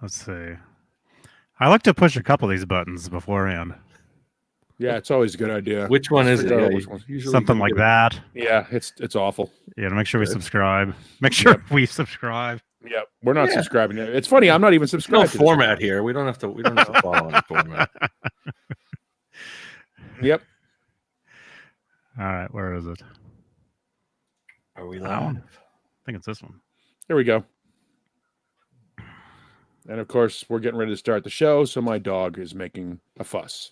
Let's see. I like to push a couple of these buttons beforehand. Yeah, it's always a good idea. Which one is it? Yeah, usually something like that. Yeah, it's awful. Yeah, to make sure we subscribe. Make sure we subscribe. Yeah, we're not subscribing. It's funny. I'm not even subscribed. No format here. We don't have to. We don't have to follow any format. Yep. All right, where is it? Are we live? I think it's this one. There we go. And of course, we're getting ready to start the show, so my dog is making a fuss.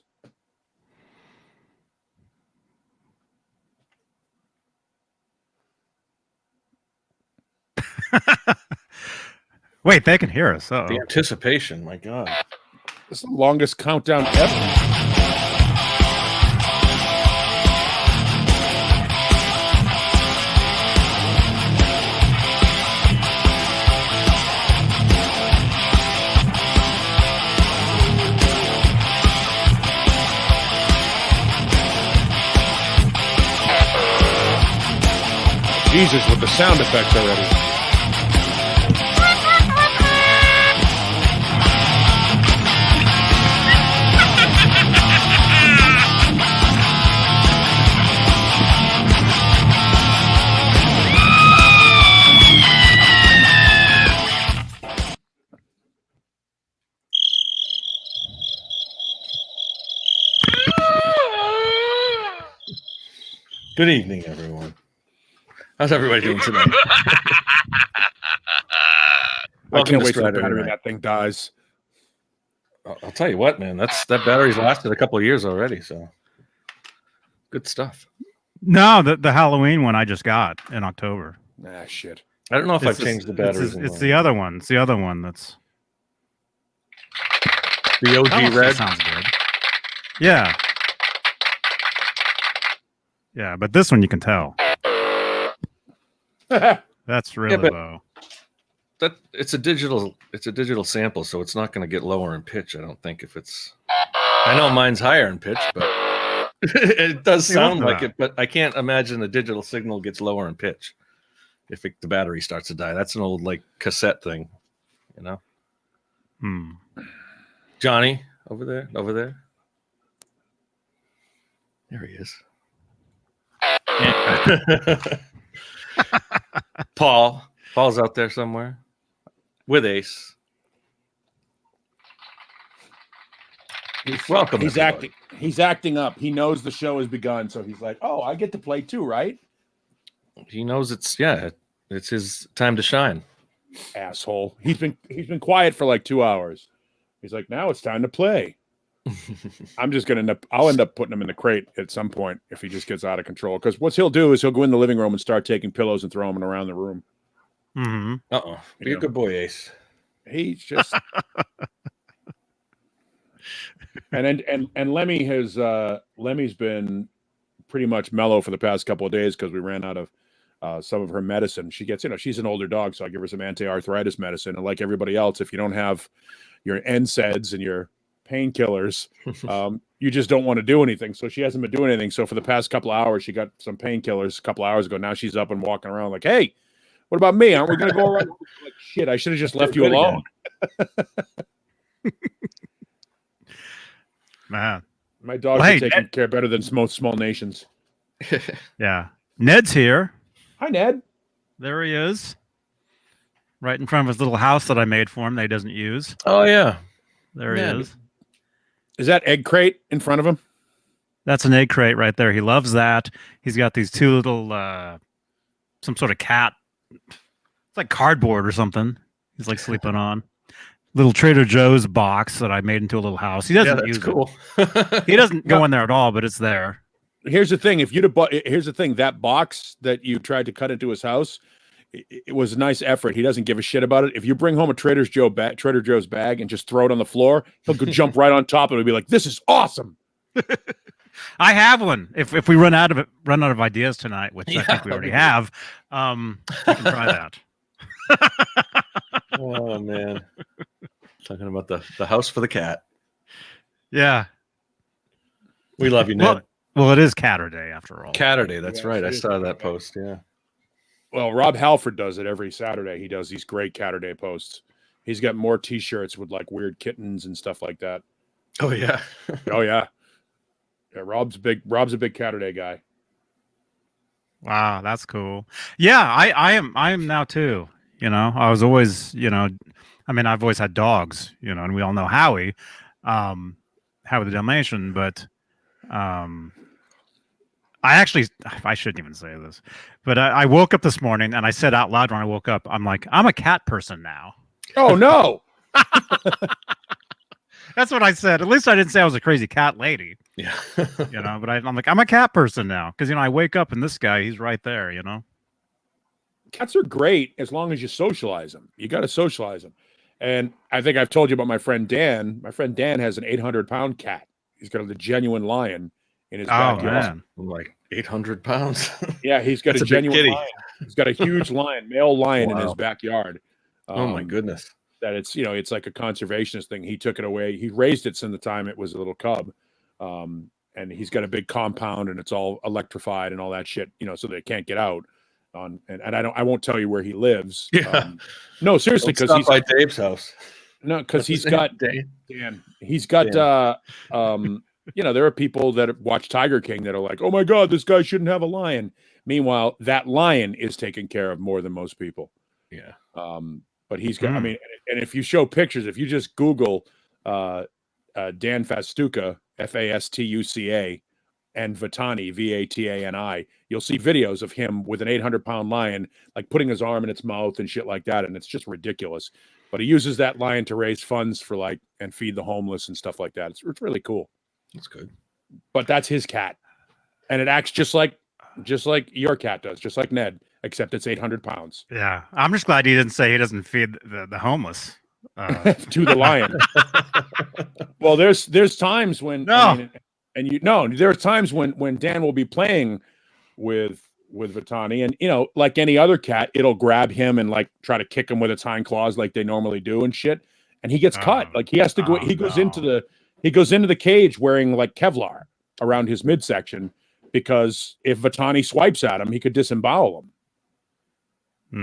Wait, they can hear us. The anticipation, my God. This is the longest countdown ever. Jesus, with the sound effects already. Good evening, everyone. How's everybody doing tonight? I can't wait till the battery that thing dies. I'll tell you what, man. That battery's lasted a couple of years already, so good stuff. No, the Halloween one I just got in October. Ah, shit. I don't know if I've changed the batteries. It's the other one. It's the other one that's the OG red. Sounds good. Yeah. Yeah, but this one you can tell. That's really low. It's a digital sample, so it's not going to get lower in pitch. I don't think if it's. I know mine's higher in pitch, but it does sound like it. But I can't imagine a digital signal gets lower in pitch if the battery starts to die. That's an old cassette thing, you know. Johnny over there. There he is. Paul's out there somewhere with Ace. Welcome. He's acting up. He knows the show has begun, so he's like, "Oh, I get to play too, right?" He knows it's his time to shine. Asshole. He's been quiet for like 2 hours. He's like, "Now it's time to play." I'll end up putting him in the crate at some point if he just gets out of control. Because what he'll do is he'll go in the living room and start taking pillows and throwing them around the room. Mm-hmm. Be a good boy, Ace. He's just and Lemmy's been pretty much mellow for the past couple of days because we ran out of some of her medicine. She gets, she's an older dog, so I give her some anti-arthritis medicine. And like everybody else, if you don't have your NSAIDs and your painkillers, you just don't want to do anything. So she hasn't been doing anything. So for the past couple of hours, she got some painkillers a couple of hours ago. Now she's up and walking around like, "Hey, what about me? Aren't we going to go around?" Like, shit, I should have just left you alone. Man, my dogs are taking care better than most small nations. Yeah, Ned's here. Hi, Ned. There he is, right in front of his little house that I made for him that he doesn't use. Oh yeah. There he is. Is that egg crate in front of him? That's an egg crate right there. He loves that. He's got these two little, some sort of cat. It's like cardboard or something. He's like sleeping on. Little Trader Joe's box that I made into a little house. He doesn't use it. He doesn't go in there at all, but it's there. Here's the thing. Here's the thing. That box that you tried to cut into his house, it was a nice effort. He doesn't give a shit about it. If you bring home a Trader Joe's bag and just throw it on the floor, he'll go jump right on top of it and be like, "This is awesome." I have one. If we run out of ideas tonight, which I think we already have, we can try that. Oh man, talking about the house for the cat. Yeah, we love you, Ned. Well, it is Catterday after all. Catterday, that's right. I saw that post. Yeah. Well, Rob Halford does it every Saturday. He does these great Catterday posts. He's got more T-shirts with like weird kittens and stuff like that. Oh yeah. Oh yeah. Yeah, Rob's a big Catterday guy. Wow, that's cool. Yeah, I am now too. I was always, I mean, I've always had dogs, and we all know Howie, Howie the Dalmatian, but I shouldn't even say this, but I woke up this morning and I said out loud when I woke up, I'm like, I'm a cat person now. Oh no. That's what I said. At least I didn't say I was a crazy cat lady. Yeah. But I'm like, I'm a cat person now. Because, I wake up and this guy, he's right there, Cats are great as long as you socialize them. You got to socialize them. And I think I've told you about my friend Dan. My friend Dan has an 800-pound cat. He's got a genuine lion in his backyard. Man. Like 800 pounds. Yeah, he's got a genuine lion. He's got a huge lion, male lion in his backyard. Oh my goodness. That it's like a conservationist thing. He took it away. He raised it since the time it was a little cub. And he's got a big compound and it's all electrified and all that shit, so they can't get out. And I won't tell you where he lives. Yeah. No, seriously, because he's by Dave's house. No, because he's got Dan. He's got there are people that watch Tiger King that are like, oh my God, this guy shouldn't have a lion. Meanwhile, that lion is taken care of more than most people. Yeah. But he's got, I mean, and if you show pictures, if you just Google Dan Fastuca, Fastuca, and Vatani, Vatani, you'll see videos of him with an 800-pound lion, like putting his arm in its mouth and shit like that. And it's just ridiculous. But he uses that lion to raise funds for and feed the homeless and stuff like that. It's really cool. That's good. But that's his cat. And it acts just like your cat does, just like Ned, except it's 800 pounds. Yeah. I'm just glad he didn't say he doesn't feed the homeless. To the lion. Well, there's times when there are times when Dan will be playing with Vatani, and like any other cat, it'll grab him and like try to kick him with its hind claws like they normally do and shit, and he gets cut. Like he has to go. He goes into the cage wearing like Kevlar around his midsection because if Vatani swipes at him, he could disembowel him.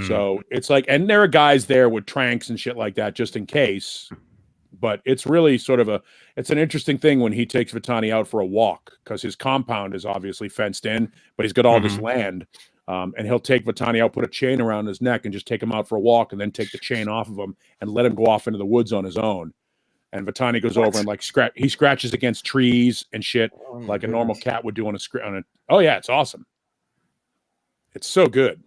So it's like, and there are guys there with tranks and shit like that just in case. But it's really sort of it's an interesting thing when he takes Vatani out for a walk because his compound is obviously fenced in, but he's got all this land. And he'll take Vatani out, put a chain around his neck and just take him out for a walk and then take the chain off of him and let him go off into the woods on his own. And Vatani goes over and like he scratches against trees and shit like a normal cat would do on a. Oh yeah, it's awesome. It's so good.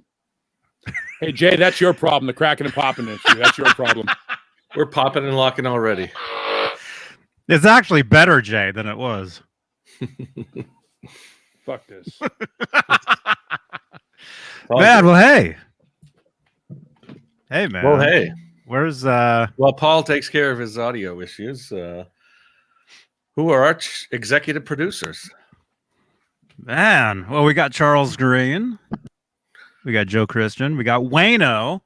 Hey Jay, that's your problem. The cracking and popping issue. That's your problem. We're popping and locking already. It's actually better, Jay, than it was. Fuck this. Man, well, hey. Hey, man. Well, hey. Where's Well, Paul takes care of his audio issues. Who are our executive producers? Man, well, we got Charles Green. We got Joe Christian. We got Wayno.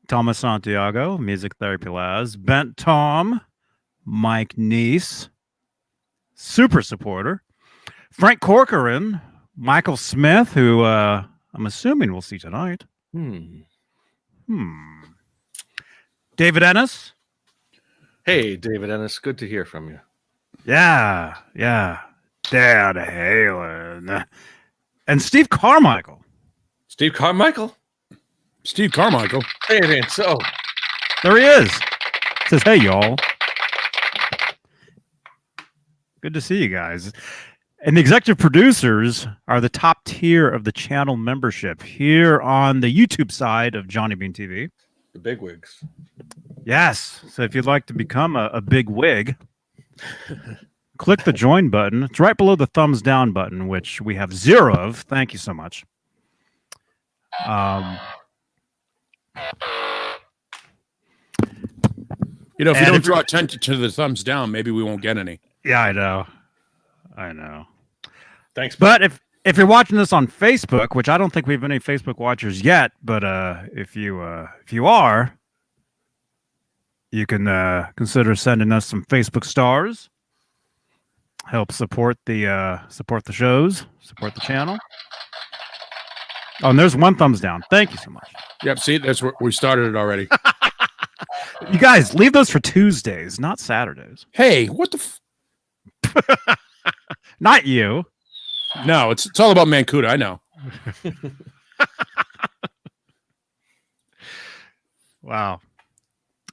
Thomas Santiago, Music Therapy Labs. Bent Tom. Mike Neese. Super supporter. Frank Corcoran. Michael Smith, who I'm assuming we'll see tonight. David Ennis. Hey, David Ennis. Good to hear from you. Yeah. Dad Halen. And Steve Carmichael. Steve Carmichael? Hey, it ain't so. There he is. Says, hey, y'all. Good to see you guys. And the executive producers are the top tier of the channel membership here on the YouTube side of Johnny Beane TV. The bigwigs. Yes. So if you'd like to become a big wig, click the join button. It's right below the thumbs down button, which we have 0 of. Thank you so much. If you don't draw attention to the thumbs down, maybe we won't get any. Yeah, I know. Thanks. But if you're watching this on Facebook, which I don't think we have any Facebook watchers yet, but if you are, you can consider sending us some Facebook stars. Help support the shows, support the channel. Oh, and there's 1 thumbs down. Thank you so much. Yep. See, that's where we started it already. You guys, leave those for Tuesdays, not Saturdays. Hey, what the? Not you. No, it's all about Mancuda. I know. Wow.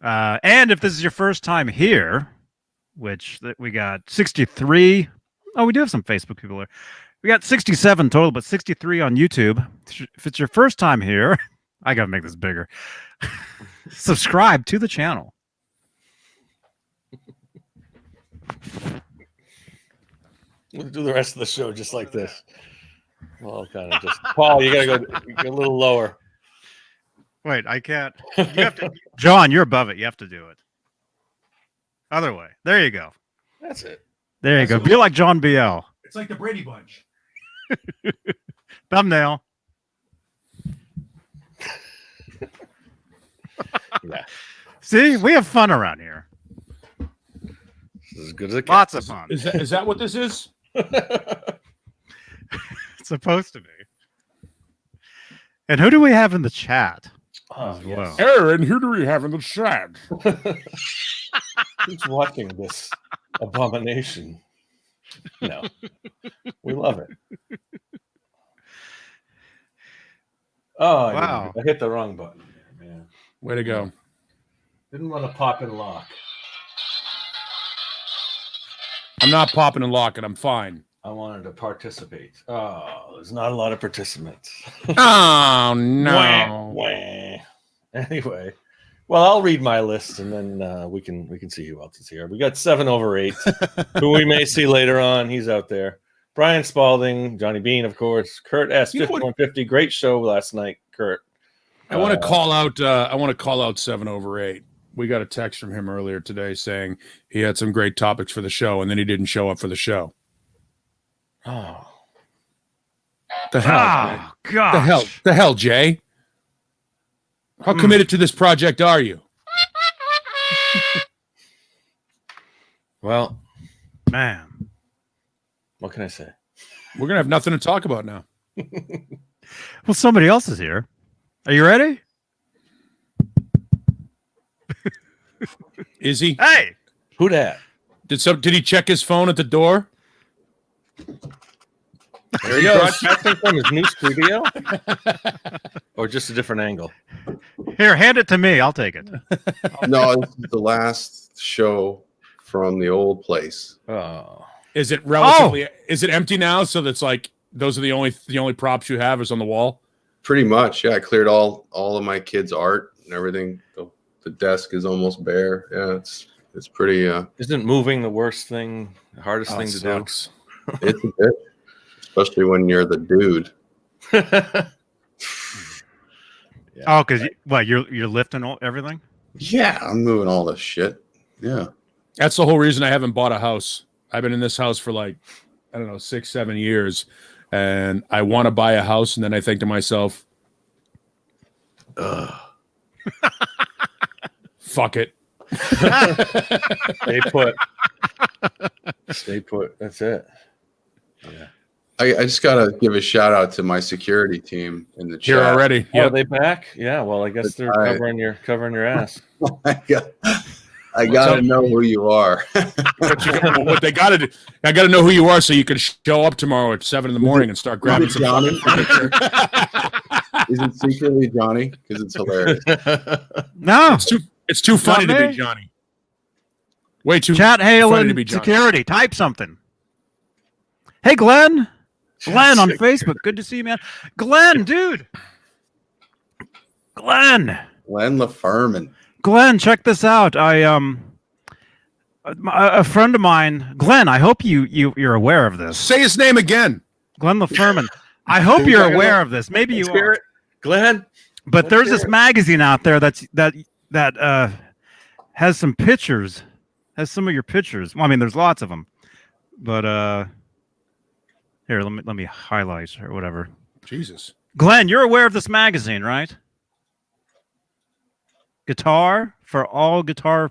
And if this is your first time here, which we got 63. Oh, we do have some Facebook people there. We got 67 total, but 63 on YouTube. If it's your first time here, I got to make this bigger. Subscribe to the channel. We'll do the rest of the show just like this. Well, kind of just Paul, you gotta go a little lower. Wait, I can't. You have to, John, you're above it. You have to do it. Other way. There you go. That's it. There you go. Be like John BL. It's like the Brady Bunch. Thumbnail. Yeah. See, we have fun around here. This is as good as it gets. Lots of fun. Is that what this is? It's supposed to be. And who do we have in the chat? Oh, yes. Aaron, who do we have in the chat? Who's watching this abomination? No. We love it. Oh, Wow. I hit the wrong button. Man. Way to go. Didn't want to pop and lock. I'm not popping and locking. I'm fine. I wanted to participate. Oh, there's not a lot of participants. Oh, no. Wah, wah. Anyway, well, I'll read my list and then we can see who else is here. We got 7 over 8, who we may see later on. He's out there. Brian Spalding, Johnny Beane, of course. Kurt S. 5150. Great show last night, Kurt. I want to call out. I want to call out 7 over 8. We got a text from him earlier today saying he had some great topics for the show, and then he didn't show up for the show. Oh, The hell? Oh, gosh. The hell, Jay? How committed to this project are you? well, Man. what can I say? We're gonna have nothing to talk about now. Well, somebody else is here. Are you ready? Is he? Hey! Who dat? Did he check his phone at the door? There he goes. Broadcasting from his new studio, or just a different angle. Here, hand it to me. I'll take it. No, this is the last show from the old place. Oh, Is it relatively? Is it empty now? So that's like those are the only props you have is on the wall. Pretty much, yeah. I cleared all of my kids' art and everything. The desk is almost bare. Yeah, it's pretty. isn't moving the worst thing, the hardest thing to do? It's a bit, especially when you're the dude. Yeah. Oh, because you're lifting everything? Yeah, I'm moving all this shit. Yeah. That's the whole reason I haven't bought a house. I've been in this house for like, I don't know, 6-7 years. And I want to buy a house. And then I think to myself, fuck it. Stay put. Stay put. That's it. Yeah. I just gotta give a shout out to my security team in the chat. Here already. Oh, Yeah. are they back? Yeah. Well, I guess they're covering your ass. I gotta know who you are. What they got to do, I got to know who you are so you can show up tomorrow at 7 in the morning and start grabbing some. Johnny? Is it secretly Johnny? Because it's hilarious. No. It's too funny Not to me. be Johnny. Way too Chat funny to Halen be Johnny. security. Type something. Hey, Glenn. Glenn on Facebook. Good to see you, man. Glenn, dude. Glenn, LaFerman. check this out. A friend of mine, Glenn. I hope you're aware of this. Say his name again. Glenn LaFerman. I hope you're aware of this. Maybe you are. Glenn. But Let's there's hear this it. magazine out there that has some pictures, has some of your pictures. Well, I mean, there's lots of them, but here, let me highlight or whatever. Jesus. Glenn, you're aware of this magazine, right? Guitar for all guitar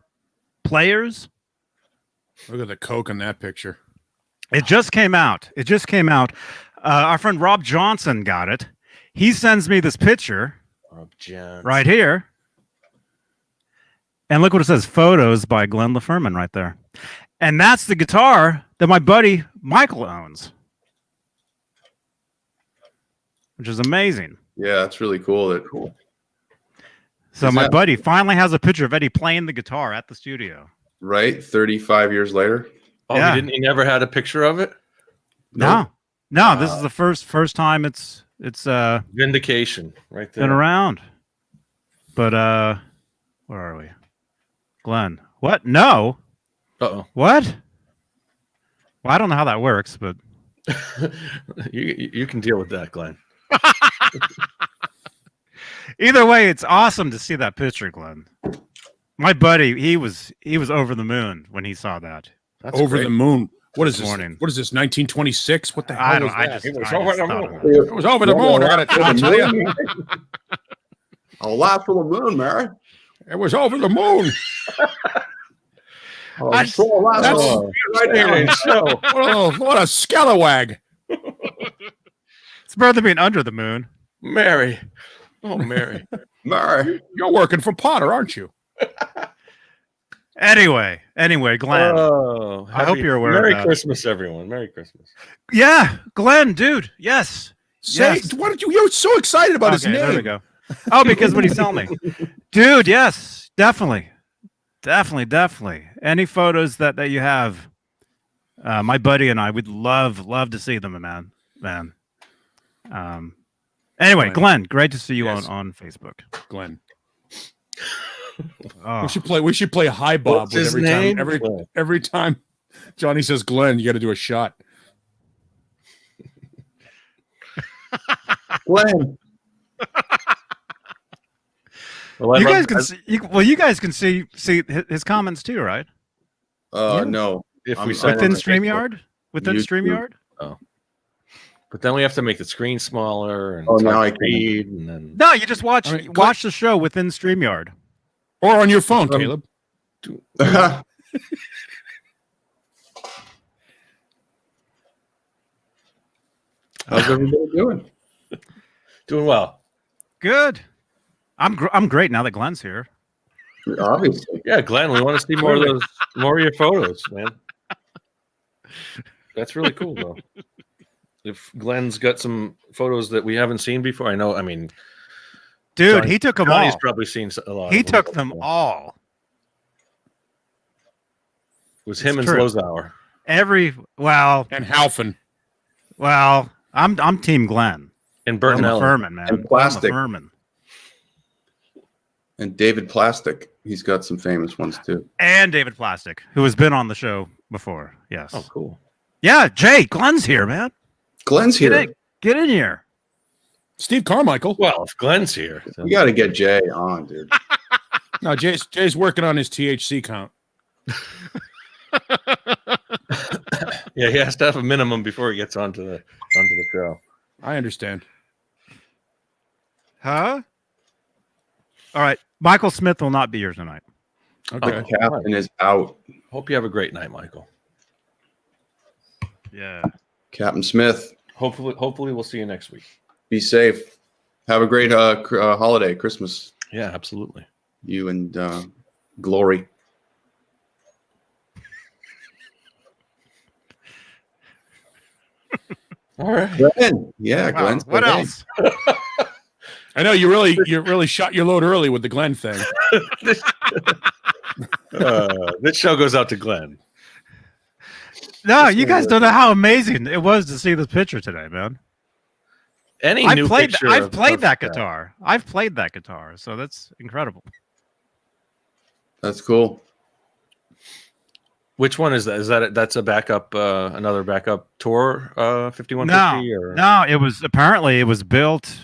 players. Look at the coke in that picture. It just came out. Our friend Rob Johnson got it. He sends me this picture Rob Jones. right here. And look what it says, photos by Glenn LaFerman right there. And that's the guitar that my buddy Michael owns, which is amazing. Yeah, that's really cool. Cool. So my buddy finally has a picture of Eddie playing the guitar at the studio. Right? 35 years later. Oh, Yeah. he never had a picture of it? No. This is the first time it's Vindication right there. been around. But where are we? Glenn. What? No. Uh-oh. What? Well, I don't know how that works, but you can deal with that, Glenn. either way, it's awesome to see that picture, Glenn. My buddy, he was over the moon when he saw that. That's over the moon. What is this? Morning. What is this? 1926? What the hell? I don't. is I that? just. It was I over just the thought moon. of it. It was over the moon. I gotta tell you. A lot for the moon, Mary. It was over the moon. That's- What a scalawag. It's better than being under the moon. Mary. Oh, Mary. Mary. You're working for Potter, aren't you? Anyway, Glenn. Oh, I hope you're aware Merry of that. Christmas, everyone. Merry Christmas. Yeah, Glenn, dude. Yes. Say, Yes. why don't you're so excited about his Okay, name. there we go. Oh, because what he's telling me. Dude, yes, definitely. Any photos that you have, my buddy and I would love to see them, man. Anyway, Glenn, great to see you Yes. on Facebook. Glenn. Oh. We should play Hi Bob What's with his every name? time every time Johnny says Glenn, you got to do a shot. Glenn. Well, You guys can see. You guys can see his comments too, right? No. if I'm we sign Within on to Facebook. StreamYard. Within YouTube. StreamYard. But then we have to make the screen smaller and Oh, it's now hard I to can. read, and then No, you just watch I mean, watch the show within StreamYard. Or on your phone, Caleb. How's everybody doing? doing well. Good. I'm great now that Glenn's here. Obviously. Yeah, Glenn, we want to see more of your photos, man. That's really cool, though. If Glenn's got some photos that we haven't seen before, I mean, Dude, he took them Johnny's all. probably seen a lot. He of took them all. It was him It's and true. Slozauer. And Halfin. I'm Team Glenn. And Glenn Bertinelli. Furman, man. And Plastic. Glenn Furman. And David Plastic. He's got some famous ones too. And David Plastic, who has been on the show before. Yes. Oh, cool. Yeah, Jay, Glenn's here, man. Glenn's here. Get in here. Steve Carmichael. Well, if Glenn's here, then- You got to get Jay on, dude. No, Jay's working on his THC count. yeah, he has to have a minimum before he gets onto the show. I understand. Huh? All right. Michael Smith will not be here tonight. Okay. The captain is out. Hope you have a great night, Michael. Yeah. Captain Smith, Hopefully we'll see you next week. be safe. Have a great holiday, Christmas. Yeah, absolutely. You and Glory. All right. Glenn. Yeah, Wow, Glenn. what else? I know you really shot your load early with the Glenn thing. This show goes out to Glenn. No, you guys don't know how amazing it was to see this picture today, man. I've played that guitar. I've played that guitar, so that's incredible. That's cool. Which one is that? That's a backup, another backup tour, 5150? No, no, it was built.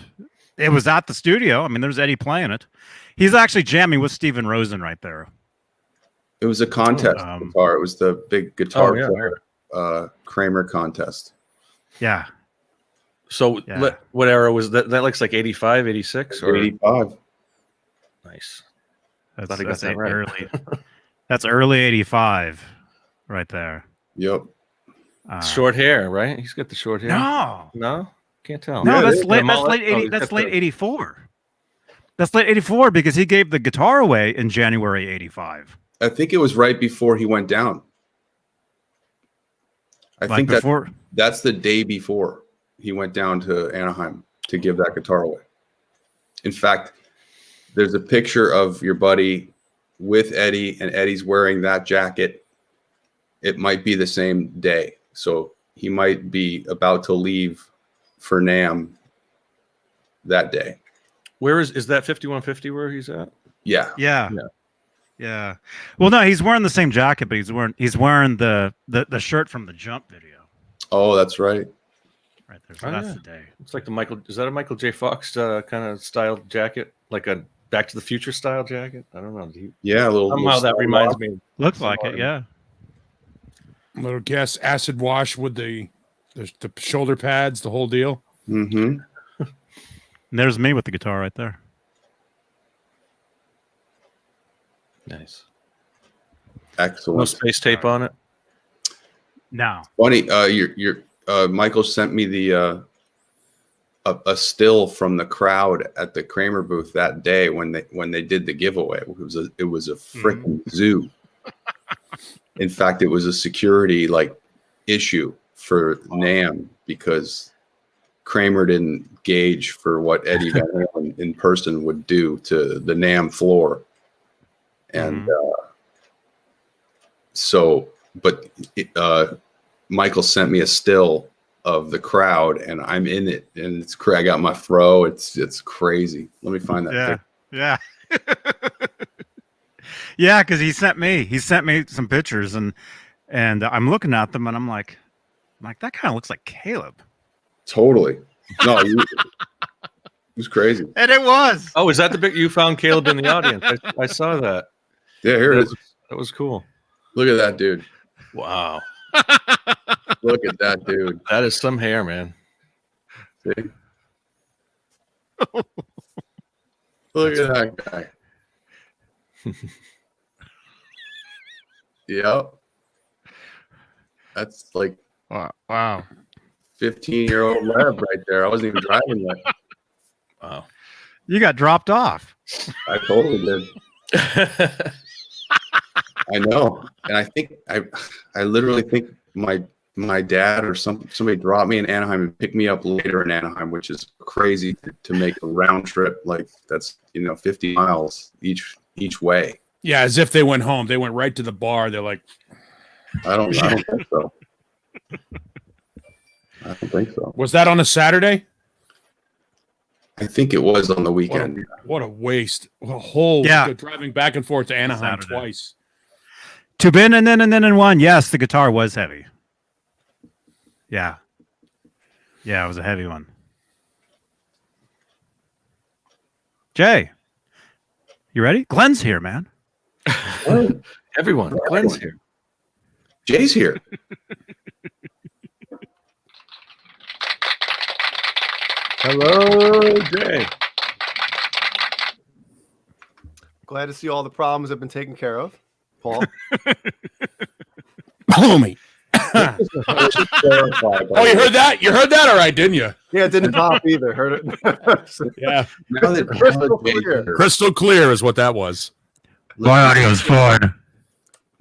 It was at the studio. I mean, there's Eddie playing it. He's actually jamming with Steven Rosen right there. It was a contest guitar. It was the big guitar player, Kramer contest. Yeah. So what era was that? That looks like 85, 86 or 85. Nice. That's early. That's early 85 right there. Yep. Short hair, right? He's got the short hair. No. No? Can't tell. No, Yeah, that's the late. mullet? That's late 80. He's That's got late the- 84. That's late 84 because he gave the guitar away in January 85. I think it was right before he went down. I Like think before. that's the day before he went down to Anaheim to give that guitar away. In fact, there's a picture of your buddy with Eddie, and Eddie's wearing that jacket. It might be the same day. So he might be about to leave for NAMM that day. Where is that 5150 where he's at? Yeah. Yeah. Well, no, he's wearing the same jacket, but he's wearing the shirt from the Jump video. Oh, that's right. Right there. So that's the day. It's like is that a Michael J. Fox kind of style jacket? Like a Back to the Future style jacket? I don't know. Yeah, Somehow that reminds me. Looks like it, yeah. A little gas acid wash with the shoulder pads, the whole deal. Mm-hmm. And there's me with the guitar right there. Nice. Excellent. No space tape on it. No. Funny, Michael sent me the a still from the crowd at the Kramer booth that day when they did the giveaway. It was a freaking zoo. In fact, it was a security issue for NAMM because Kramer didn't gauge for what Eddie Van Halen in person would do to the NAMM floor, and Michael sent me a still of the crowd, and I'm in it, and it's I got my fro. It's crazy. Let me find that. Yeah. Yeah, because he sent me some pictures, and I'm looking at them, and I'm like that kind of looks like Caleb. Totally. No, it was crazy. And it was. Oh, is that the bit you found Caleb in the audience? I saw that. Yeah, here it is. That was cool. Look at that dude. Wow. Look at that dude. That is some hair, man. See? Look at that guy. Yep. That's like Wow. 15-year-old Lev right there. I wasn't even driving yet. Wow. You got dropped off. I totally did. I know. And I think I literally think my dad or somebody dropped me in Anaheim and picked me up later in Anaheim, which is crazy to make a round trip. Like that's 50 miles each way. Yeah, as if they went home. They went right to the bar. They're like, I don't think so. I don't think so. was that on a Saturday? I think it was on the weekend. What a waste. A whole driving back and forth to Anaheim Saturday. twice. To Ben and then in one. Yes, the guitar was heavy. Yeah. Yeah, it was a heavy one. Jay, you ready? Glenn's here, man. Everyone, Glenn's here. Jay's here. Hello, Jay. Glad to see all the problems have been taken care of, Paul. Homie. Oh, you heard that? You heard that all right, didn't you? Yeah, it didn't pop either. Heard it. Yeah. Crystal clear is what that was. My audio's fine.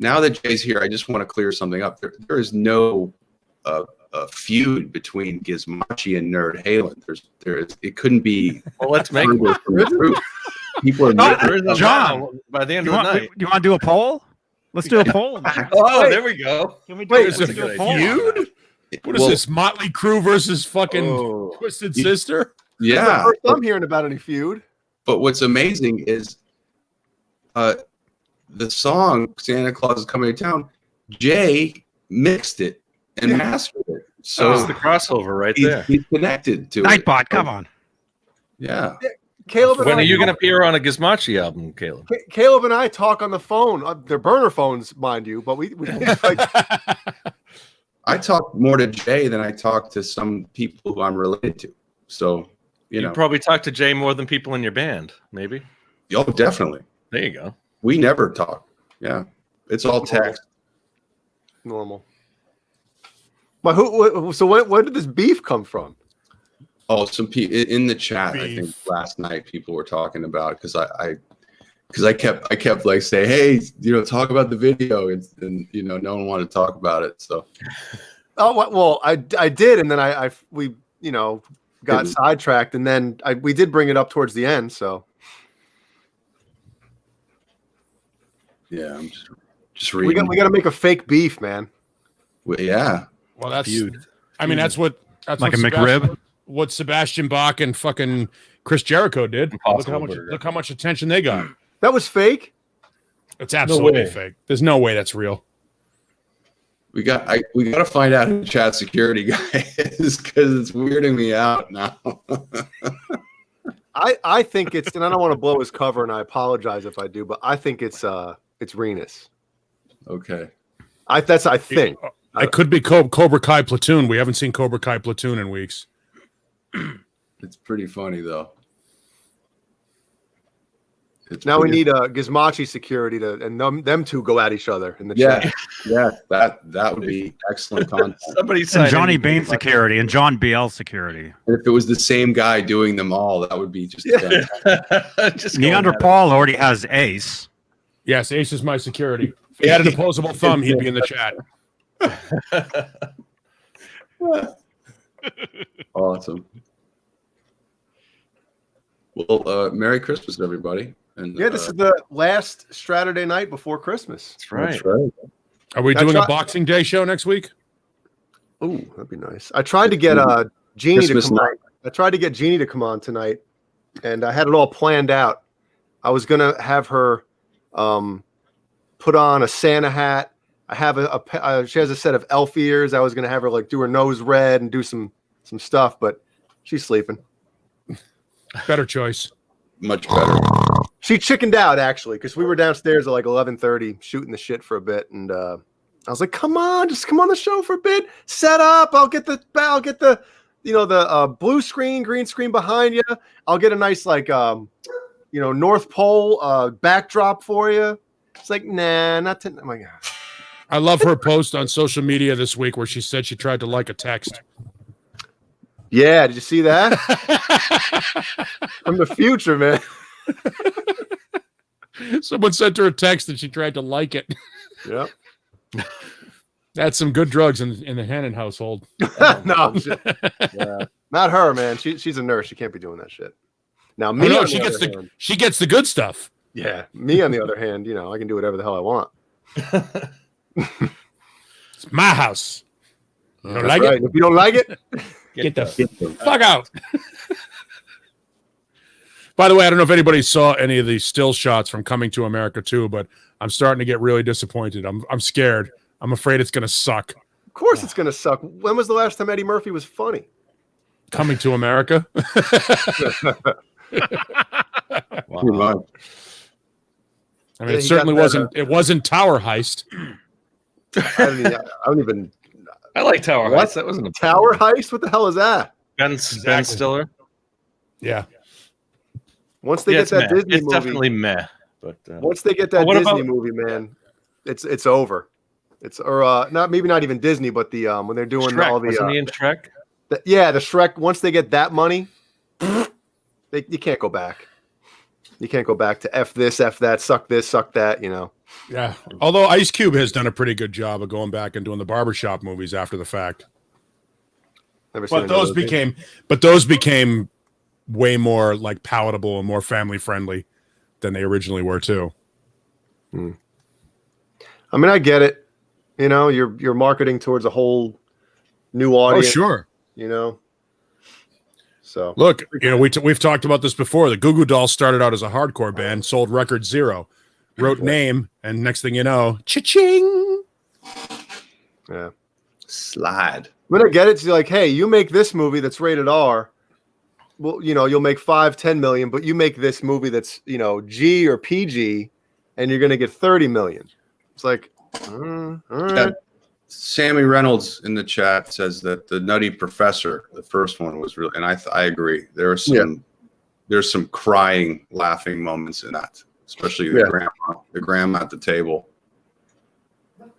Now that Jay's here, I just want to clear something up. There is no feud between Gizmachi and Nerd Halen. It couldn't be. Well, let's make further from the truth. People are John, by the end of the night. Do you want to do a poll? Let's do a poll. Oh, there we go. Can we do Wait, let's is do it a poll? feud? What is this? Motley Crue versus fucking Twisted Sister? Yeah. First I'm hearing about any feud. But what's amazing is the song Santa Claus is Coming to Town, Jay mixed it and mastered it. So it's the crossover right there. He's connected to Nightbot, it. come on. Yeah. Caleb and When I are you going to appear on a Gizmachi album, Caleb? Caleb and I talk on the phone. They're burner phones, mind you, but we like, I talk more to Jay than I talk to some people who I'm related to. So, You probably talk to Jay more than people in your band, maybe. Oh, definitely. There you go. We never talk. Yeah. It's all text. normal. But so when did this beef come from? Oh, some people in the chat. I think Beef. last night people were talking about because I kept like saying, hey, talk about the video, and no one wanted to talk about it. So well, I did, and then we got was- sidetracked, and then we did bring it up towards the end. So yeah, I'm just reading. we got to make a fake beef, man. Yeah, Well, that's. Feud. I mean, that's like what a McRib. What Sebastian Bach and fucking Chris Jericho did. Impossible Burger. Look how much attention they got. That was fake. It's absolutely way. fake. There's no way that's real. we got to find out who chat security guy is because it's weirding me out now. I think it's, and I don't want to blow his cover, and I apologize if I do, but I think it's Renus. Okay. I think. It could be Cobra Kai Platoon. We haven't seen Cobra Kai Platoon in weeks. It's pretty funny though. Now we need Gizmachi security and them two go at each other in the chat. Yeah, that would be excellent content. Somebody And signed Johnny anything Bean about security and John BL security. And if it was the same guy doing them all, that would be just that. Just going Neander at it. Paul already has Ace. Yes, Ace is my security. If he had an opposable thumb, he'd be in the chat. Awesome. Well, Merry Christmas, everybody. And Yeah, this is the last Straturday night before Christmas. That's right. that's right. Are we I doing a try- Boxing Day show next week? Ooh, that'd be nice. I tried to get Jeannie Christmas to come night. on. I tried to get Jeannie to come on tonight, and I had it all planned out. I was gonna have her put on a Santa hat. I have she has a set of elf ears. I was gonna have her like do her nose red and do some stuff, but she's sleeping. Better choice. Much better. She chickened out actually because we were downstairs at like 11:30 shooting the shit for a bit, and I was like, "Come on, just come on the show for a bit. Set up. I'll get the the blue screen, green screen behind you. I'll get a nice like North Pole backdrop for you." It's like, nah, not to. Oh my god. I love her post on social media this week where she said she tried to like a text. Yeah, did you see that? From the future, man. Someone sent her a text and she tried to like it. Yep. That's some good drugs in the Hannon household. No, yeah. Not her, man. She's a nurse. She can't be doing that shit. Now me, No, on she the gets other the hand, she gets the good stuff. yeah. Me on the other hand, I can do whatever the hell I want. It's my house. You don't That's like right. If you don't like it, it? Get the fuck out. By the way, I don't know if anybody saw any of the still shots from Coming to America 2, but I'm starting to get really disappointed. I'm scared. I'm afraid it's going to suck. of course it's gonna suck. When was the last time Eddie Murphy was funny? Coming to America. Pretty much. I mean, Yeah, it he certainly got that, wasn't. It wasn't Tower Heist. I don't even I like Tower What? Heist. That wasn't a Tower Heist. What the hell is that? Ben Stiller. Yeah. Once they Yeah, get it's that meh. Disney It's movie, definitely meh. But once they get that what Disney about- movie, man, it's over. It's not even Disney, but the when they're doing Shrek, all the, wasn't he in Shrek? the Shrek. Once they get that money, you can't go back. You can't go back to F this, F that, suck this, suck that. Yeah. Although Ice Cube has done a pretty good job of going back and doing the barbershop movies after the fact. Never seen But those became way more like palatable and more family friendly than they originally were too. I mean, I get it. You're marketing towards a whole new audience. sure. So Look, we've talked about this before. The Goo Goo Dolls started out as a hardcore band, sold record 0, wrote name, and next thing you know, cha-ching. yeah. Slide. When I get it, it's like, hey, you make this movie that's rated R. Well, you'll make 5-10 million, but you make this movie that's G or PG, and you're gonna get 30 million. It's like, all right. Yeah. Sammy Reynolds in the chat says that the Nutty Professor, the first one, was really, and I agree. There's some crying, laughing moments in that, especially the grandma at the table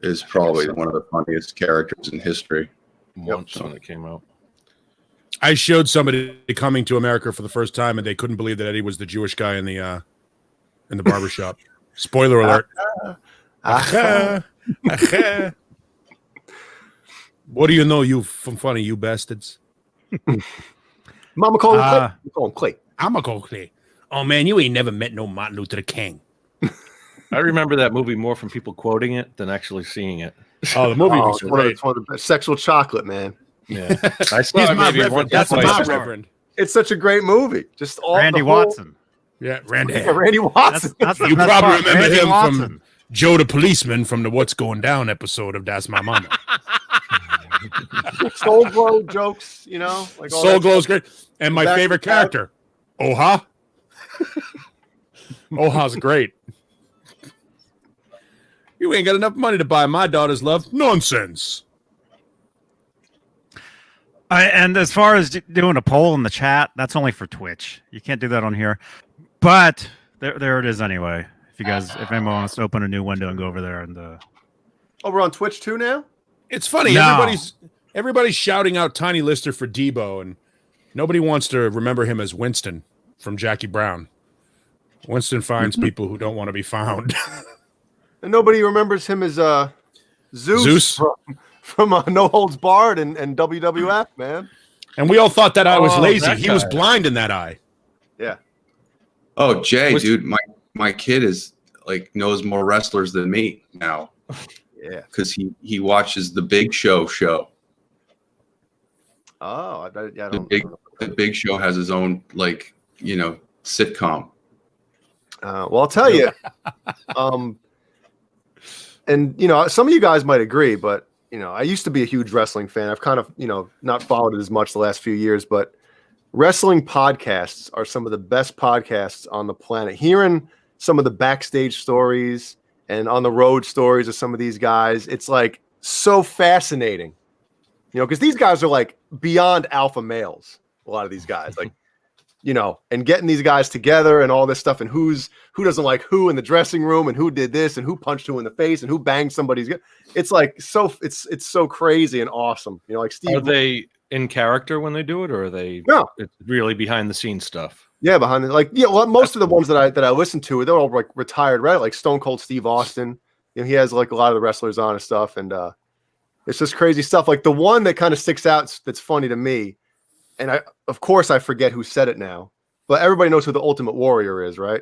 is probably one of the funniest characters in history. Once when it came out. I showed somebody coming to America for the first time, and they couldn't believe that Eddie was the Jewish guy in the barbershop. Spoiler alert. What do you know, you from funny, you bastards? Mama call him Clay. You call him Clay. I'm a Clay. Oh man, you ain't never met no Martin Luther King. I remember that movie more from people quoting it than actually seeing it. Oh, the movie was it's one great. of the best. Sexual Chocolate, man. Yeah, I saw He's it my maybe reverend. once or That's my twice. reverend. It's such a great movie. Just all Randy the whole- Watson. Yeah, Randy. Yeah, Randy Watson. That's the You best probably part. remember Randy him Watson. from Joe the Policeman from the What's Going Down episode of That's My Mama. Soul Glow jokes, you know, like all Soul that Glow's stuff. great. And my Back favorite to back. character, Oha. Oha's great. You ain't got enough money to buy my daughter's love. Nonsense. And as far as doing a poll in the chat, that's only for Twitch. You can't do that on here. But there it is anyway. If anyone wants to open a new window and go over there and Oh, we're on Twitch too now? It's funny. No. Everybody's shouting out Tiny Lister for Debo, and nobody wants to remember him as Winston from Jackie Brown. Winston finds people who don't want to be found. And nobody remembers him as Zeus. From No Holds Barred and WWF, man. And we all thought that eye was Oh, lazy. that He was guy. blind in that eye. Yeah. Oh, Jay, Was- dude, my kid is like knows more wrestlers than me now Yeah. because he watches the Big Show. Oh, I don't. The Big Show has his own sitcom. Well, I'll tell you. And some of you guys might agree, but I used to be a huge wrestling fan. I've kind of not followed it as much the last few years, but wrestling podcasts are some of the best podcasts on the planet. Hearing some of the backstage stories and on the road stories of some of these guys, it's like so fascinating. Because these guys are like beyond alpha males. A lot of these guys, like. And getting these guys together and all this stuff, and who doesn't like who in the dressing room, and who did this, and who punched who in the face, and who banged somebody's. It's like it's so crazy and awesome. Like Steve. Are they in character when they do it, or are they? No. It's really behind the scenes stuff. Yeah, behind the well, most of the ones that I listen to, they're all like retired, right? Like Stone Cold Steve Austin. He has like a lot of the wrestlers on and stuff, and it's just crazy stuff. Like the one that kind of sticks out that's funny to me. And of course, I forget who said it now, but everybody knows who the Ultimate Warrior is, right?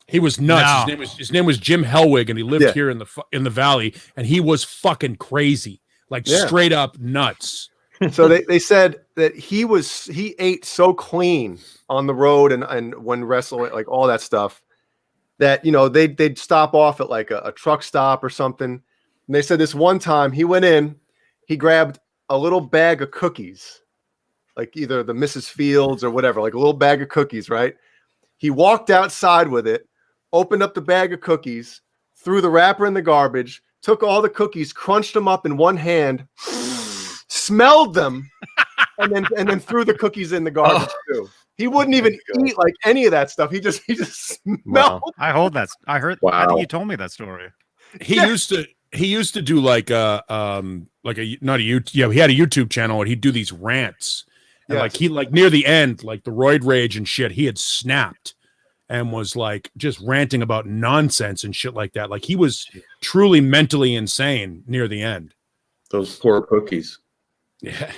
He was nuts. No. His name was Jim Hellwig, and he lived Yeah. here in the valley, and he was fucking crazy, like Yeah. straight up nuts. So they said that he ate so clean on the road and when wrestling, like all that stuff, that they'd stop off at like a truck stop or something. And they said this one time he went in, he grabbed a little bag of cookies, like either the Mrs. Fields or whatever, like a little bag of cookies, right? He walked outside with it, opened up the bag of cookies, threw the wrapper in the garbage, took all the cookies, crunched them up in one hand, smelled them, and then threw the cookies in the garbage too. He wouldn't even eat like any of that stuff. He just smelled. Wow. I heard. I Wow. think you told me that story. He used to do like he had a YouTube channel, and he'd do these rants. And Yes. like near the end, like the roid rage and shit, he had snapped and was like just ranting about nonsense and shit like that. Like he was truly mentally insane near the end. Those poor cookies. Yeah.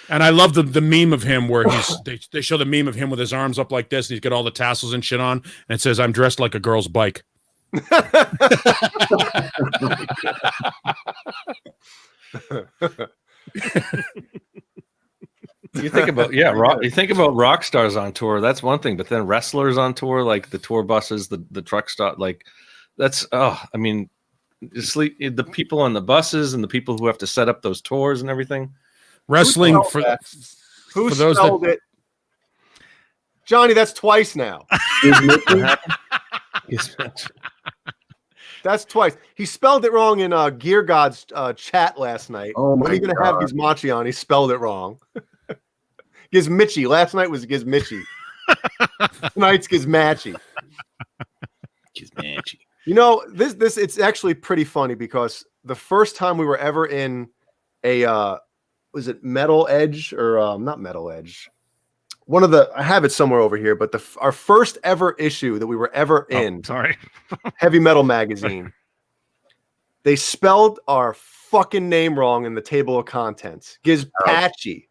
And I love the meme of him where they show the meme of him with his arms up like this, and he's got all the tassels and shit on, and it says, "I'm dressed like a girl's bike." You think about you think about rock stars on tour. That's one thing, but then wrestlers on tour, like the tour buses, the truck stop, like that's I mean, the people on the buses and the people who have to set up those tours and everything. Wrestling Who for spelled those that it? Johnny, that's twice now. That's twice. He spelled it wrong in Gear God's chat last night. Oh my When are you gonna have God. Gizmachi on? He spelled it wrong. Gizmichi. Last night was Gizmichi. Tonight's Gizmachi. This it's actually pretty funny because the first time we were ever in a was it Metal Edge or not Metal Edge? One of the I have it somewhere over here, but our first ever issue that we were ever in, Sorry. Heavy Metal magazine. They spelled our fucking name wrong in the table of contents. Gizpachi.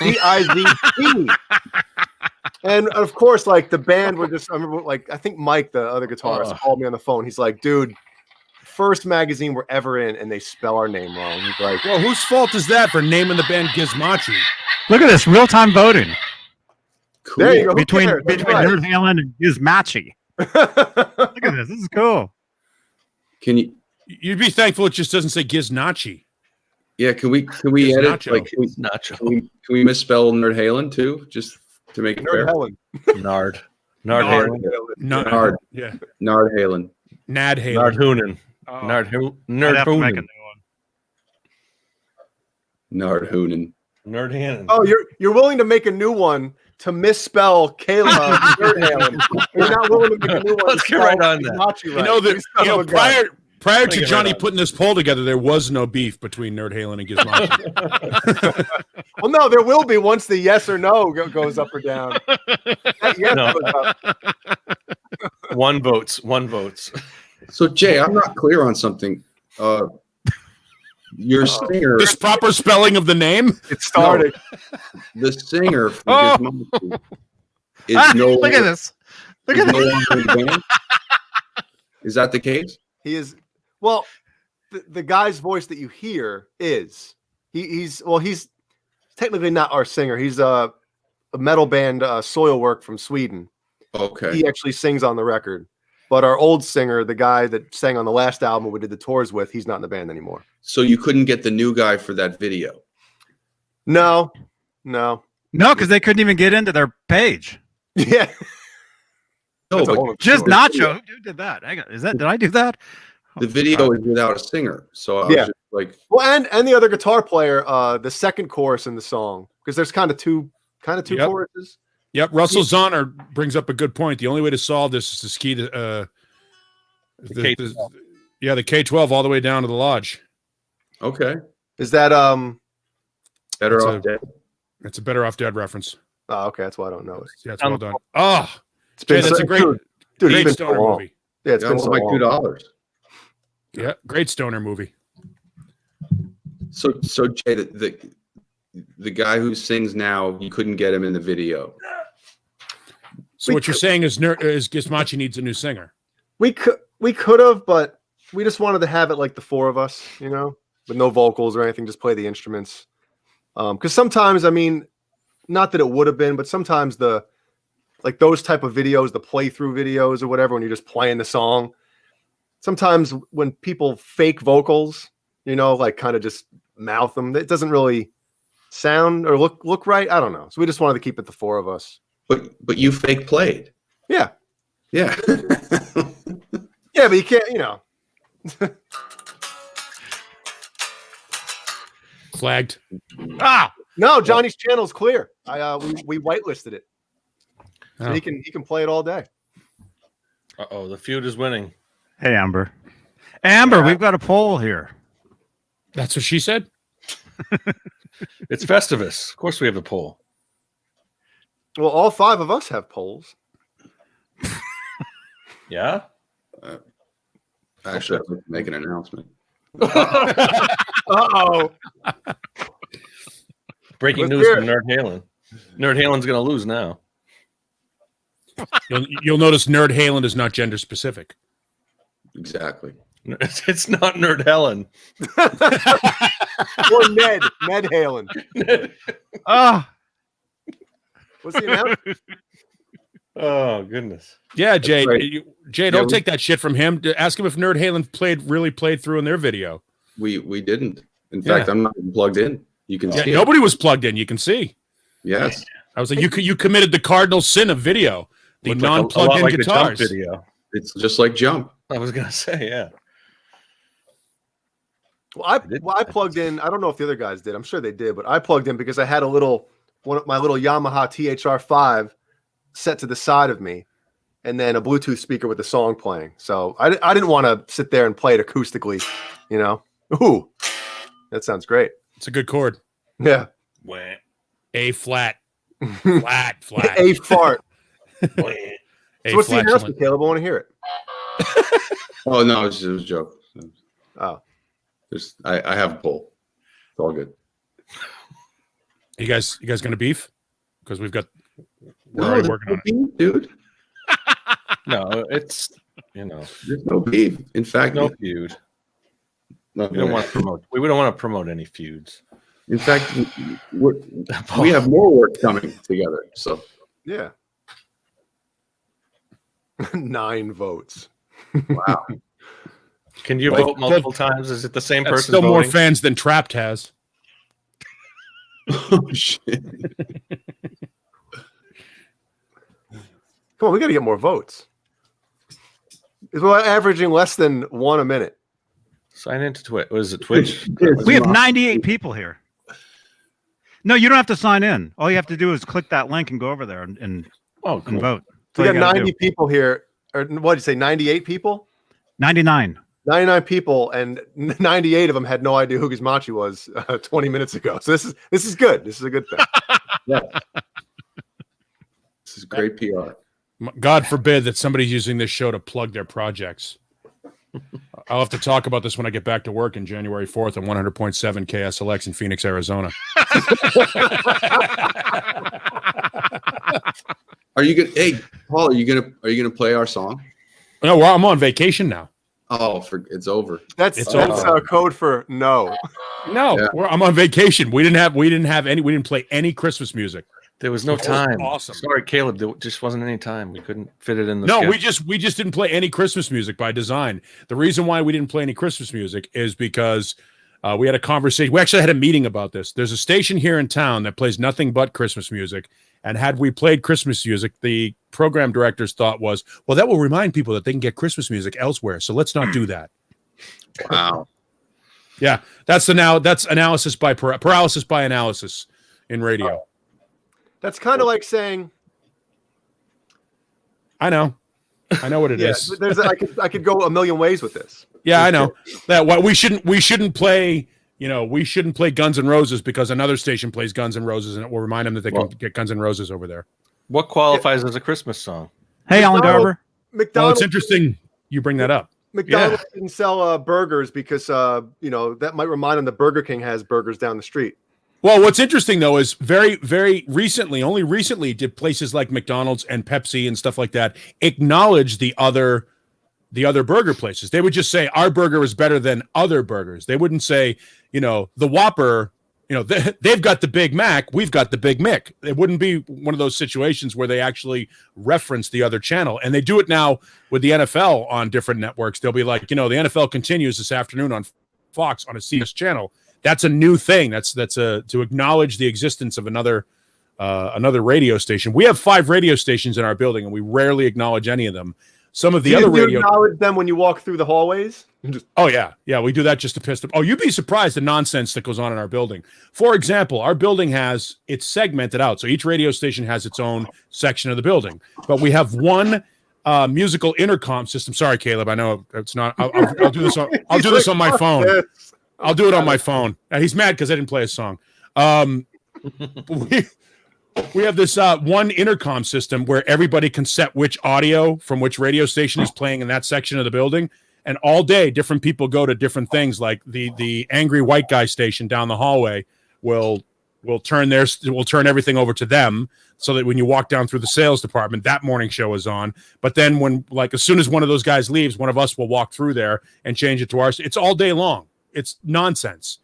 Gizp. And of course, like the band were just, I remember, like, I think Mike, the other guitarist, called me on the phone. He's like, dude, first magazine we're ever in, and they spell our name wrong. He's like, Well, whose fault is that for naming the band Gizmachi? Look at this real-time voting Cool. there you go. Who between cares? That's between right. Nerd Halen and Gizmachi. Look at this. This is cool. Can you? You'd be thankful it just doesn't say Giznachi. Yeah. Can we It's edit? nacho. Like, Nacho. can we misspell Nerd Halen too, just to make it Nerd fair? Helen. Nard. Nard Halen. Nard. Yeah. Nard Halen. Nad Nard Halen. Hoonen. Oh, Nard I'd Nerd have to make a Hoonen. new one. Nard Hoonen. Nerd Hannon. Oh, you're willing to make a new one to misspell Kayla Nerd Helen. You're not willing to make a new one. Let's to get right spell on that. Gizmachi You right. know that You son of a gun. prior Bring to it Johnny right on. putting this poll together, there was no beef between Nerd Halen and Gizmachi. Well, no, there will be once the yes or no goes up or down. That yes No. goes up. One votes. One votes. So Jay, I'm not clear on something. Your singer, This proper spelling of the name? It started. the singer from Oh. Gizmodo is Ah, no look at this. Look is at no this. longer in the band? Is that the case? He is well. The guy's voice that you hear is he's technically not our singer. He's a metal band, Soilwork from Sweden. Okay. He actually sings on the record. But our old singer, the guy that sang on the last album we did the tours with, he's not in the band anymore. So you couldn't get the new guy for that video. No. No, because they couldn't even get into their page. Yeah. No, That's a but whole other Just story. Nacho. Who did that? Hang on. Did I do that? the video is without a singer. So I was Yeah. just like, Well, and the other guitar player, the second chorus in the song, because there's kind of two Yep. choruses. Yep. Russell Zahner brings up a good point. The only way to solve this is to ski to the K-12 all the way down to the lodge. okay, Is that better That's off a- dead. It's a Better Off Dead reference. Oh, okay, that's why I don't know it. Yeah, it's well done. Oh, It's Jay, been that's so- a great, dude, it's great been so stoner long. movie. Yeah, it's That been was so like long. $2. Yeah, great stoner movie. So Jay, the guy who sings now, you couldn't get him in the video. So what you're saying is Gizmachi needs a new singer. We could have, but we just wanted to have it like the four of us, you know, with no vocals or anything, just play the instruments. Because sometimes, I mean, not that it would have been, but sometimes like those type of videos, the playthrough videos or whatever, when you're just playing the song, sometimes when people fake vocals, you know, like kind of just mouth them, it doesn't really sound or look right. I don't know. So we just wanted to keep it the four of us. But you fake played. Yeah. Yeah. Yeah, but you can't, you know. Flagged. Ah, No, Johnny's channel's clear. We whitelisted it. So Oh. he can play it all day. Uh-oh, the feud is winning. hey, Amber. Amber, we've got a poll here. That's what she said? It's Festivus. Of course we have a poll. Well, all five of us have polls. Yeah? Actually, I'd like to make an announcement. Uh-oh. Breaking Let's news hear from Nerd Halen. Nerd Halen's going to lose now. You'll notice Nerd Halen is not gender specific. Exactly. It's not Nerd Helen. Or Ned Halen. Ah, What's the announcement? Oh, goodness. Yeah, Jay. right. Jay, don't take that shit from him. Ask him if Nerd Halen really played through in their video. We didn't. In Yeah. fact, I'm not even plugged in. You can Yeah, see it. nobody was plugged in. You can see. Yes. I was like, you committed the cardinal sin of video. The Looked like a non-plugged lot in like the Jump guitars. video. It's just like Jump. I was going to say, yeah. Well, I plugged in. I don't know if the other guys did. I'm sure they did, but I plugged in because I had one of my little Yamaha THR5 set to the side of me, and then a Bluetooth speaker with the song playing. So I didn't want to sit there and play it acoustically, you know. Ooh, that sounds great. It's a good chord. Yeah. Wah, A flat. A fart. wah. So what's the announcement, Caleb? I want to hear it. Oh no, it was a joke. Oh. I have bull. It's all good. You guys gonna beef? Because we're No, already there's working no on it. beef, dude. No, it's There's no beef. In fact, no feud. no, We don't want to promote. We don't want to promote any feuds. in fact, we have more work coming together. So Yeah. 9 votes. wow. Can you vote multiple times? Is it the same That's person? still more voting? fans than Trapped has. Oh shit. Come on, we got to get more votes. We're averaging less than 1 a minute. Sign into Twitch. What is it? Twitch? We have 98 people here. No, you don't have to sign in. All you have to do is click that link and go over there and Oh, cool. vote. We That's all got you gotta 90 do. people here. Or what did you say? 98 people? 99. 99 people, and 98 of them had no idea who Gizmachi was 20 minutes ago. So this is good. This is a good thing. Yeah. This is great PR. God forbid that somebody's using this show to plug their projects. I'll have to talk about this when I get back to work on January 4th on 100.7 KSLX in Phoenix, Arizona. Are you gonna? Hey, Paul, are you gonna play our song? No, well, I'm on vacation now. Oh, it's over. That's over. code for no. No, Yeah. I'm on vacation. We didn't play any Christmas music. There was no That was time. awesome. Sorry, Caleb. There just wasn't any time. We couldn't fit it in the. No, schedule. we just didn't play any Christmas music by design. The reason why we didn't play any Christmas music is because we had a conversation. We actually had a meeting about this. There's a station here in town that plays nothing but Christmas music. And had we played Christmas music, the program director's thought was, well, that will remind people that they can get Christmas music elsewhere. So let's not do that. Wow. Yeah, that's analysis by paralysis by analysis in radio. That's kind of like saying, I know what it is. I could go a million ways with this. Yeah, I know that. What we shouldn't play. We shouldn't play Guns N' Roses because another station plays Guns N' Roses, and it will remind them that they can get Guns N' Roses over there. What qualifies as a Christmas song? Hey, Alan Garber. Well, McDonald's. it's interesting you bring that up. McDonald's didn't sell burgers because that might remind them that Burger King has burgers down the street. Well, what's interesting though is very, very recently, only recently, did places like McDonald's and Pepsi and stuff like that acknowledge the other burger places. They would just say our burger is better than other burgers. They wouldn't say, the Whopper, they've got the Big Mac, we've got the Big Mick. It wouldn't be one of those situations where they actually reference the other channel. And they do it now with the NFL on different networks. They'll be like, the NFL continues this afternoon on Fox on a CS channel. That's a new thing. That's to acknowledge the existence of another radio station. We have 5 radio stations in our building, and we rarely acknowledge any of them. Some of the other radio. Acknowledge them when you walk through the hallways. Oh yeah, we do that just to piss them. Oh, you'd be surprised the nonsense that goes on in our building. For example, our building it's segmented out, so each radio station has its own section of the building. But we have one musical intercom system. Sorry, Caleb, I know it's not. I'll do this. I'll do this on my phone. I'll do it on my phone. He's mad because I didn't play a song. We have this one intercom system where everybody can set which audio from which radio station is playing in that section of the building. And all day, different people go to different things. Like the angry white guy station down the hallway will turn everything over to them, so that when you walk down through the sales department, that morning show is on. But then as soon as one of those guys leaves, one of us will walk through there and change it to ours. It's all day long. It's nonsense.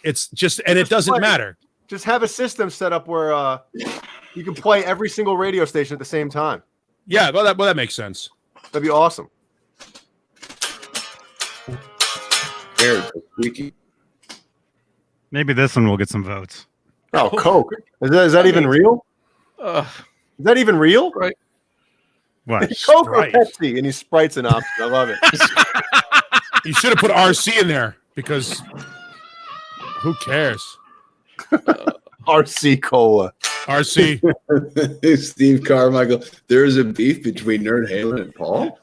It's just, and it doesn't matter. Just have a system set up where you can play every single radio station at the same time. Yeah, well, that makes sense. That'd be awesome. Squeaky. Maybe this one will get some votes. Oh, Coke. Is that even real? Is that even real? Right. What? Coke or Pepsi? And he Sprite's an option. I love it. You should have put RC in there because who cares? RC Cola. RC. Steve Carmichael. There is a beef between Nerd Halen and Paul.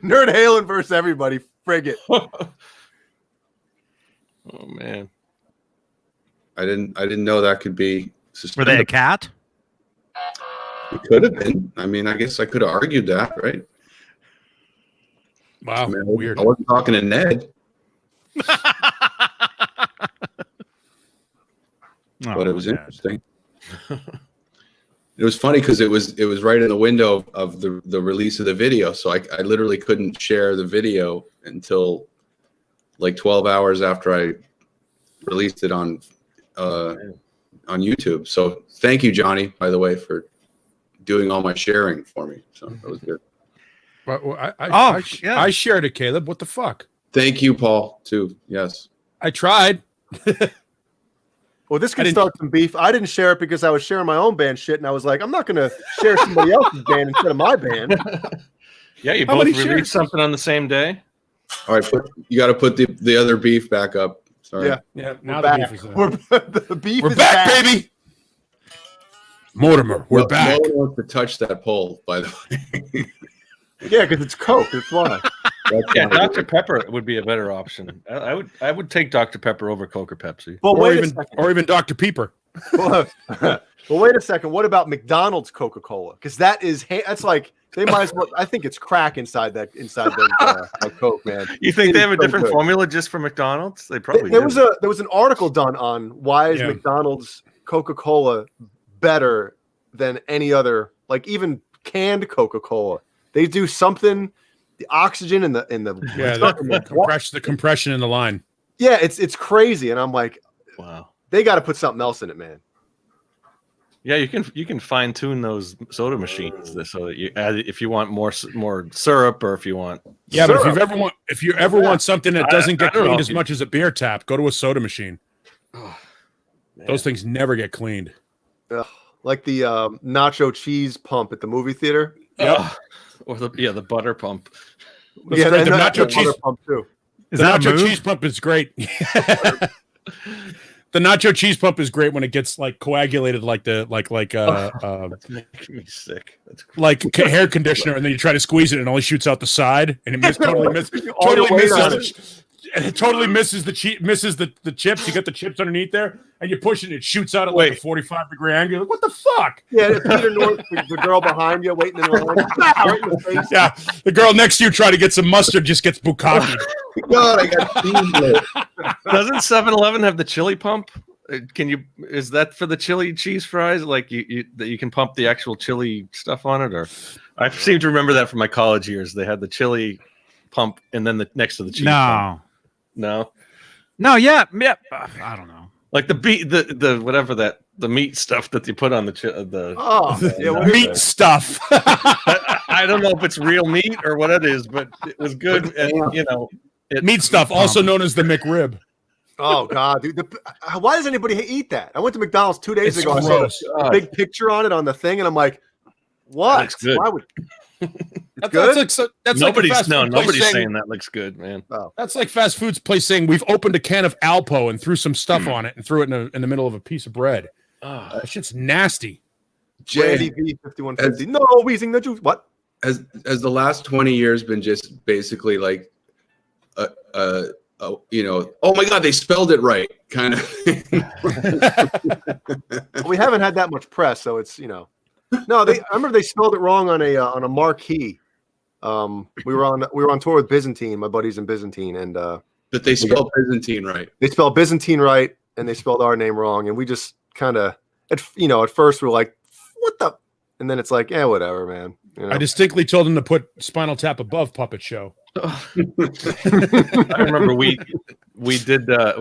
Nerd Halen versus everybody. Frig it. Oh man. I didn't know that could be Were they a suspended. cat? It could have been. I mean, I guess I could have argued that, right? Wow, I mean, weird. I wasn't talking to Ned, but it was interesting. It was funny because it was right in the window of the release of the video, so I literally couldn't share the video until like 12 hours after I released it on YouTube. So thank you, Johnny, by the way, for doing all my sharing for me. So that was good. Well, Yeah. I shared it, Caleb. What the fuck? Thank you, Paul, too. Yes. I tried. Well, this I could didn't- start some beef. I didn't share it because I was sharing my own band shit, and I was like, I'm not going to share somebody else's band instead of my band. Yeah, you How both many shares? released something on the same day. All right, you got to put the other beef back up. Sorry. Yeah. Yeah, We're now back. the beef is The beef We're is back, baby. Mortimer, we're No back. one wants to touch that pole, by the way. Yeah, because it's Coke. That's why. That's Yeah, why. Dr. Pepper would be a better option. I would take Dr. Pepper over Coke or Pepsi. Well, Or wait a even, second. or even Dr. Peeper. Well, wait a second. What about McDonald's Coca-Cola? Because that's like they might as well. I think it's crack inside that Coke, man. You think It they is have a so different good. formula just for McDonald's? They probably There do. was an article done on why is Yeah. McDonald's Coca-Cola better than any other, like even canned Coca-Cola. They do something, the oxygen in the Yeah, the compression in the line. yeah, it's crazy, and I'm like, Wow. they got to put something else in it, man. Yeah, you can fine tune those soda machines so that you add if you want more syrup or if you want. Yeah, but Syrup. if you ever want something that doesn't get I don't know cleaned if as you- much as a beer tap, go to a soda machine. Oh, man. Those things never get cleaned. Ugh, like the nacho cheese pump at the movie theater. Ugh. Or the butter pump. That's great. The and nacho the cheese- butter pump too. Is The that a nacho move? cheese pump is great. The nacho cheese pump is great when it gets like coagulated like That's making me sick. That's like hair conditioner, and then you try to squeeze it and it only shoots out the side, and it totally misses. All your weight on And it totally misses the chips. You got the chips underneath there, and you push it, and it shoots out at like a 45-degree angle. You're like, what the fuck? Yeah, Peter North, the girl behind you waiting in line. Right in the face. Yeah, the girl next to you try to get some mustard, just gets bukkake. God, I got cheese. Doesn't 7-Eleven have the chili pump? Is that for the chili cheese fries? Like that you can pump the actual chili stuff on it, or I seem to remember that from my college years. They had the chili pump and then next to the cheese pump. No, Yeah. I don't know. like the whatever the meat stuff that you put on the Oh, yeah, what is Meat that? stuff. I don't know if it's real meat or what it is, but it was good. And Meat stuff, also known as the McRib. Oh God, dude! Why does anybody eat that? I went to McDonald's 2 days It's ago. I saw gross. a big picture on it on the thing, and I'm like, "What? That looks good. Why would?" It's good. That's nobody's like nobody's saying that looks good, man. That's like fast food's place saying we've opened a can of Alpo and threw some stuff on it and threw it in the middle of a piece of bread. Oh, That shit's nasty. Randy Jay, B 5150. No, wheezing the juice. What? has the last 20 years been just basically like oh my God, they spelled it right kind of thing? We haven't had that much press, so it's no. I remember they spelled it wrong on a marquee. We were on tour with Byzantine. My buddies in Byzantine, and But they spelled Byzantine right. they spelled Byzantine right, and they spelled our name wrong, and we just kind of at first we were like, what the, and then it's like, yeah, whatever, man. I distinctly told him to put Spinal Tap above Puppet Show. I remember we had a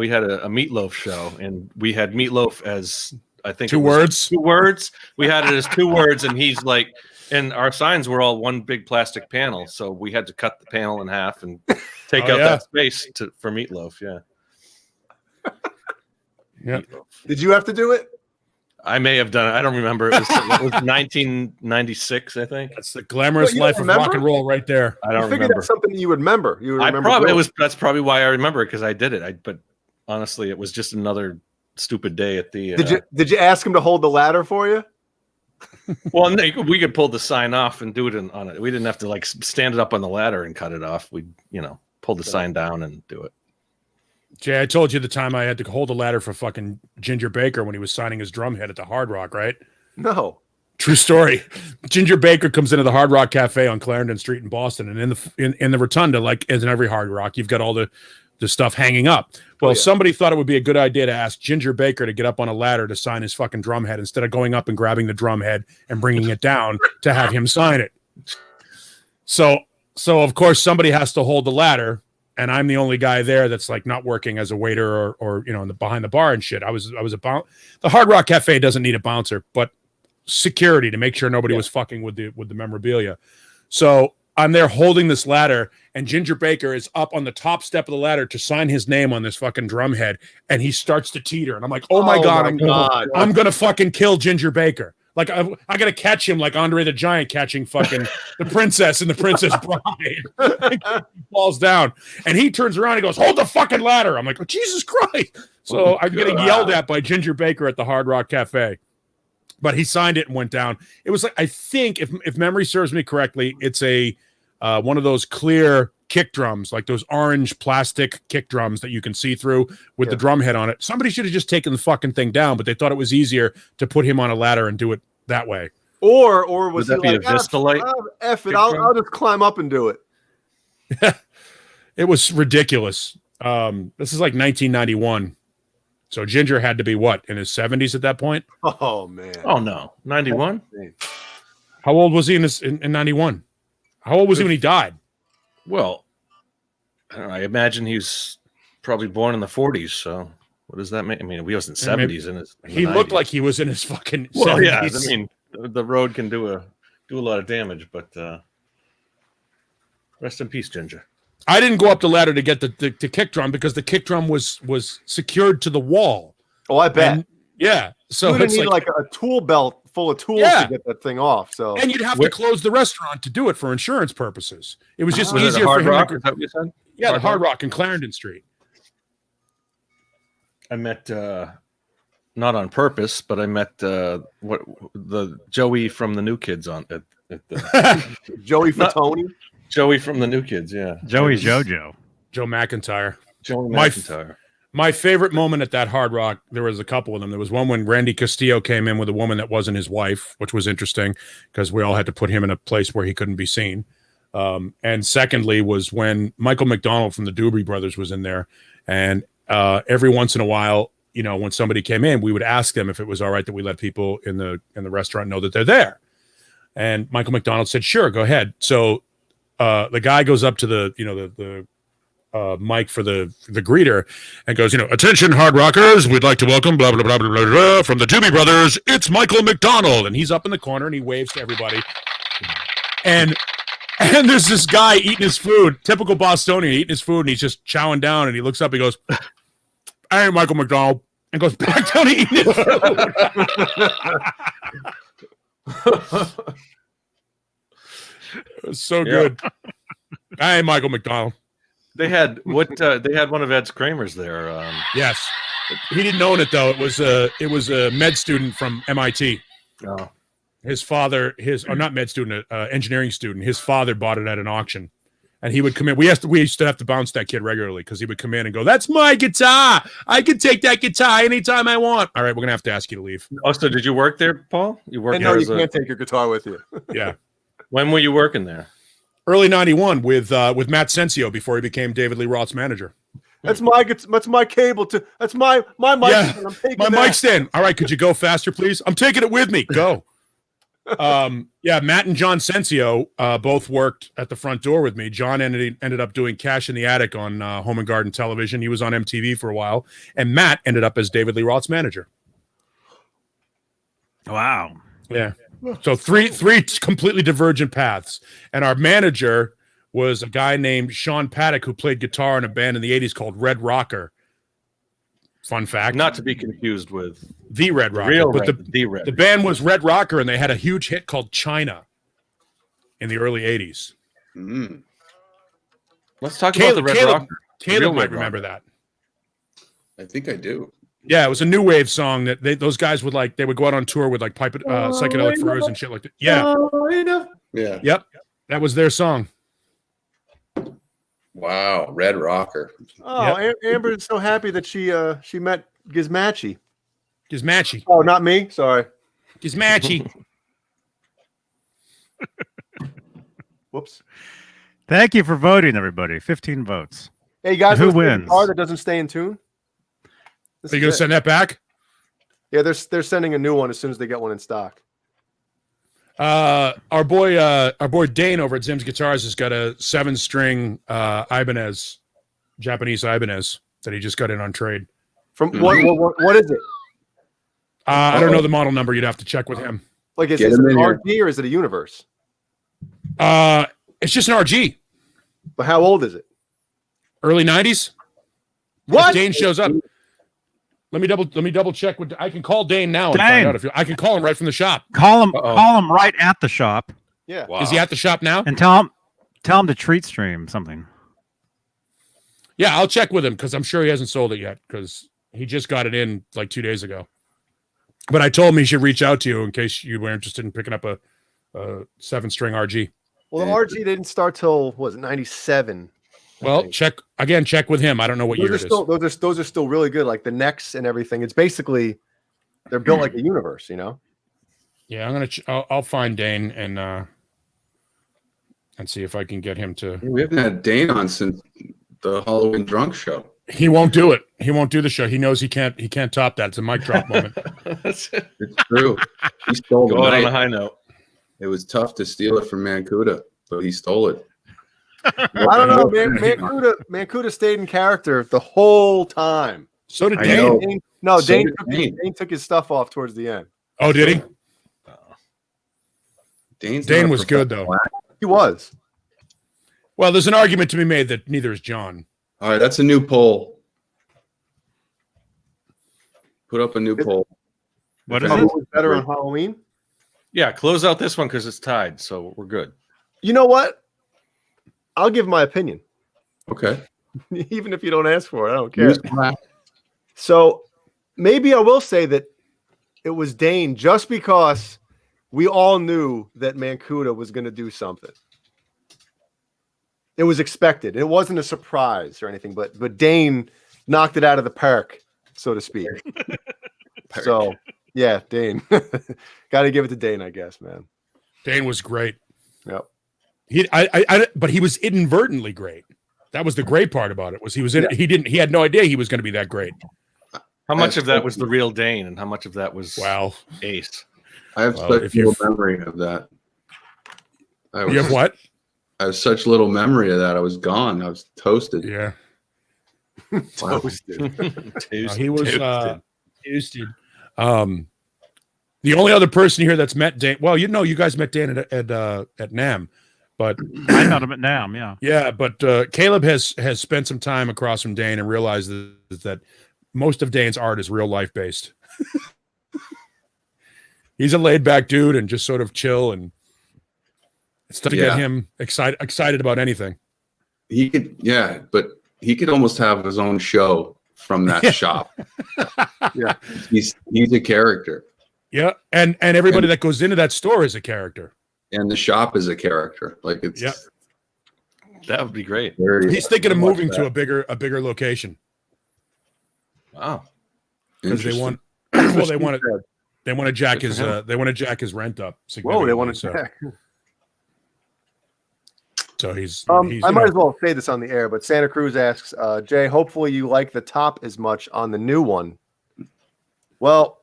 meatloaf show, and we had meatloaf as I think Two words. Two words. We had it as 2 words, and he's like, and our signs were all one big plastic panel, so we had to cut the panel in half and take out that space for meatloaf. Yeah. Yeah. Did you have to do it? I may have done it. I don't remember. It was 1996, I think. That's the glamorous What, you don't life of remember? rock and roll right there. I don't I figured remember. that's something you would remember. You would remember. That's probably why I remember it, because I did it. But honestly, it was just another stupid day at the. Did you ask him to hold the ladder for you? Well, we could pull the sign off and do it on it. We didn't have to like stand it up on the ladder and cut it off. We pull the sign down and do it. Jay, I told you the time I had to hold a ladder for fucking Ginger Baker when he was signing his drum head at the Hard Rock, right? No. True story. Ginger Baker comes into the Hard Rock Cafe on Clarendon Street in Boston, and in the rotunda, like as in every Hard Rock, you've got all the stuff hanging up. Well, somebody thought it would be a good idea to ask Ginger Baker to get up on a ladder to sign his fucking drum head instead of going up and grabbing the drum head and bringing it down to have him sign it. So of course somebody has to hold the ladder, and I'm the only guy there that's like not working as a waiter or you know behind the bar and shit. I was about the Hard Rock Cafe doesn't need a bouncer, but security to make sure nobody was fucking with the memorabilia. So I'm there holding this ladder, and Ginger Baker is up on the top step of the ladder to sign his name on this fucking drum head, and he starts to teeter, and I'm like, oh my god, I'm gonna fucking kill Ginger Baker. Like I gotta catch him like Andre the Giant catching fucking the princess and the Princess Bride. He falls down, and he turns around and goes, hold the fucking ladder. I'm like, oh, Jesus Christ. So I'm getting yelled at by Ginger Baker at the Hard Rock Cafe. But he signed it and went down. It was like, I think if memory serves me correctly, it's a one of those clear kick drums, like those orange plastic kick drums that you can see through with the drum head on it. Somebody should have just taken the fucking thing down, but they thought it was easier to put him on a ladder and do it that way. Or was that he be like, a Vista light? F it, I'll just climb up and do it. It was ridiculous. This is like 1991. So Ginger had to be what, in his 70s at that point? Oh man. Oh no, 91. How old was he in 91? How old was he when he died? Well, I don't know, I imagine he's probably born in the 40s. So what does that mean? I mean, he was in 70s in his. He looked like he was in his fucking. Well, 70s. yeah. I mean, the road can do a lot of damage, but rest in peace, Ginger. I didn't go up the ladder to get the kick drum because the kick drum was secured to the wall. Oh, I bet. And, yeah. So you it's need like a tool belt full of tools to get that thing off. So and you'd have to close the restaurant to do it for insurance purposes. It was just easier for for him. Rock, is that what you said? Yeah, the Hard Rock in Clarendon Street. I met not on purpose, but I met the Joey from the New Kids at the Joey Fatoni. Joey from the New Kids, yeah. Joey's JoJo. Joe McIntyre. Joey McIntyre. My favorite moment at that Hard Rock, there was a couple of them. There was one when Randy Castillo came in with a woman that wasn't his wife, which was interesting because we all had to put him in a place where he couldn't be seen. And secondly was when Michael McDonald from the Doobie Brothers was in there. And every once in a while, you know, when somebody came in, we would ask them if it was all right that we let people in the restaurant know that they're there. And Michael McDonald said, sure, go ahead. So the guy goes up to the mic for the greeter and goes, attention, Hard Rockers, we'd like to welcome blah, blah, blah, blah, blah, blah, from the Doobie Brothers. It's Michael McDonald. And he's up in the corner and he waves to everybody. And there's this guy eating his food, typical Bostonian, eating his food, and he's just chowing down, and he looks up, he goes, hey, Michael McDonald, and goes back down to eating his food. It was so good. Hey, Michael McDonald. They had one of Ed's Kramers there. Yes, he didn't own it though. It was a med student from MIT. Oh. His father, not med student, engineering student. His father bought it at an auction, and he would come in. We used to have to bounce that kid regularly because he would come in and go, "That's my guitar. I can take that guitar anytime I want." All right, we're gonna have to ask you to leave. Oh, so did you work there, Paul? You worked there? No, you can't take your guitar with you. Yeah. When were you working there? Early '91 with Matt Sensio before he became David Lee Roth's manager. That's my cable to. That's my mic. Yeah, I'm taking my that. mic stand. All right, could you go faster, please? I'm taking it with me. Go. Yeah, Matt and John Sensio both worked at the front door with me. John ended up doing Cash in the Attic on Home and Garden Television. He was on MTV for a while, and Matt ended up as David Lee Roth's manager. Wow. Yeah. So three completely divergent paths, and our manager was a guy named Sean Paddock who played guitar in a band in the '80s called Red Rocker. Fun fact, not to be confused with the Red Rocker. The band was Red Rocker, and they had a huge hit called China in the early '80s. Mm. Let's talk about the Red Rocker. Caleb might remember that. I think I do. Yeah, it was a new wave song that those guys would like. They would go out on tour with like Psychedelic Furs and shit like that. Yeah. Yeah. Yep. That was their song. Wow, Red Rocker. Oh, Amber is so happy that she met Gizmatchy. Gizmatchy. Oh, not me. Sorry. Gizmatchy. Whoops. Thank you for voting, everybody. 15 votes. Hey, you guys, Who want to see the wins? car that doesn't stay in tune? This Are you is going to it. send that back? Yeah, they're sending a new one as soon as they get one in stock. Our boy Dane over at Zim's Guitars has got a 7-string Ibanez, Japanese Ibanez that he just got in on trade. From what is it? I don't know the model number. You'd have to check with him. Like, is Get it him an in here. RG or is it a Universe? It's just an RG. But how old is it? Early 90s. What? If Dane shows up. Let me double check. I can call Dane now and find Dane. out I can call him right from the shop. Call him. Uh-oh. Call him right at the shop Yeah. Wow. Is he at the shop now? and tell him to treat stream something. Yeah, I'll check with him because I'm sure he hasn't sold it yet because he just got it in like 2 days ago. But I told him he should reach out to you in case you were interested in picking up a 7-string RG. Well, the RG didn't start till was it 97? Well, check with him. I don't know what year it is. Those are still really good. Like the necks and everything. It's basically they're built like a Universe, you know. Yeah, I'm gonna. I'll find Dane and see if I can get him to. We haven't had Dane on since the Halloween drunk show. He won't do it. He won't do the show. He knows he can't. He can't top that. It's a mic drop moment. That's it. It's true. He stole the Go out on a night. high note. It was tough to steal it from Mancuda, but he stole it. I don't know, man. Mancuda stayed in character the whole time. So did I Dane. know. No, So Dane did Dane. Dane took his stuff off towards the end. Oh, did he? Dane was good though. He was. Well, there's an argument to be made that neither is John. All right, that's a new poll. Put up a new poll. What If is Who it? was better on Halloween? Yeah, close out this one because it's tied, so we're good. You know what? I'll give my opinion, Okay. even if you don't ask for it. I don't care. Newsflash. So maybe I will say that it was Dane just because we all knew that Mancuda was going to do something. It was expected. It wasn't a surprise or anything, but Dane knocked it out of the park, so to speak. So yeah, Dane. Got to give it to Dane, I guess, man. Dane was great. Yep. But he was inadvertently great. That was the great part about it. Was he was in, he had no idea he was going to be that great. How much of that was the real Dane, and how much of that was Wow. Ace? I have Well, such if you- little memory of that. You have what? I have such little memory of that. I was gone. I was toasted. Yeah. Wow. He was toasted. The only other person here that's met Dane. Well, you guys met Dane at NAM, but I met him at NAM. Yeah. yeah, but Caleb has spent some time across from Dane and realized that most of Dane's art is real life based. He's a laid back dude and just sort of chill, and it's tough to get him excited about anything. He could, but he could almost have his own show from that shop. Yeah. He's a character. Yeah, and everybody that goes into that store is a character. And the shop is a character. Like it's That would be great. very, He's thinking of I watch moving to that. a bigger location Wow. because they Interesting. want they want to jack Good for his rent up. Whoa, they want to so, check. so he's I might as well say this on the air, but Santa Cruz asks, Jay, hopefully you like the top as much on the new one. Well,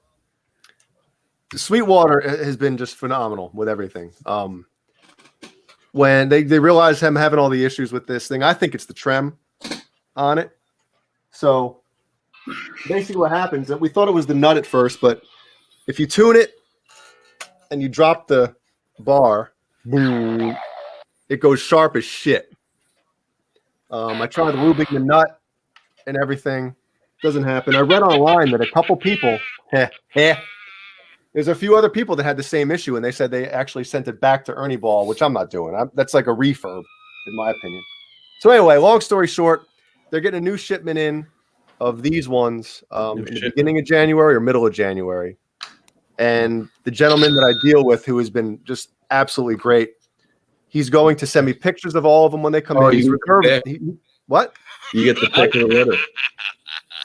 Sweetwater has been just phenomenal with everything. When they realize him having all the issues with this thing, I think it's the trem on it. So basically what happens, we thought it was the nut at first, but if you tune it and you drop the bar, boom, it goes sharp as shit. I tried lubing the nut and everything. Doesn't happen. I read online that a couple people, there's a few other people that had the same issue, and they said they actually sent it back to Ernie Ball, which I'm not doing. That's like a refurb, in my opinion. So anyway, long story short, they're getting a new shipment in of these ones in the beginning of January or middle of January. And the gentleman that I deal with, who has been just absolutely great, He's going to send me pictures of all of them when they come in. He's reserved. What? You get the pick of the litter.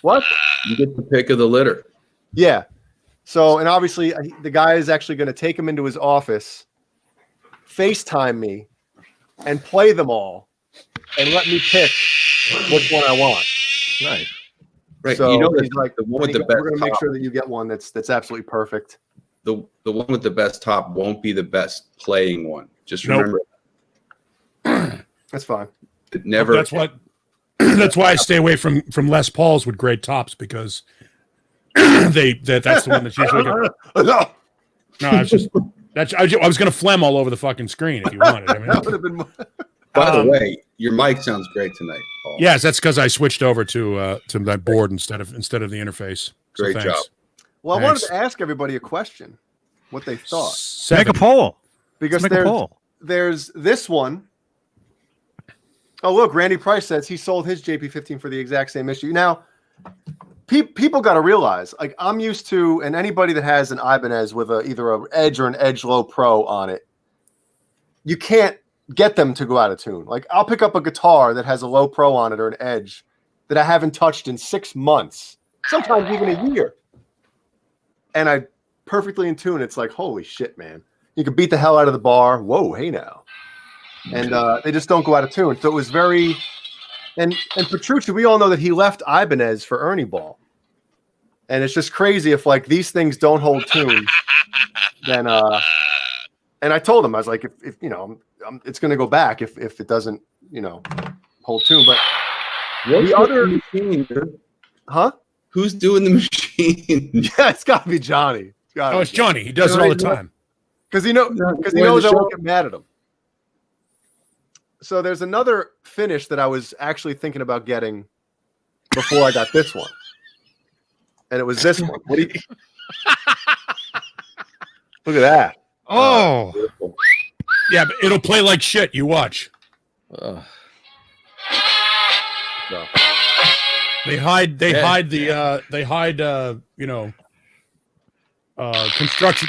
What? You get the pick of the litter. Yeah. So, and obviously, the guy is actually going to take him into his office, FaceTime me, and play them all, and let me pick which one I want. Nice. Right. So You know, he's like, the one with the best we're going to make top, sure that you get one that's absolutely perfect. the one with the best top won't be the best playing one. Just Nope. remember, That's fine. it never. That's what. That's why I stay away from Les Pauls with great tops, because that's the one that's usually good. No, No, I was going to phlegm all over the fucking screen if you wanted. I mean, that would have been. By the way, your mic sounds great tonight, Paul. yes, that's because I switched over to that board instead of the interface. So Great thanks. job. Well, I wanted Thanks. to ask everybody a question, what they thought, Make a poll. because Let's make a poll. there's this one. Oh, look, Randy Price says he sold his JP15 for the exact same issue. Now, people got to realize, like, I'm used to, and anybody that has an Ibanez with either an Edge or an Edge Low Pro on it, you can't get them to go out of tune. Like, I'll pick up a guitar that has a Low Pro on it or an Edge that I haven't touched in 6 months, sometimes even a year, and I perfectly in tune. It's like, holy shit, man! You can beat the hell out of the bar. Whoa, hey now. And they just don't go out of tune. So it was very, and Petrucci, we all know that he left Ibanez for Ernie Ball, and it's just crazy if like these things don't hold tune. Then, and I told him, I was like, if you know, it's going to go back if it doesn't, you know, hold tune. But the other machine, dude? Huh? Who's doing the machine? Yeah, it's got to be Johnny. It's Johnny. He does it all the time. Because he knows I won't get mad at him. So there's another finish that I was actually thinking about getting before I got this one, and it was this one. What do you? Look at that. Oh, Yeah, but it'll play like shit. You watch. No. They hide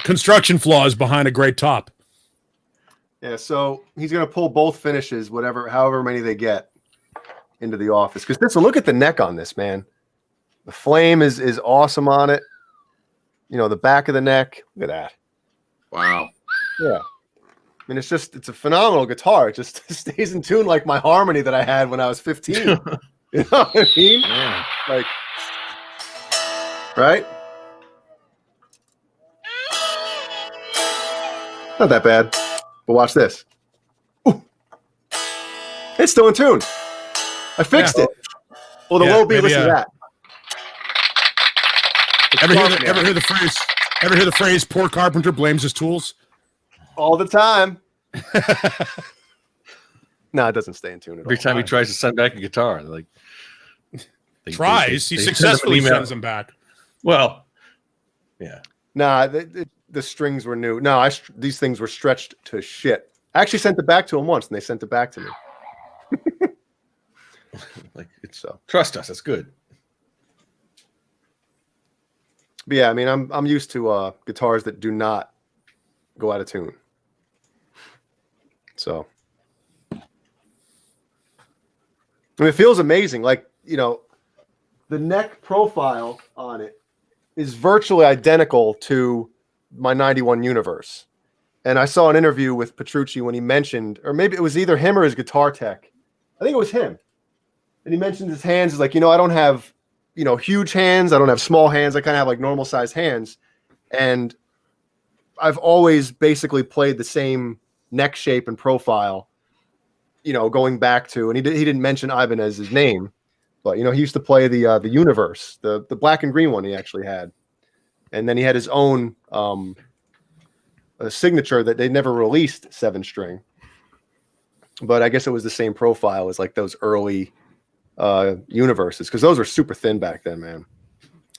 construction flaws behind a great top. Yeah, so he's gonna pull both finishes, however many they get, into the office. Because this one, look at the neck on this, man. The flame is awesome on it. You know, the back of the neck. Look at that. Wow. Yeah. I mean, it's a phenomenal guitar. It just stays in tune like my harmony that I had when I was 15. You know what I mean? Yeah. Like, right? Not that bad. But watch this. Ooh. It's still in tune. I fixed it. Well, the low B, listen to that. Ever hear the phrase "poor carpenter blames his tools"? All the time. No, it doesn't stay in tune at all. Every time he tries to send back a guitar, like He send him an successfully email. sends them back. Well, yeah. Nah, the strings were new. No, these things were stretched to shit. I actually sent it back to them once, and they sent it back to me. Like it's So, trust us, it's good. but yeah, I mean, I'm used to guitars that do not go out of tune. So, I mean, it feels amazing. Like, you know, the neck profile on it is virtually identical to my 91 Universe. And I saw an interview with Petrucci when he mentioned, or maybe it was either him or his guitar tech. I think it was him. And he mentioned his hands is like, you know, I don't have, you know, huge hands. I don't have small hands. I kind of have like normal size hands. And I've always basically played the same neck shape and profile, you know, going back to, and he didn't mention Ibanez's name, but, you know, he used to play the Universe, the black and green one he actually had. And then he had his own a signature that they never released 7-string. But I guess it was the same profile as like those early Universes, because those were super thin back then, man.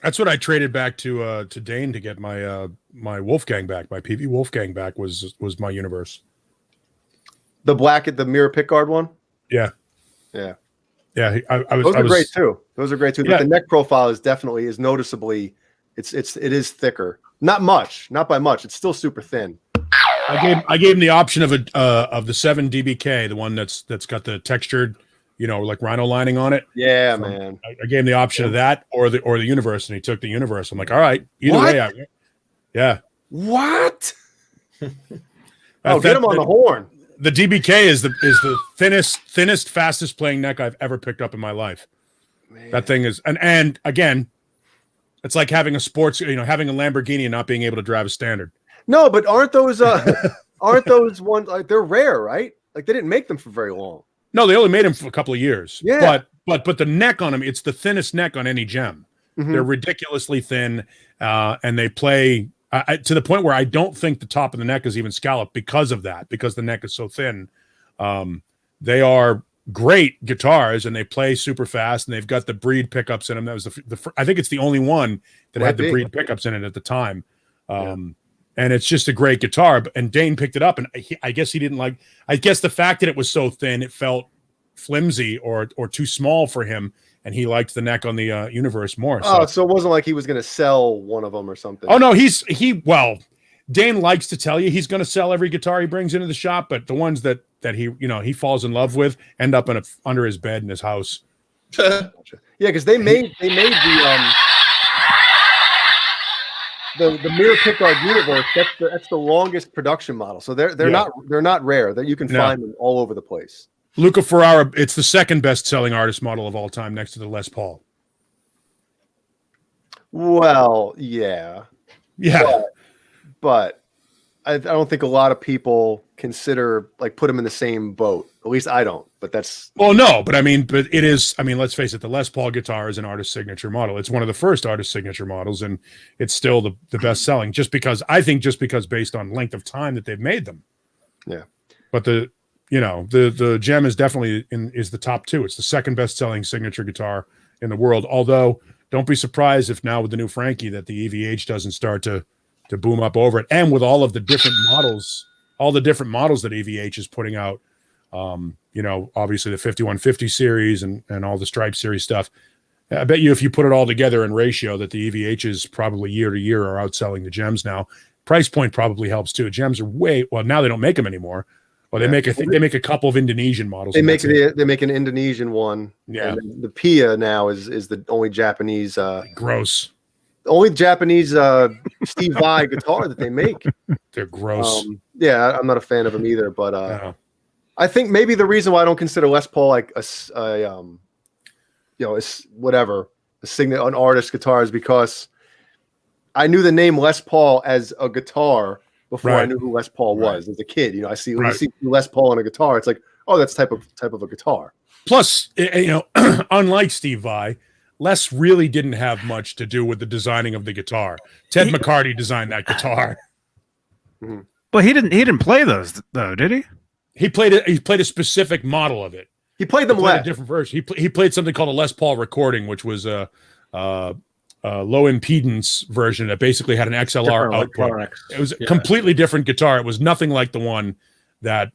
That's what I traded back to Dane to get my my Wolfgang back. My PV Wolfgang back was my Universe. The mirror pickguard one. Yeah. Yeah. Yeah. Those are great too. Those are great too. Yeah. But the neck profile is noticeably, it is thicker. Not much, not by much. It's still super thin. I gave him the option of the 7 DBK, the one that's got the textured, like rhino lining on it. Yeah, man. I gave him the option of that or the universe, and he took the universe. I'm like, all right, either way, yeah. What? Get him on the horn. The DBK is the thinnest, fastest playing neck I've ever picked up in my life. Man. That thing is, and again, it's like having a sports, having a Lamborghini and not being able to drive a standard. No, but aren't those ones like they're rare, right? Like they didn't make them for very long. No, they only made them for a couple of years. Yeah. But the neck on them, it's the thinnest neck on any gem. Mm-hmm. They're ridiculously thin, and they play to the point where I don't think the top of the neck is even scalloped because of that, because the neck is so thin. They are great guitars, and they play super fast, and they've got the breed pickups in them. That was I think it's the only one that had the breed pickups in it at the time. And it's just a great guitar. And Dane picked it up, and I guess he didn't like. I guess the fact that it was so thin, it felt flimsy or too small for him, and he liked the neck on the Universe more. So it wasn't like he was going to sell one of them or something. Oh no, Dane likes to tell you he's going to sell every guitar he brings into the shop, but the ones that he falls in love with end up under his bed in his house. Yeah, because they made the Mirror Pickguard Universe. That's the longest production model. So they're not rare. That you can find them all over the place. Luca Ferrara, it's the second best selling artist model of all time, next to the Les Paul. Well, yeah, but I don't think a lot of people consider put them in the same boat. At least I don't. But that's but it is. Let's face it. The Les Paul guitar is an artist signature model. It's one of the first artist signature models, and it's still the best selling. Just because based on length of time that they've made them. Yeah. But the gem is definitely is the top two. It's the second best selling signature guitar in the world. Although don't be surprised if now with the new Frankie that the EVH doesn't start to boom up over it, and with all of the different models, that EVH is putting out. Obviously the 5150 series and all the Stripe series stuff. I bet you if you put it all together in ratio that the EVHs probably year to year are outselling the gems now. Price point probably helps too. Gems are now they don't make them anymore. Well, they make a couple of Indonesian models. They make an Indonesian one. Yeah. And the Pia now is the only Japanese gross. The only Japanese Steve Vai guitar that they make. They're gross. I'm not a fan of them either, but I think maybe the reason why I don't consider Les Paul an artist guitar is because I knew the name Les Paul as a guitar before I knew who Les Paul was as a kid. I see Les Paul on a guitar. It's like, oh, that's type of a guitar. Plus, unlike Steve Vai, Les really didn't have much to do with the designing of the guitar. Ted McCarty designed that guitar. Mm-hmm. But he didn't play those though, did he? He played a specific model of it. He played them a different version. He played something called a Les Paul recording, which was a low impedance version that basically had an XLR output. It was a completely different guitar. It was nothing like the one that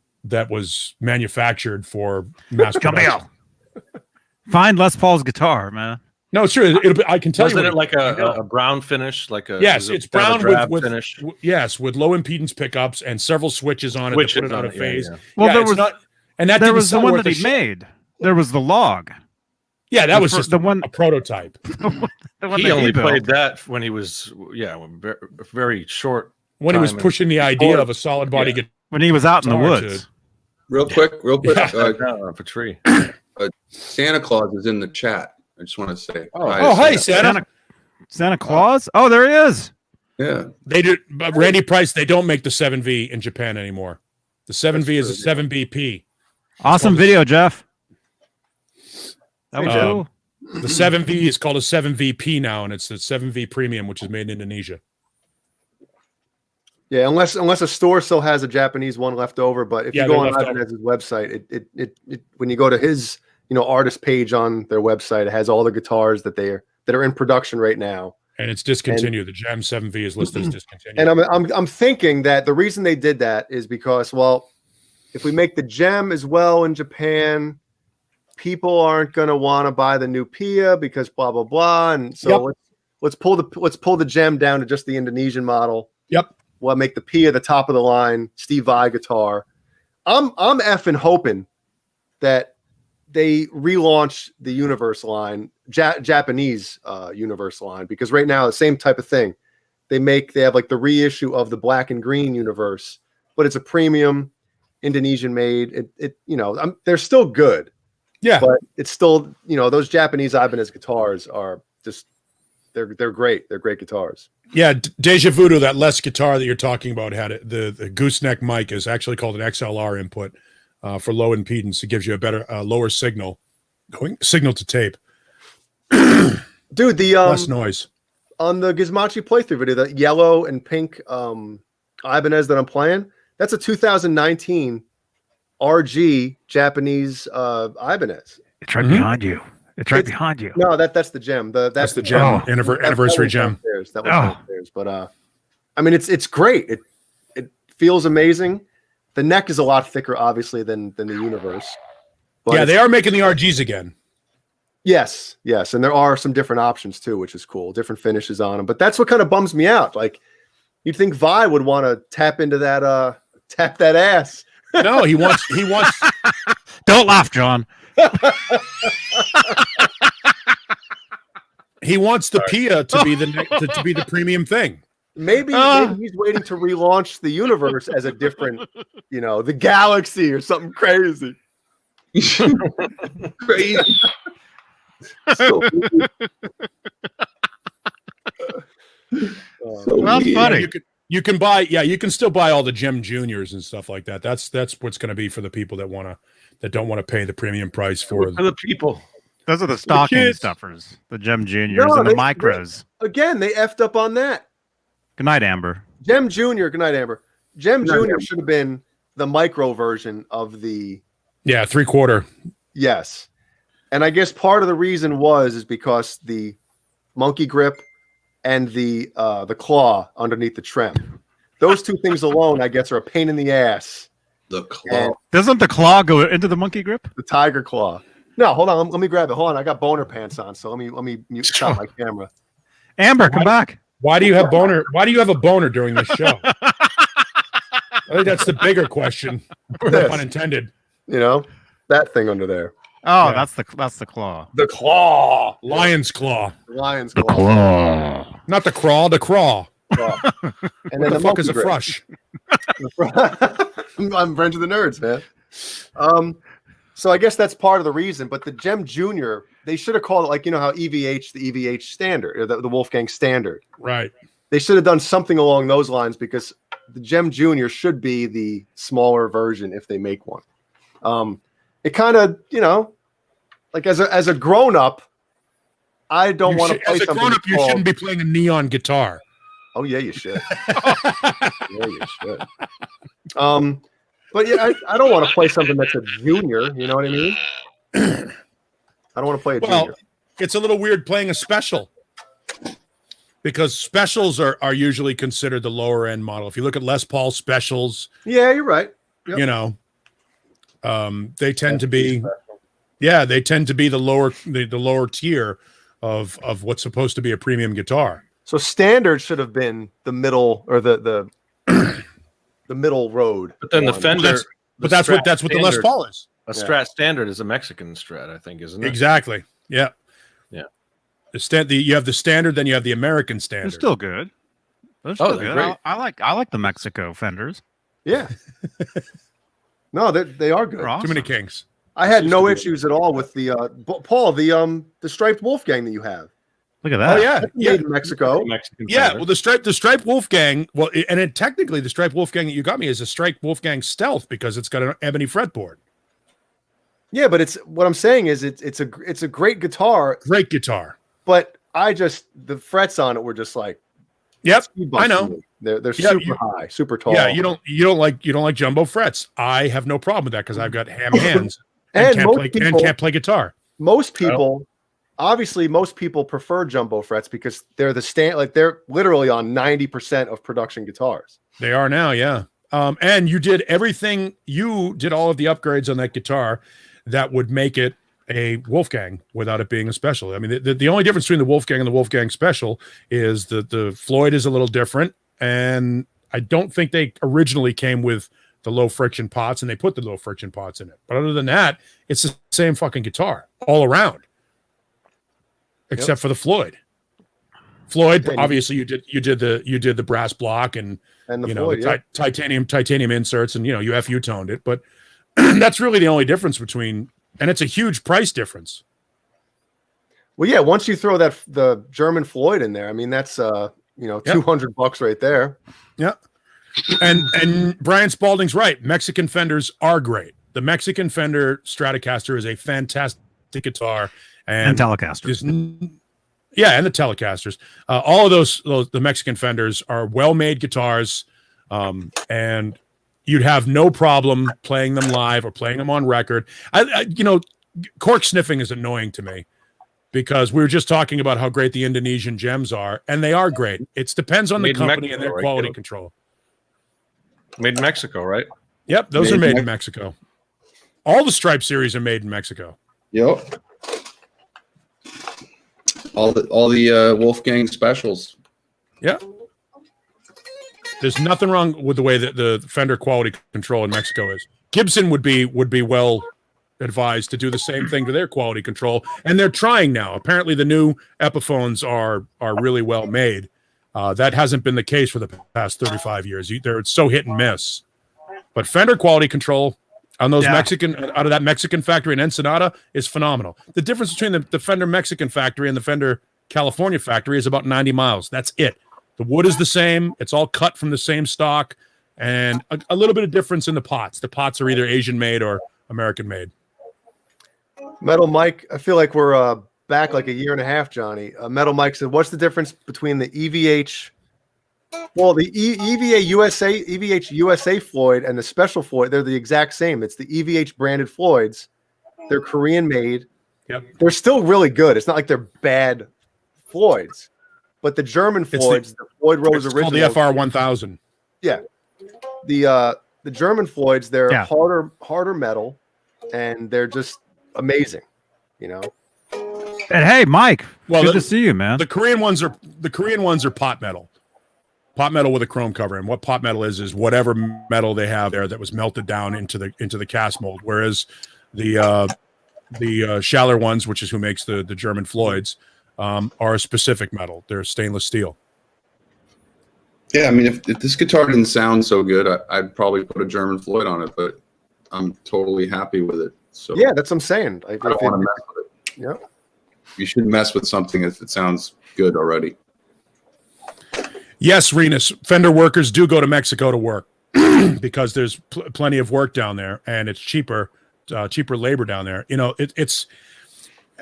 was manufactured for mass production. Find Les Paul's guitar, man. No, it's true. I can tell you. Wasn't it like a brown finish? Yes, it's brown with finish. Yes, with low impedance pickups and several switches on it to put it out of phase. Yeah. Well, there was there was the one that he made. There was the log. Yeah, that was just a prototype. He only played that when he was very short. When he was pushing the idea of a solid body guitar. When he was out in the woods. Real quick. Off a tree. Santa Claus is in the chat. I just want to say. Hey, Santa. Santa Claus? Oh, there he is. Yeah. They do. But Randy Price, they don't make the 7V in Japan anymore. The 7V is a 7BP. Awesome video, Jeff. That was cool. The 7V is called a 7VP now, and it's the 7V Premium, which is made in Indonesia. Yeah, unless a store still has a Japanese one left over, but if you go on Ivanez's website, it when you go to his artist page on their website, it has all the guitars that are in production right now. And it's discontinued. The Gem 7V is listed as discontinued. And I'm thinking that the reason they did that is because, well, if we make the Gem as well in Japan, people aren't going to want to buy the new Pia because blah blah blah. And so let's pull the Gem down to just the Indonesian model. Yep. We'll make the Pia the top of the line, Steve Vai guitar. I'm effing hoping that they relaunch the Universe line, Japanese Universe line, because right now the same type of thing. They have like the reissue of the black and green Universe, but it's a premium Indonesian made. They're still good. Yeah, but it's still, those Japanese Ibanez guitars are just they're great. They're great guitars. Yeah, Deja Voodoo, that Les guitar that you're talking about, had it. The gooseneck mic is actually called an XLR input for low impedance. It gives you a better lower signal to tape. Dude, the less noise on the Gizmochi playthrough video, the yellow and pink Ibanez that I'm playing. That's a 2019 RG Japanese Ibanez. It's right behind you. It's right behind you. No, that's the gem. That's the gem. Anniversary gem. That was downstairs. But I mean, it's great. It feels amazing. The neck is a lot thicker, obviously, than the Universe. But yeah, they are making the RGs again. Yes, and there are some different options too, which is cool. Different finishes on them. But that's what kind of bums me out. Like, you'd think Vi would want to tap into that, tap that ass. No, he wants. Don't laugh, John. He wants the Pia to be the premium thing. Maybe he's waiting to relaunch the Universe as a different, the Galaxy or something crazy. Crazy. So That's funny. You can still buy all the Gem Juniors and stuff like that. That's what's going to be for the people that don't want to pay the premium price for the people. Those are the stocking stuffers, the Gem Juniors and the micros. Again, they effed up on that. Good night, Amber. Gem Junior. Good night, Amber. Gem Junior should have been the micro version of the 3/4. Yes. And I guess part of the reason is because the monkey grip and the claw underneath the trem. Those two things alone, I guess, are a pain in the ass. The claw. Doesn't the claw go into the monkey grip? The tiger claw. No, hold on. Let me grab it. Hold on. I got boner pants on, so let me stop my camera. Amber, come back. Why do you have boner? Why do you have a boner during this show? I think that's the bigger question. No pun intended. That thing under there. Oh, Yeah. that's the claw. The claw. Lion's claw. Lion's The claw. claw. Not the crawl, the craw. And What then the the fuck is a monkey grip. frush? I'm friends with the nerds, man. So I guess that's part of the reason. But the Gem Junior, they should have called it like how EVH, the EVH standard, or the Wolfgang standard. Right. They should have done something along those lines because the Gem Junior should be the smaller version if they make one. It kind of, like as a grown up, I don't want to play as a something. grown up, you called- shouldn't be playing a neon guitar. Oh yeah, you should. Yeah, you should. But yeah, I don't want to play something that's a junior. You know what I mean? I don't want to play a junior. It's a little weird playing a special because specials are usually considered the lower end model. If you look at Les Paul specials, Yeah, you're right. Yep. they tend to be, they tend to be the lower tier of what's supposed to be a premium guitar. So standard should have been the middle or the middle road. But then the one. Fender. But that's what the Les Standard- Paul is. A Strat Standard is a Mexican Strat, I think, isn't it? Exactly. Yeah. Yeah. You have the standard, then you have the American They're standard. still good. They're still they're good. great. I like the Mexico Fenders. Yeah. No, they are good. They're awesome. Too many kinks. I had Used no to be. issues at all with the Paul, the striped Wolfgang that you have. Look at that. Oh yeah, That's yeah. made in Mexico. Mexican Yeah, Fender. well, the striped Wolfgang. Well, and technically, the striped Wolfgang that you got me is a striped Wolfgang Stealth because it's got an ebony fretboard. Yeah, but it's what I'm saying is it's a great guitar, Great guitar. but the frets on it were just like Yep, speed I bumps know. to me. They're Yeah, super high, super tall. Yeah, you don't like jumbo frets. I have no problem with that because I've got ham hands And can't play guitar. Most people, obviously, most people prefer jumbo frets because they're they're literally on 90% of production guitars. They are now, yeah. And you did everything. You did all of the upgrades on that guitar that would make it a Wolfgang without it being a special. I mean, the only difference between the Wolfgang and the Wolfgang special is the Floyd is a little different, and I don't think they originally came with the low friction pots, and they put the low friction pots in it. But other than that, it's the same fucking guitar all around, except for the Floyd. Floyd, obviously, you did the brass block and the you Floyd, know, the titanium inserts, and you know, you FU toned it. But that's really the only difference between, and it's a huge price difference. Well, yeah, once you throw the German Floyd in there, I mean, that's $200 right there. Yeah. And Brian Spalding's right. Mexican Fenders are great. The Mexican Fender Stratocaster is a fantastic guitar, and Telecaster. Yeah, and the Telecasters. All of those the Mexican Fenders are well-made guitars, and you'd have no problem playing them live or playing them on record. Cork sniffing is annoying to me because we were just talking about how great the Indonesian gems are, and they are great. It depends on the company and their quality control. Made in Mexico, right? Yep, those are made in Mexico. All the Stripe series are made in Mexico. Yep. All the Wolfgang specials. Yeah. There's nothing wrong with the way that the Fender quality control in Mexico is. Gibson would be well advised to do the same thing to their quality control, and they're trying now. Apparently, the new Epiphones are really well made. That hasn't been the case for the past 35 years. They're so hit and miss. But Fender quality control on those out of that Mexican factory in Ensenada is phenomenal. The difference between the Fender Mexican factory and the Fender California factory is about 90 miles. That's it. The wood is the same. It's all cut from the same stock, and a little bit of difference in the pots. The pots are either Asian made or American made. Metal Mike, I feel like we're back like a year and a half, Johnny. Metal Mike said, what's the difference between the EVH, the EVH USA Floyd and the Special Floyd? They're the exact same. It's the EVH branded Floyds. They're Korean made. Yep. They're still really good. It's not like they're bad Floyds. But the German Floyds, the Floyd Rose original, the FR 1000. Yeah. The German Floyds, they're harder metal, and they're just amazing, you know. And hey, Mike, good to see you, man. The Korean ones are pot metal. Pot metal with a chrome cover, and what pot metal is whatever metal they have there that was melted down into the cast mold. Whereas the Schaller ones, which is who makes the German Floyds, are a specific metal. They're stainless steel. Yeah, I mean, if this guitar didn't sound so good, I'd probably put a German Floyd on it, but I'm totally happy with it. So yeah, that's what I'm saying. I don't want to mess with it. Yeah. You shouldn't mess with something if it sounds good already. Yes, Renus, Fender workers do go to Mexico to work because there's plenty of work down there, and it's cheaper labor down there. You know, it's,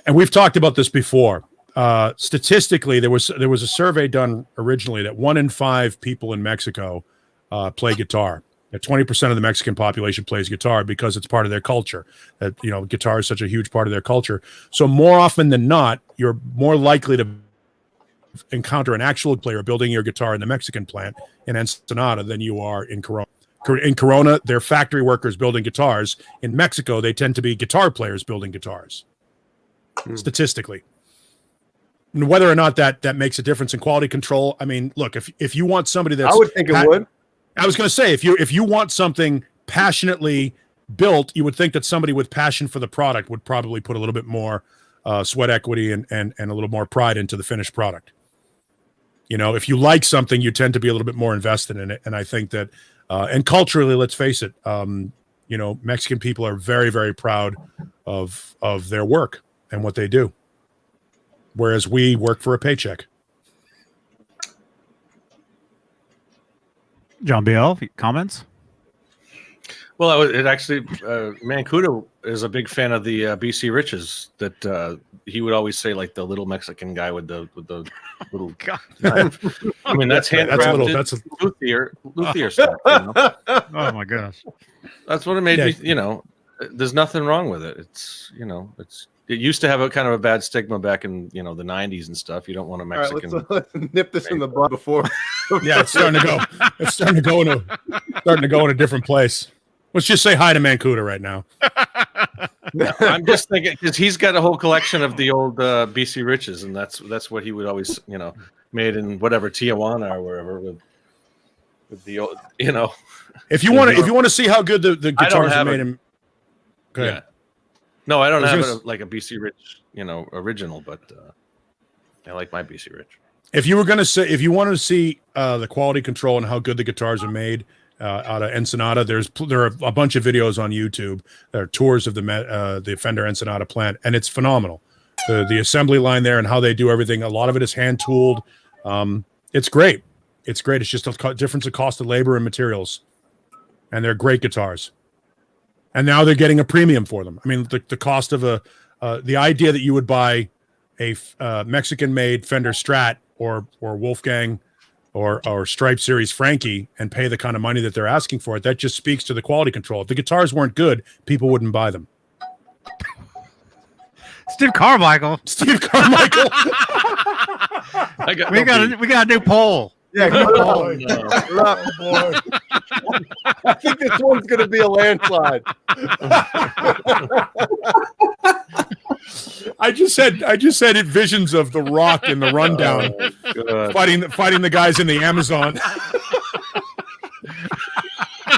and we've talked about this before. Statistically, there was a survey done originally that 1 in 5 people in Mexico play guitar. That 20% of the Mexican population plays guitar because it's part of their culture. That, you know, guitar is such a huge part of their culture. So more often than not, you're more likely to encounter an actual player building your guitar in the Mexican plant in Ensenada than you are in Corona. In Corona, they're factory workers building guitars. In Mexico, they tend to be guitar players building guitars. Statistically. And whether or not that makes a difference in quality control, I mean, look, if you want somebody that's, I would think it would. I was going to say, if you want something passionately built, you would think that somebody with passion for the product would probably put a little bit more sweat equity and a little more pride into the finished product. You know, if you like something, you tend to be a little bit more invested in it. And I think that, and culturally, let's face it, you know, Mexican people are very, very proud of their work and what they do, whereas we work for a paycheck. John BL, comments? Well, it actually, Mancuda is a big fan of the BC Riches. That he would always say, like the little Mexican guy with the little. I mean, that's handcrafted. That's a luthier stuff. You know? Oh my gosh, that's what it made me. You know, there's nothing wrong with it. It's, you know, it used to have a kind of a bad stigma back in, you know, the 90s and stuff. You don't want a Mexican. All right, let's nip this in the bud before. Yeah, it's starting to go in a different place. Let's just say hi to Mancuda right now. I'm just thinking because he's got a whole collection of the old BC Riches, and that's what he would always, you know, made in whatever Tijuana or wherever with. The old, you know, If you want to see how good the guitars are made, go ahead. yeah. No, I don't I have was like a BC Rich, original, but I like my BC Rich. If you wanted to see the quality control and how good the guitars are made out of Ensenada, there are a bunch of videos on YouTube. There are tours of the Fender Ensenada plant, and it's phenomenal. The assembly line there and how they do everything. A lot of it is hand tooled. It's great. It's great. It's just a difference of cost of labor and materials, and they're great guitars. And now they're getting a premium for them. I mean, the cost of the idea that you would buy a Mexican-made Fender Strat or Wolfgang or Stripe Series Frankie and pay the kind of money that they're asking for it, that just speaks to the quality control. If the guitars weren't good, people wouldn't buy them. Steve Carmichael. We got a new poll. Yeah, Oh, boy. I think this one's going to be a landslide. I just had visions of The Rock in The Rundown fighting the guys in the Amazon.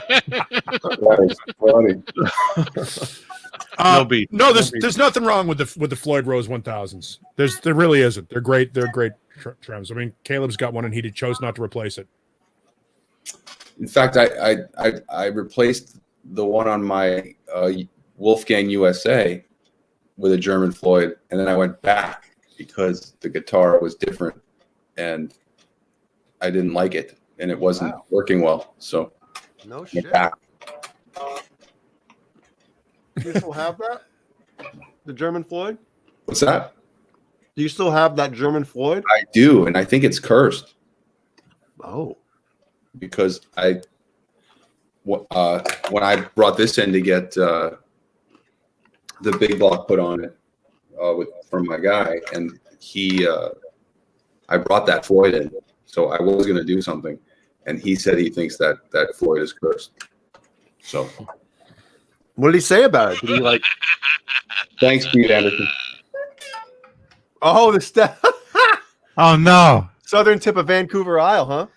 That is funny. There's nothing wrong with the Floyd Rose 1000s. There really isn't. They're great. They're great trims. I mean, Caleb's got one and he chose not to replace it. In fact, I replaced the one on my Wolfgang USA with a German Floyd, and then I went back because the guitar was different and I didn't like it and it wasn't working well. So no I shit. went back. Do you still have that? The German Floyd? What's that? Do you still have that German Floyd? I do, and I think it's cursed Oh. because when I brought this in to get the big block put on it from my guy, and I brought that Floyd in, so I was going to do something, and he said he thinks that Floyd is cursed. So, What did he say about it? Did he like? thanks, Pete Anderson. Oh, the step. Oh no! Southern tip of Vancouver Isle, huh?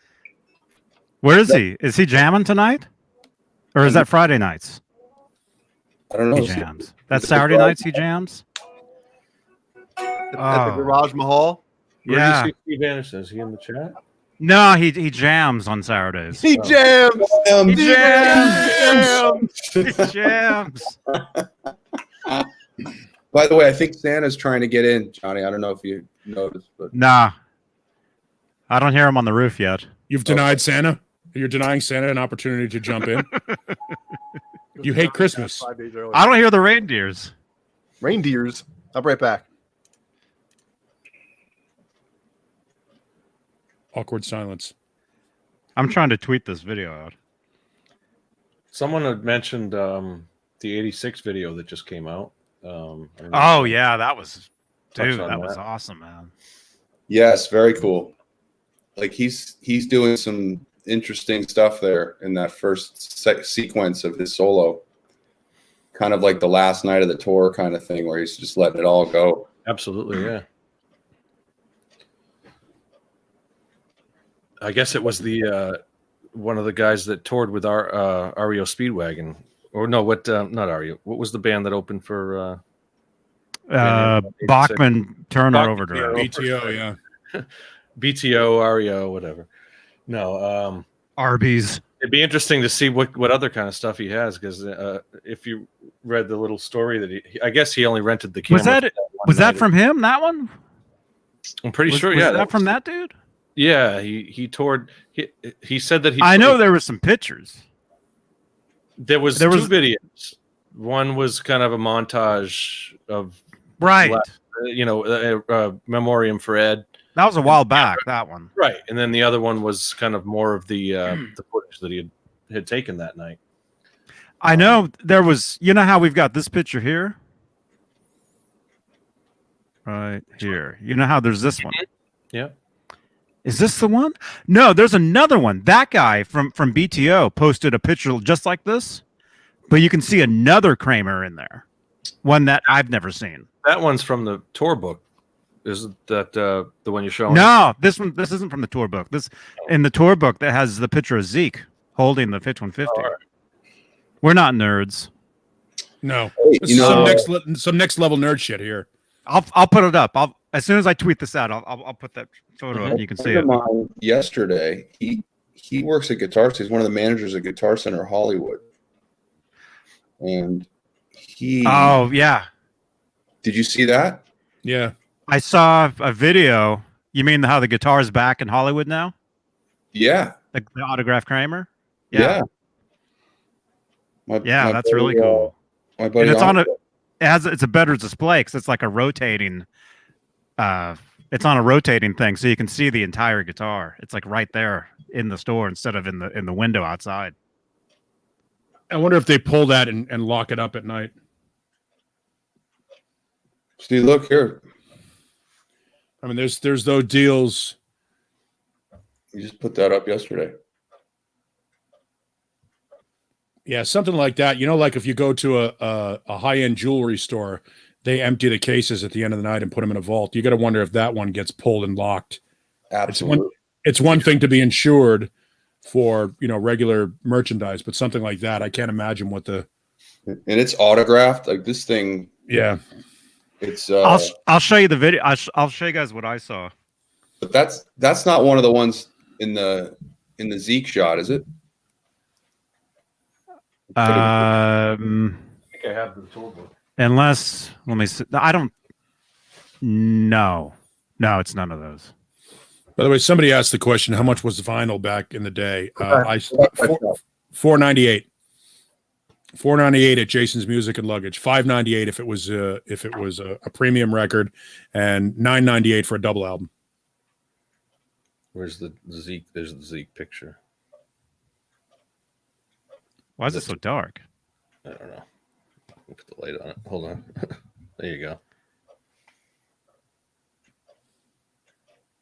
Where is he? Is he jamming tonight, or is that Friday nights? I don't know. He jams. That's Saturday nights. He jams. At the Oh. Garage Mahal. Where Yeah. do you see Steve Anderson? Is he in the chat? No, he jams on Saturdays. He jams. He jams. He jams. By the way, I think Santa's trying to get in, Johnny. I don't know if you noticed, but Nah, I don't hear him on the roof yet. You've denied Santa? You're denying Santa an opportunity to jump in? You hate Christmas. 5 days early. I don't hear the reindeers. Reindeers. I'll be right back. Awkward silence. I'm trying to tweet this video out. Someone had mentioned the '86 video that just came out. I don't know Oh if yeah, that was, touch dude, on that was that. awesome, man. yes, very cool. Like he's doing some interesting stuff there in that first sequence of his solo, kind of like the last night of the tour kind of thing, where he's just letting it all go. Absolutely, yeah. I guess it was the one of the guys that toured with our REO Speedwagon, or no, what? Not REO. What was the band that opened for? Bachman Turner Bachman Overdrive. BTO, yeah. BTO, REO, whatever. No, Arby's. it'd be interesting to see what other kind of stuff he has, because if you read the little story that I guess he only rented the camera. Was that one was that night. from him? That one? I'm pretty sure. Was Yeah, that from that dude? Yeah, he toured. He said that he. I know there were some pictures. There was There two was- videos. One was kind of a montage of, Right. memoriam for Ed. That was a while back. That one. Right, and then the other one was kind of more of the footage that he had taken that night. I know there was. You know how we've got this picture here, right here. You know how there's this one. Yeah. Is this the one? No, there's another one. That guy from BTO posted a picture just like this, but you can see another Kramer in there, one that I've never seen. That one's from the tour book. Isn't that the one you're showing? No, this isn't from the tour book. This in the tour book that has the picture of Zeke holding the 5150. All right. We're not nerds. No, Hey, this you is know, some next level nerd shit here. I'll put it up. As soon as I tweet this out, I'll put that photo up. You can see it. Yesterday, he works at Guitar Center. He's one of the managers at Guitar Center Hollywood, and he. Oh yeah, Did you see that? Yeah. I saw a video. You mean how the guitar's back in Hollywood now? Yeah. The autograph Kramer? Yeah. Yeah, that's really cool. My buddy, And it's a better display because it's like a rotating. It's on a rotating thing, so you can see the entire guitar. It's like right there in the store instead of in the window outside. I wonder if they pull that and lock it up at night. Steve, look here. I mean, there's those deals. You just put that up yesterday. Yeah, something like that. You know, like if you go to a high-end jewelry store, they empty the cases at the end of the night and put them in a vault. You got to wonder if that one gets pulled and locked. Absolutely. It's one thing to be insured for, regular merchandise, but something like that, I can't imagine what the. And it's autographed. Like this thing. Yeah. It's. I'll show you the video. I'll show you guys what I saw. But that's not one of the ones in the Zeke shot, is it? I think I have the tour book. Unless, let me see. I don't. No, it's none of those. By the way, somebody asked the question: how much was the vinyl back in the day? $4.98. $4.98 at Jason's Music and Luggage. $5.98 if it was a premium record, and $9.98 for a double album. Where's the Zeke? There's the Zeke picture. Why is it so dark? I don't know. Put the light on it. Hold on. There you go.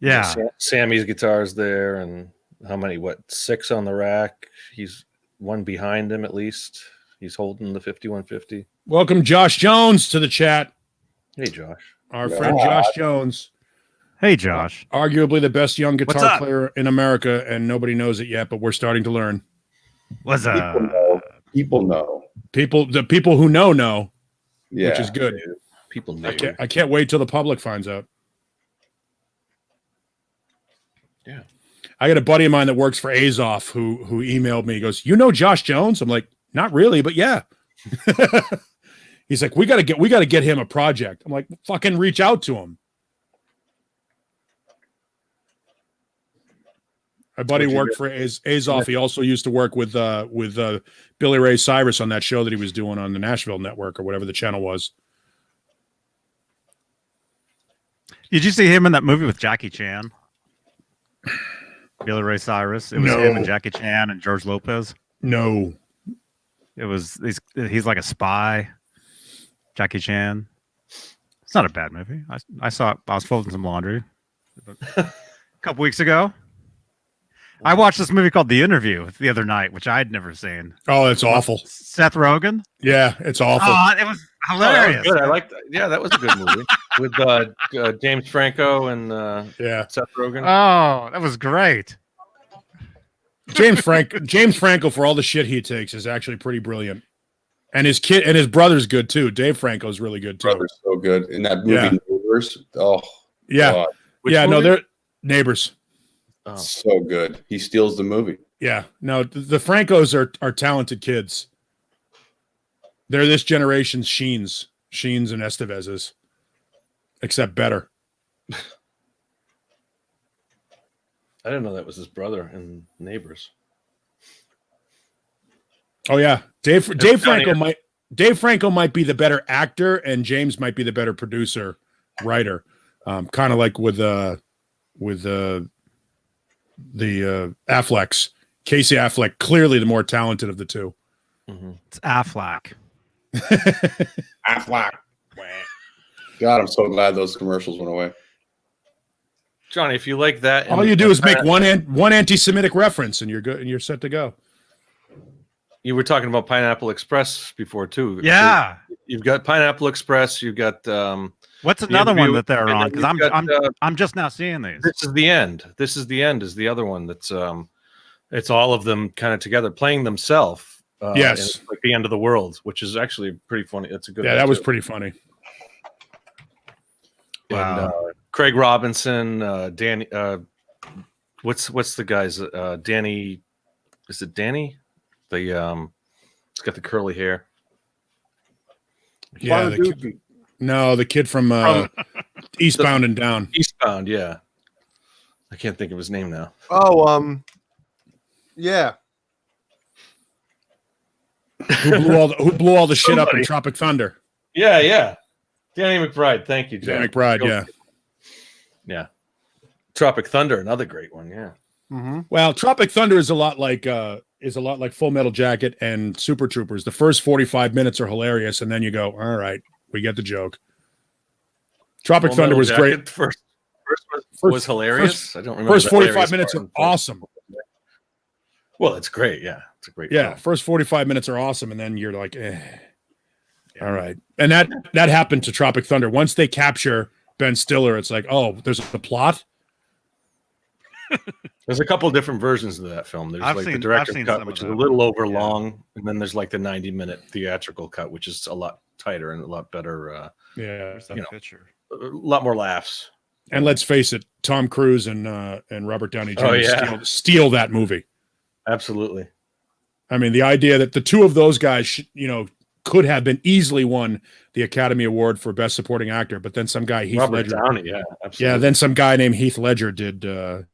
Yeah. Sammy's guitar's there, and how many? 6 on the rack? He's one behind him at least. He's holding the 5150. Welcome, Josh Jones, to the chat. Hey, Josh. Our friend Josh Jones. Hey, Josh. Arguably the best young What's guitar up? player in America, and nobody knows it yet, but we're starting to learn. What's People know. The people who know, Yeah. which is good. People know. I can't wait till the public finds out. Yeah. I got a buddy of mine that works for Azoff who emailed me. He goes, "You know Josh Jones?" I'm like, "Not really, but yeah." He's like, we gotta get him a project. I'm like, fucking reach out to him. My buddy worked for Azoff. He also used to work with Billy Ray Cyrus on that show that he was doing on the Nashville Network or whatever the channel was. Did you see him in that movie with Jackie Chan? Billy Ray Cyrus. It was him and Jackie Chan and George Lopez. No. It was he's like a spy. Jackie Chan. It's not a bad movie. I saw it. I was folding some laundry a couple weeks ago. I watched this movie called The Interview the other night, which I'd never seen. Oh, it's awful. Seth Rogen. Yeah, it's awful. Oh, it was hilarious. Good. I liked that. Yeah, that was a good movie with James Franco and Seth Rogen. Oh, that was great. James Franco, for all the shit he takes, is actually pretty brilliant. And his kid and his brother's good too. Dave Franco's really good too. Brother's so good in that movie. Neighbors. Oh, yeah, God. yeah. movie? No, they're neighbors. Oh. So good. He steals the movie. Yeah, no, the Francos are talented kids. They're this generation's Sheens and Estevezes, except better. I didn't know that was his brother in Neighbors. Oh yeah, Dave Franco might be the better actor, and James might be the better producer, writer. Kind of like with the Afflecks. Casey Affleck, clearly the more talented of the two. Mm-hmm. It's Affleck. Affleck. God, I'm so glad those commercials went away. Johnny, if you like that, All you do is make one anti-Semitic reference, and you're good, and you're set to go. You were talking about Pineapple Express before too. Yeah. You've got Pineapple Express. You've got What's another one that they're and on? then Because you've got, I'm just now seeing these. This is the end. This is the end is the other one that's it's all of them kind of together playing themselves. Yes. and it's like the end of the world, which is actually pretty funny. It's a good. Yeah, one that was too. pretty funny. Wow. And Craig Robinson, Danny. What's the guy's? Danny. Is it Danny? He's got the curly hair. Yeah, the kid from Eastbound and Down. Eastbound, yeah. I can't think of his name now. Oh, yeah. Who blew all the shit up in Tropic Thunder? Yeah. Danny McBride. Thank you, John. Danny McBride, yeah. Yeah. Tropic Thunder, another great one, yeah. Mm-hmm. Well, Tropic Thunder is a lot like Full Metal Jacket and Super Troopers. The first 45 minutes are hilarious, and then you go, all right, we get the joke. Tropic Thunder was great. First was hilarious. I don't remember. First the 45 hilarious minutes part. are awesome. Well, it's great. Yeah, it's a great. Yeah, film. first 45 minutes are awesome, and then you're like, all right. And that happened to Tropic Thunder. Once they capture Ben Stiller, it's like, oh, there's a plot. There's a couple of different versions of that film. There's the director's cut, which is a little over long, and then there's like the 90-minute theatrical cut, which is a lot tighter and a lot better. Picture. A lot more laughs. And let's face it, Tom Cruise and Robert Downey Jr. steal that movie. Absolutely. I mean, the idea that the two of those guys, could have been easily won the Academy Award for Best Supporting Actor, but then some guy Robert Ledger, Downey, yeah, absolutely. yeah, then some guy named Heath Ledger did a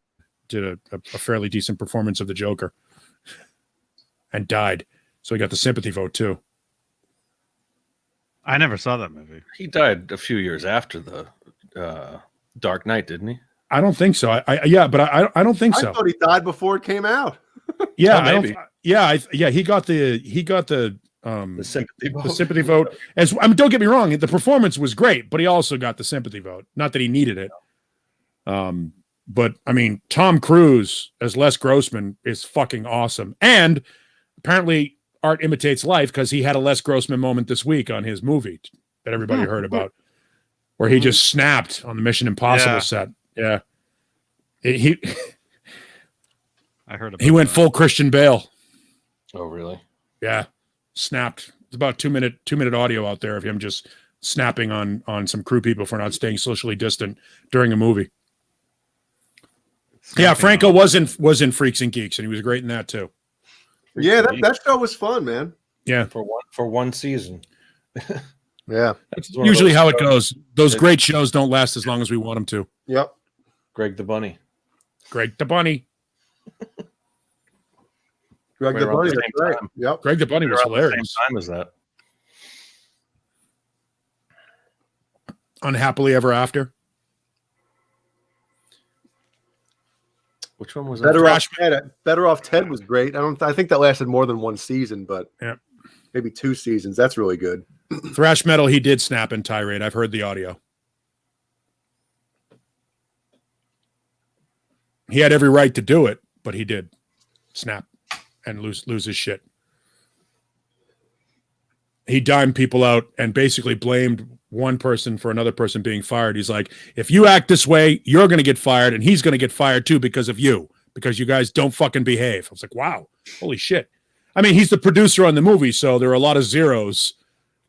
fairly decent performance of the Joker, and died, so he got the sympathy vote too. I never saw that movie. He died a few years after the Dark Knight, didn't he? I don't think so. I don't think so. I thought he died before it came out. Yeah, maybe. He got the sympathy vote. The sympathy vote. Don't get me wrong, the performance was great, but he also got the sympathy vote. Not that he needed it. But I mean, Tom Cruise as Les Grossman is fucking awesome. And apparently art imitates life, because he had a Les Grossman moment this week on his movie that everybody heard about, where he just snapped on the Mission Impossible set. Yeah. He I heard about he went that. full Christian Bale. Oh, really? Yeah. Snapped. It's about 2 minute audio out there of him just snapping on some crew people for not staying socially distant during a movie. Yeah, Franco was in Freaks and Geeks, and he was great in that too. Yeah, that show was fun, man. Yeah, for one season. Yeah, that's usually how it goes. Those great shows don't last as long as we want them to. Yep. Greg the Bunny. Greg the Bunny. Greg the Bunny. That's right. Yep. Greg the Bunny was hilarious. Same time as that. Unhappily Ever After. Which one was that? Better Off Ted was great. I think that lasted more than one season, but maybe 2 seasons. That's really good. Thrash Metal, he did snap and tirade. I've heard the audio. He had every right to do it, but he did snap and lose his shit. He dimed people out and basically blamed one person for another person being fired. He's like, if you act this way, you're going to get fired, and he's going to get fired too because of you, because you guys don't fucking behave. I was like, wow, holy shit. I mean, he's the producer on the movie, so there are a lot of zeros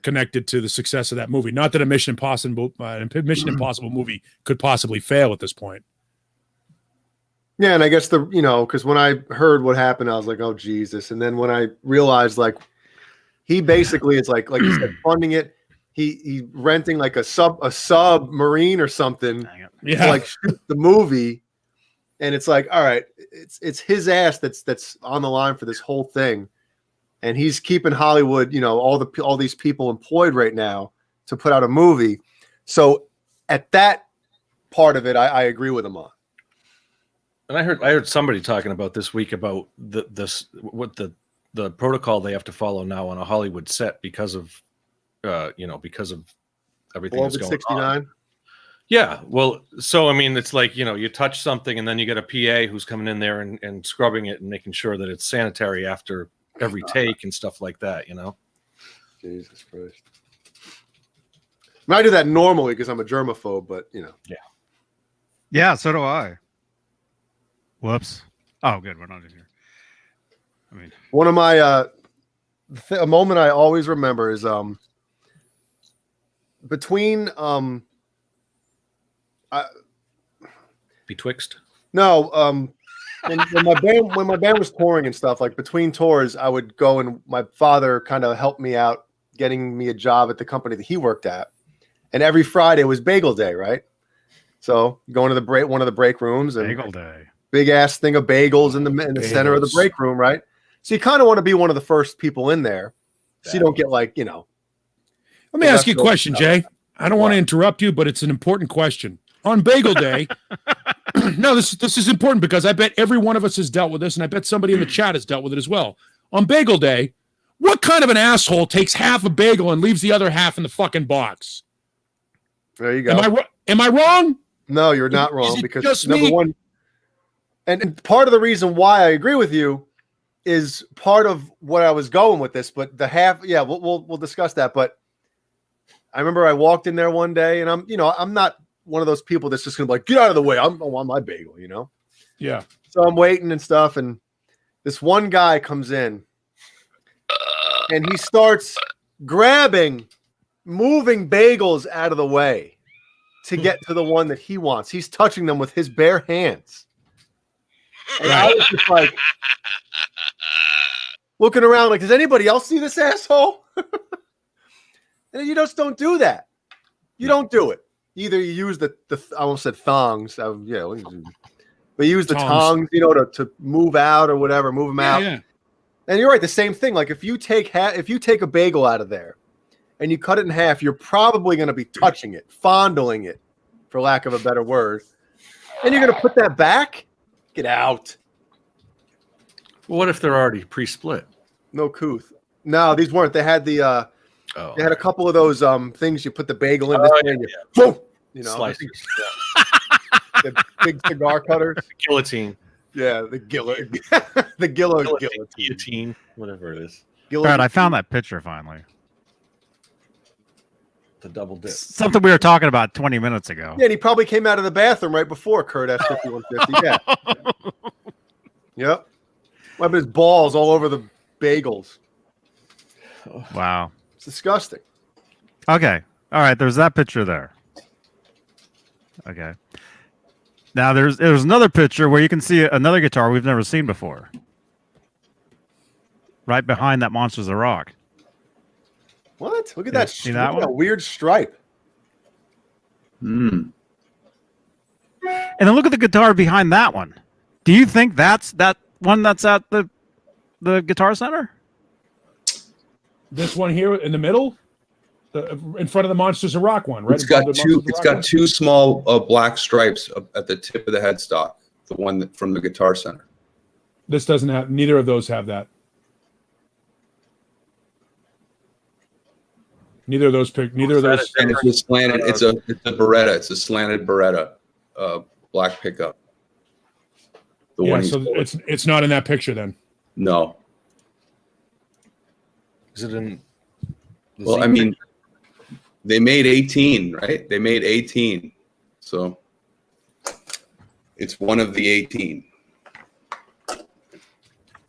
connected to the success of that movie. Not that a Mission Impossible movie could possibly fail at this point. Yeah, and I guess because when I heard what happened, I was like, oh Jesus. And then when I realized, like, he basically is like you said, funding it. He renting like a submarine or something to like shoot the movie, and it's like, all right, it's his ass that's on the line for this whole thing, and he's keeping Hollywood, all these people employed right now to put out a movie. So at that part of it, I agree with him on. And I heard somebody talking about this week about the protocol they have to follow now on a Hollywood set because of everything that's going 69. on. Yeah, well, so I mean, it's like, you touch something and then you get a PA who's coming in there and scrubbing it and making sure that it's sanitary after every take and stuff like that. Jesus Christ. I do that normally because I'm a germaphobe, but Yeah, so do I. Whoops. Oh, good. We're not in here. I mean, one of my a moment I always remember is between Betwixt. no when my band was touring and stuff, like between tours, I would go and my father kind of helped me out getting me a job at the company that he worked at, and every Friday was bagel day, right? So going to one of the break rooms and bagel day. big ass thing of bagels in the center of the break room, right? So you kind of want to be one of the first people in there, so you don't get like Let me ask you a question, Jay. I don't want to interrupt you, but it's an important question. On Bagel Day, no, this is important because I bet every one of us has dealt with this, and I bet somebody in the chat has dealt with it as well. On Bagel Day, what kind of an asshole takes half a bagel and leaves the other half in the fucking box? There you go. Am I wrong? No, you're not wrong, Is it because just number me? one, and part of the reason why I agree with you is part of what I was going with this. But the half, yeah, we'll discuss that. But I remember I walked in there one day, and I'm not one of those people that's just gonna be like, get out of the way. I want my bagel, Yeah. So I'm waiting and stuff, and this one guy comes in, and he starts moving bagels out of the way to get to the one that he wants. He's touching them with his bare hands. And I was just like looking around like, does anybody else see this asshole? And you just don't do that. You don't do it. Either you use the I almost said thongs. But use the tongs, to move out or whatever, move them out. Yeah. And you're right. The same thing. Like if you take a bagel out of there and you cut it in half, you're probably going to be touching it, fondling it, for lack of a better word. And you're going to put that back? Get out. Well, what if they're already pre-split? No couth. No, these weren't. They had they had a couple of those things you put the bagel in. Boom. Slices. The big cigar cutters. Guillotine. Yeah, the guillotine, whatever it is. All right, I found that picture finally. The double dip. Something we were talking about 20 minutes ago. Yeah, and he probably came out of the bathroom right before Kurt S 5150. Yeah. Yep. Wiping his balls all over the bagels. Wow. It's disgusting. Okay. All right. There's that picture there. Okay. Now there's another picture where you can see another guitar we've never seen before. Right behind that Monsters of Rock. What? Look at that. See that one? That weird stripe. And then look at the guitar behind that one. Do you think that's that one that's at the Guitar Center? This one here in the middle, in front of the Monsters of Rock one, right? It's got two small black stripes at the tip of the headstock. The one from the Guitar Center. This doesn't have. Neither of those have that. Neither of those. And it's a slanted. It's a Beretta. It's a slanted Beretta, black pickup. So it's not in that picture then. No. Is it in? Well, I mean, they made 18, right? They made 18, so it's one of the 18.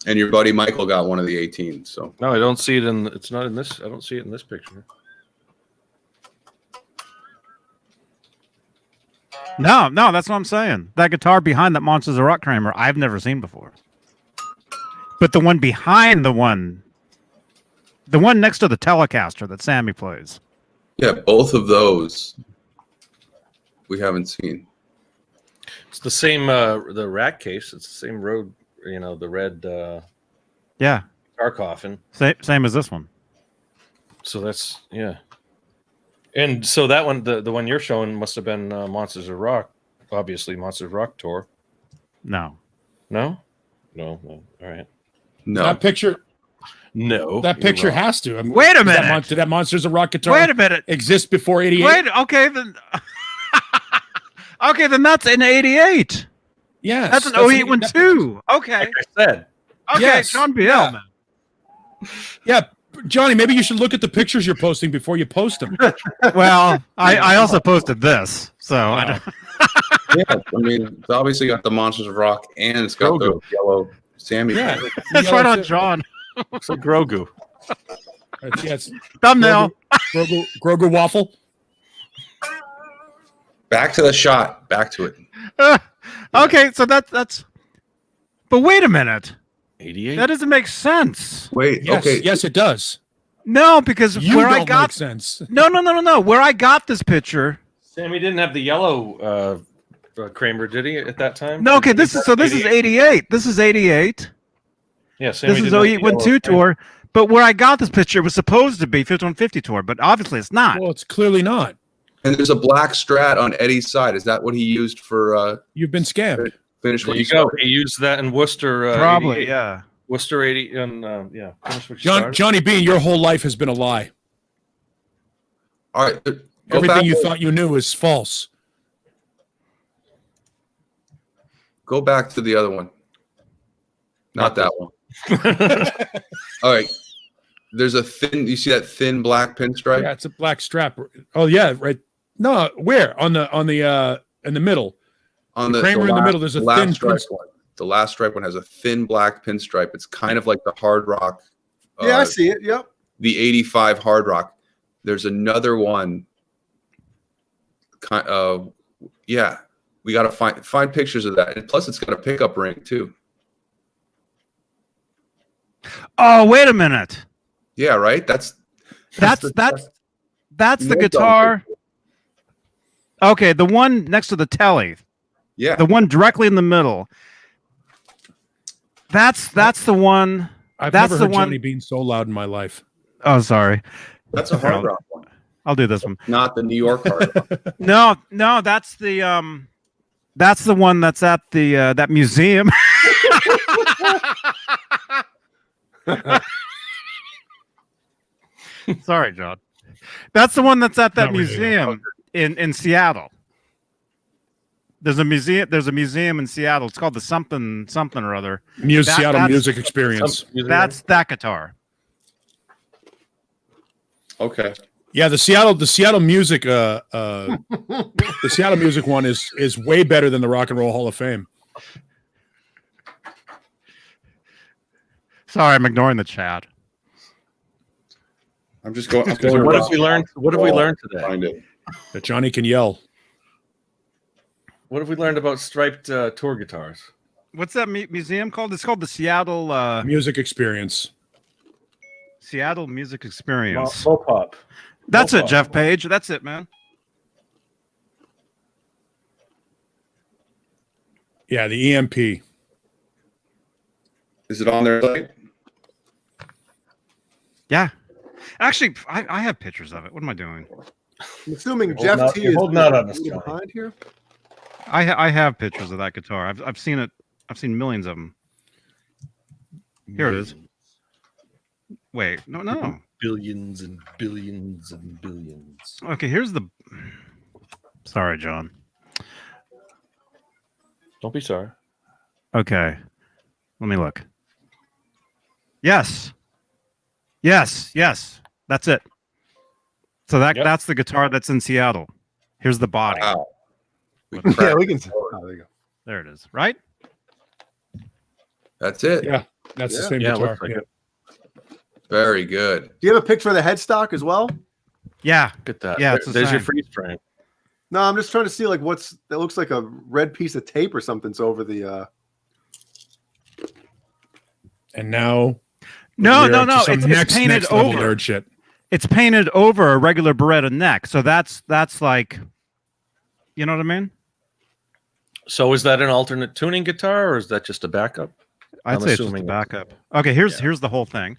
And your buddy Michael got one of the 18. So No, I don't see it in. It's not in this. I don't see it in this picture. No, that's what I'm saying. That guitar behind that Monsters of Rock Kramer, I've never seen before. But the one behind the one next to the Telecaster that Sammy plays. yeah, both of those we haven't seen. It's the same. The rack case. It's the same road. The red. Yeah. Car coffin. Same as this one. So that's And so that one, the one you're showing, must have been Monsters of Rock. Obviously, Monsters of Rock tour. No. No. All right. No. That picture. No. That picture has to. Wait a minute. Did that Monsters of Rock guitar? Wait a minute. Exist before '88? Wait. Okay then. Okay, then that's in '88. Yes. That's an 08 one too. Okay. Like I said. Okay, Yes. Sean Biel, Yeah. man. Yeah. Johnny, maybe you should look at the pictures you're posting before you post them. Well, I also posted this, so I don't. Yeah, I mean, it's obviously got the Monsters of Rock and it's got the yellow Sammy. Yeah, It's right on John. It's like Grogu. Yes. Thumbnail. Grogu waffle. Back to the shot. Back to it. Okay, so that's. But wait a minute. 88. That doesn't make sense. Wait. Yes, Okay. yes, it does. No, because You where don't I got make sense. no. Where I got this picture. Sammy didn't have the yellow Kramer, did he, at that time? No, okay. This is 88. This is 88. Yeah, Sammy This is didn't have the 08 yellow tour. But where I got this picture, it was supposed to be 5150 tour, but obviously it's not. Well, it's clearly not. And there's a black Strat on Eddie's side. Is that what he used for You've been scammed. finish There what you he go. started? He used that in Worcester. Probably, 88. yeah. Worcester 80 and yeah. Finish what you started. Johnny Beane, your whole life has been a lie. All right. Go Everything back, you thought you knew is false. Go back to the other one. Not that one. All right. There's a thin. You see that thin black pinstripe? Yeah, it's a black strap. Oh yeah, right. No, where in the middle? On the Kramer in the middle, there's a last thin stripe pinstripe. one. The last stripe one has a thin black pinstripe. It's kind of like the Hard Rock. Yeah, I see it. Yep. The 85 Hard Rock. There's another one. Yeah, we got to find pictures of that. And plus, it's got a pickup ring too. Oh, wait a minute. Yeah, right. That's the More guitar. Okay, the one next to the telly. Yeah. The one directly in the middle. That's the one. I've That's never the heard one. Johnny Beane so loud in my life. Oh, sorry. That's a Hard Rock one, I'll do this one. not the New York Hard Rock. No, that's the one that's at the that museum. Sorry, John. That's the one that's at that Not really. museum in Seattle. There's a museum in Seattle. It's called the something or other. Seattle that's- Music Experience. That's that guitar. Okay. Yeah, the Seattle Music the Seattle Music one is way better than the Rock and Roll Hall of Fame. Sorry, I'm ignoring the chat. I'm just going. What have we learned? What have we learned today? Find it. That Johnny can yell. What have we learned about striped tour guitars? What's that museum called? It's called the Seattle Music Experience. Music Experience. Pop. That's it, Jeff Page. That's it, man. Yeah, the EMP. Is it on their site? Yeah. Actually, I have pictures of it. What am I doing? I'm assuming You're Jeff T is holding out on us, Johnny. behind here. I have pictures of that guitar. I've seen it. I've seen millions of them. Here it is. Wait, no. Billions and billions and billions. Okay, here's the. Sorry, John. Don't be sorry. Okay, let me look. Yes. That's it. So that's the guitar that's in Seattle. Here's the body. Wow. Yeah, we can. Oh, there you go. There it is. Right? That's it. Yeah, that's the Yeah. same Yeah, it guitar. looks like Yeah. it. Very good. Do you have a picture of the headstock as well? Yeah. Look at that. Yeah, it's the There's your same. freeze frame. No, I'm just trying to see like that looks like a red piece of tape or something's over the. And now No. we're to some It's painted next level over. nerd shit. It's painted over a regular Beretta neck. So that's like, you know what I mean? So is that an alternate tuning guitar, or is that just a backup? I'd I'm say it's just a assuming backup. Okay, here's the whole thing.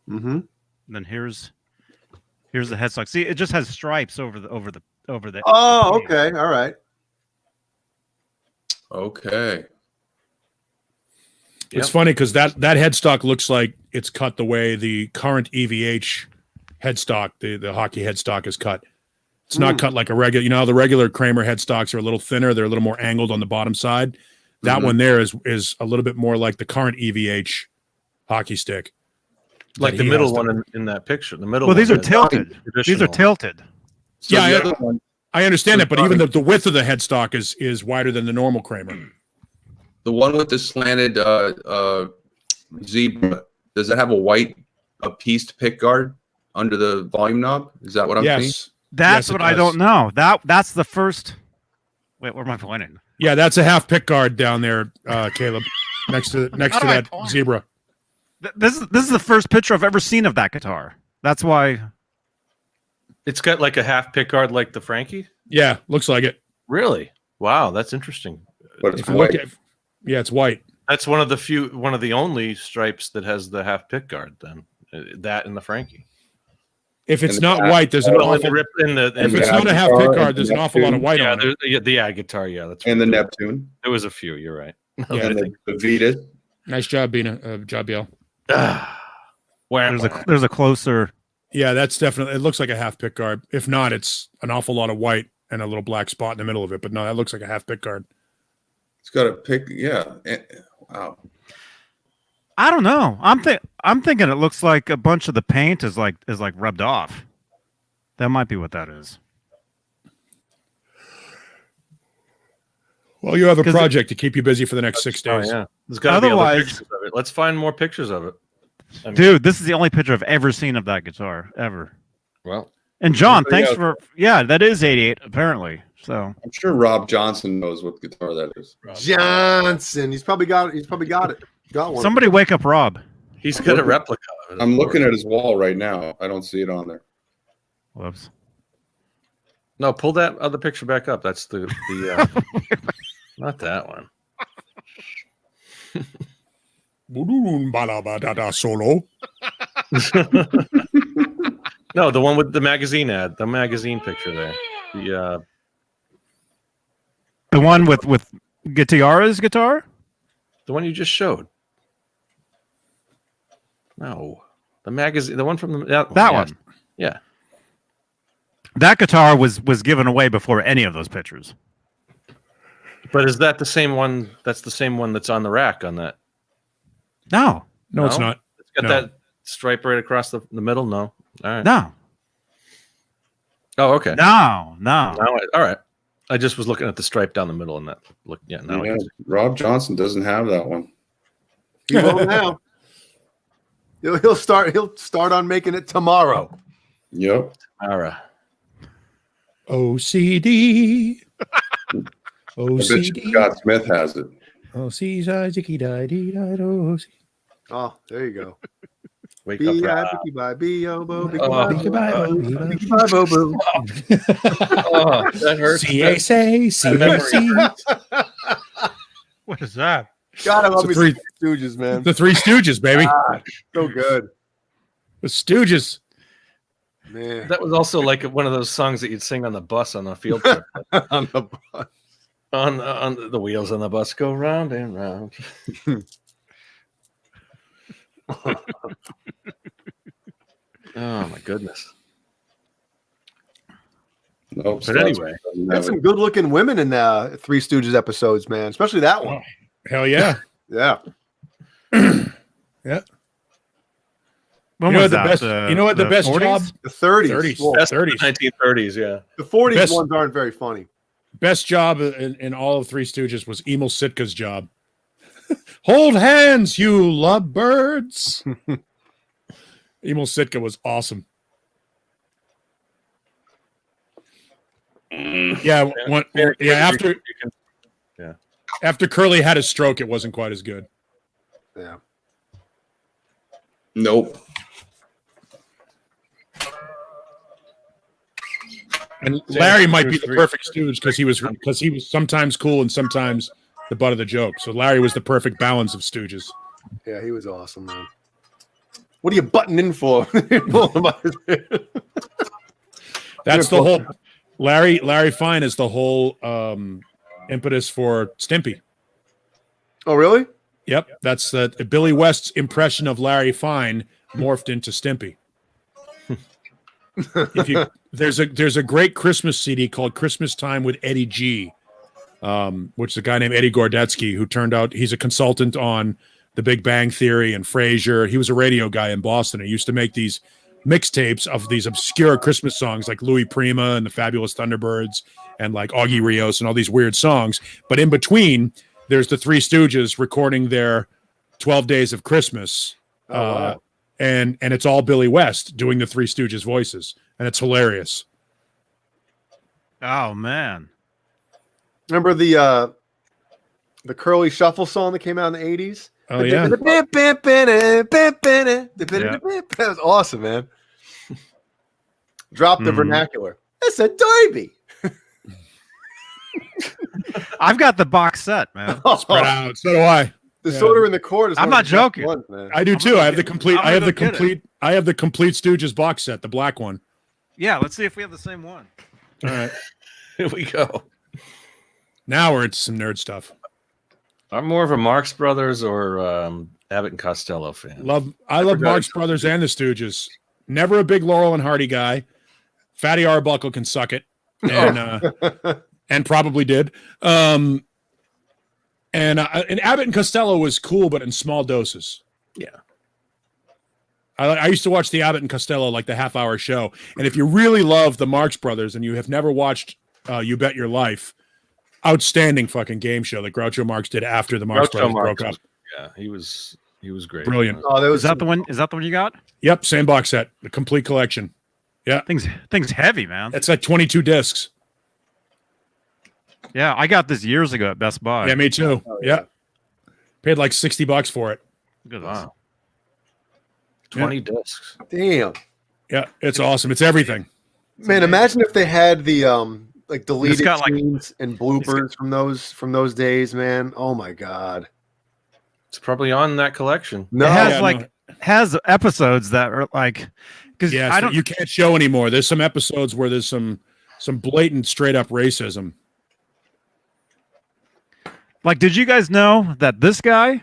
Mm-hmm. And then here's the headstock. See, it just has stripes over the. Oh, okay, all right. Okay. It's funny because that headstock looks like it's cut the way the current EVH headstock, the hockey headstock, is cut. It's not cut like a regular. You know, the regular Kramer headstocks are a little thinner. They're a little more angled on the bottom side. That one there is a little bit more like the current EVH hockey stick. Like that the he middle has them. one in that picture. The middle. Well, these one are is tilted. These are traditional. tilted. So Yeah, the I- other one, I understand So that, but even Johnny- the width of the headstock is wider than the normal Kramer. the one with the slanted zebra, does it have a pieced pick guard under the volume knob? Is that what I'm seeing? Yes. That's Yes, it what I does. don't know. That's the first. Wait, where am I pointing? Yeah, that's a half pick guard down there, Caleb, next to How do I that point? zebra. This is the first picture I've ever seen of that guitar. That's why. It's got like a half pick guard like the Frankie. Yeah, looks like it. Really? Wow, that's interesting. But it's If you look white. at, yeah, it's white. That's one of the only stripes that has the half pick guard. Then that and the Frankie. If it's And not the- white, there's an Well, in awful. the rip in the If the it's not a half guitar pick and guard, the there's an awful lot of Neptune. white yeah, on it. the guitar. Yeah, that's And the right. Neptune There was a few. You're right. Yeah. and the Vetus. Nice job, Beane. Job, Yale. There's a closer. Yeah, that's definitely. It looks like a half pick guard. If not, it's an awful lot of white and a little black spot in the middle of it. But no, that looks like a half pick guard. It's got a pick. Yeah. Wow. I don't know. I'm thinking it looks like a bunch of the paint is like rubbed off. That might be what that is. Well, you have a 'Cause project to keep you busy for the next 6 Oh, days. yeah. There's got to be other Otherwise- pictures of it. Let's find more pictures of it. I mean, Dude, this is the only picture I've ever seen of that guitar ever. well, And John, Anybody thanks else? for that is 88 apparently. So I'm sure Rob Johnson knows what guitar that is. Johnson. He's probably got it. Got one. somebody wake up Rob. he's got a replica of it. I'm looking at his wall right now. I don't see it on there. Whoops. No, pull that other picture back up. That's the not that one. Solo. No, the one with the magazine ad, the magazine picture there. The one with Guitarra's guitar? The one you just showed. No, the magazine, the one from the That yeah, one. Yeah, That guitar was given away before any of those pictures. but is that the same one? That's the same one that's on the rack on that. No. No, it's No? not. It's got No. that stripe right across the middle. No, all right. No. Oh, okay. No. All right. I just was looking at the stripe down the middle, and that look. Yeah, now Yeah, I can Rob Johnson doesn't have that one. He won't now. He'll start on making it tomorrow. Yep. all right. OCD. I bet you OCD. Scott Smith has it. Oh, there you go. Wake up, Rob. B-I-B-I-B-O-Bo, Oh. B-I-B-I-B-O-Bo. Oh, that hurts. CSA, CSC. What is that? God, I love So me three- some Stooges, man. The Three Stooges, baby. So good, The Stooges. man. That was also like one of those songs that you'd sing on the bus on a field trip. On the bus. on the wheels on the bus go round and round. Oh my goodness! Nope. But Scott anyway. Smith doesn't Got have some it. good-looking women in Three Stooges episodes, man. Especially that one. Hell yeah. Yeah. When You know was what the that? best- you know what the best 40s? job- The 30s. 30s. Well, That's 30s. 1930s, yeah. the 40s Best- ones aren't very funny. Best job in all of Three Stooges was Emil Sitka's job. Hold hands, you lovebirds. Emil Sitka was awesome. Yeah, after Curly had a stroke, it wasn't quite as good. Yeah. Nope. And Larry might be the perfect stooge because he was sometimes cool and sometimes the butt of the joke. So Larry was the perfect balance of stooges. Yeah, he was awesome, man. What are you butting in for? That's the whole Larry Fine is the whole impetus for Stimpy. Oh, really? Yep, that's Billy West's impression of Larry Fine morphed into Stimpy. There's a great Christmas CD called Christmas Time with Eddie G, which is a guy named Eddie Gordetsky who turned out he's a consultant on The Big Bang Theory and Frasier. He was a radio guy in Boston. He used to make these mixtapes of these obscure Christmas songs like Louis Prima and the Fabulous Thunderbirds and like Augie Rios and all these weird songs. But in between, there's the Three Stooges recording their 12 Days of Christmas. Wow. And it's all Billy West doing the Three Stooges voices. And it's hilarious. Oh man. Remember the Curly Shuffle song that came out in the 80s? Oh, yeah. That was awesome, man. Drop the vernacular. It's a derby. I've got the box set, man. Spread out. So do I. The Sorter in the Court is I'm one of not the best joking. ones, man. I do too. I have the complete. I'm I have the gonna go get complete. I have the complete Stooges box set, the black one. Yeah, let's see if we have the same one. All right. Here we go. Now we're into some nerd stuff. I'm more of a Marx Brothers or Abbott and Costello fan. I love Marx Brothers and the Stooges. Never a big Laurel and Hardy guy. Fatty Arbuckle can suck it, and and probably did. And Abbott and Costello was cool, but in small doses. Yeah. I used to watch the Abbott and Costello, like the half-hour show. And if you really love the Marx Brothers and you have never watched You Bet Your Life, outstanding fucking game show that Groucho Marx did after the Marx Brothers broke up. Yeah, he was great. Brilliant. Oh, that was Is that the one? Is that the one you got? Yep, same box set, the complete collection. Yeah, Thing's heavy, man. it's like 22 discs. Yeah, I got this years ago at Best Buy. Yeah, me too. Oh, yeah. Paid like $60 for it. Look at this. Wow. 20 discs. damn. Yeah, it's awesome. It's everything. Man, imagine if they had the like deleted got, like- scenes and bloopers from those days, man. Oh my god. It's probably on that collection. No, It has Yeah, like no. has episodes that are like because Yes, I don't. you can't show anymore. There's some episodes where there's some blatant straight up racism. Like, did you guys know that this guy?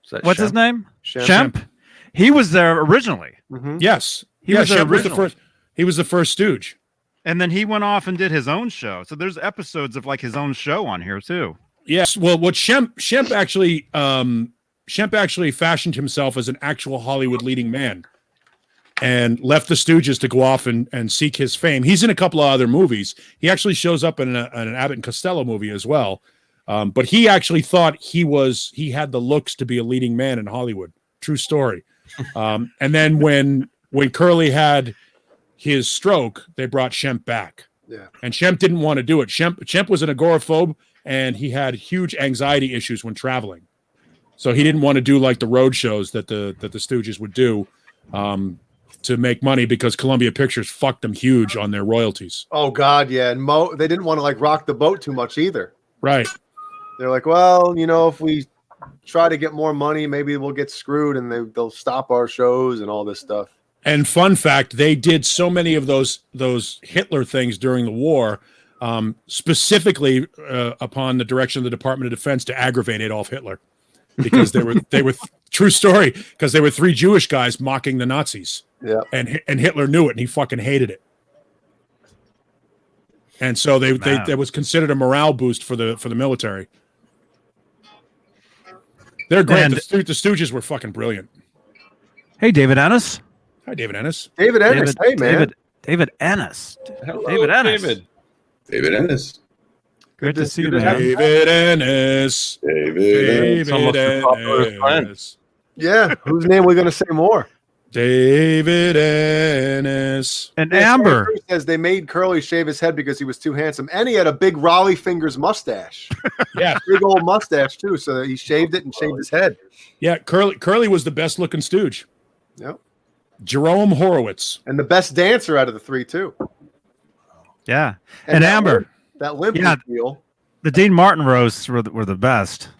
Is that What's his Shemp? name? Shemp. Shemp. He was there originally, Mhm. Yes. He Yeah, was there Shemp was the originally. first. He was the first Stooge. and then he went off and did his own show. So there's episodes of like his own show on here too. Yes. Well, what Shemp actually fashioned himself as an actual Hollywood leading man, and left the Stooges to go off and seek his fame. He's in a couple of other movies. He actually shows up in an Abbott and Costello movie as well. But he actually thought he had the looks to be a leading man in Hollywood. True story. And then when Curly had his stroke, they brought Shemp back. Yeah. And Shemp didn't want to do it. Shemp was an agoraphobe, and he had huge anxiety issues when traveling. So he didn't want to do like the road shows that the Stooges would do to make money, because Columbia Pictures fucked them huge on their royalties. Oh god, yeah. And they didn't want to like rock the boat too much either. Right. They're like, well, if we try to get more money, maybe we'll get screwed, and they'll stop our shows and all this stuff. And fun fact, they did so many of those Hitler things during the war, specifically upon the direction of the Department of Defense to aggravate Adolf Hitler, because they were true story, because they were three Jewish guys mocking the Nazis. Yeah. And Hitler knew it, and he fucking hated it. And so that was considered a morale boost for the military. They're great. And- The Stooges were fucking brilliant. Hey, David Ennis. Hi, David Ennis. David Ennis, hey man. David Ennis. Hello, David Ennis. David Ennis. Good to see you, good to have man. you. David Ennis. David. almost as popular as Brent. Ennis. Yeah, whose name are we going to say more? David Ennis. And Yeah, Amber. Cruz says they made Curly shave his head because he was too handsome, and he had a big Raleigh Fingers mustache, Yeah, big old mustache too. So he shaved it and shaved his head. yeah. Curly was the best looking Stooge. Yep, Jerome Horowitz. and the best dancer out of the three too. Yeah. And that Amber. that limp Yeah. deal. The Dean Martin roasts were the best.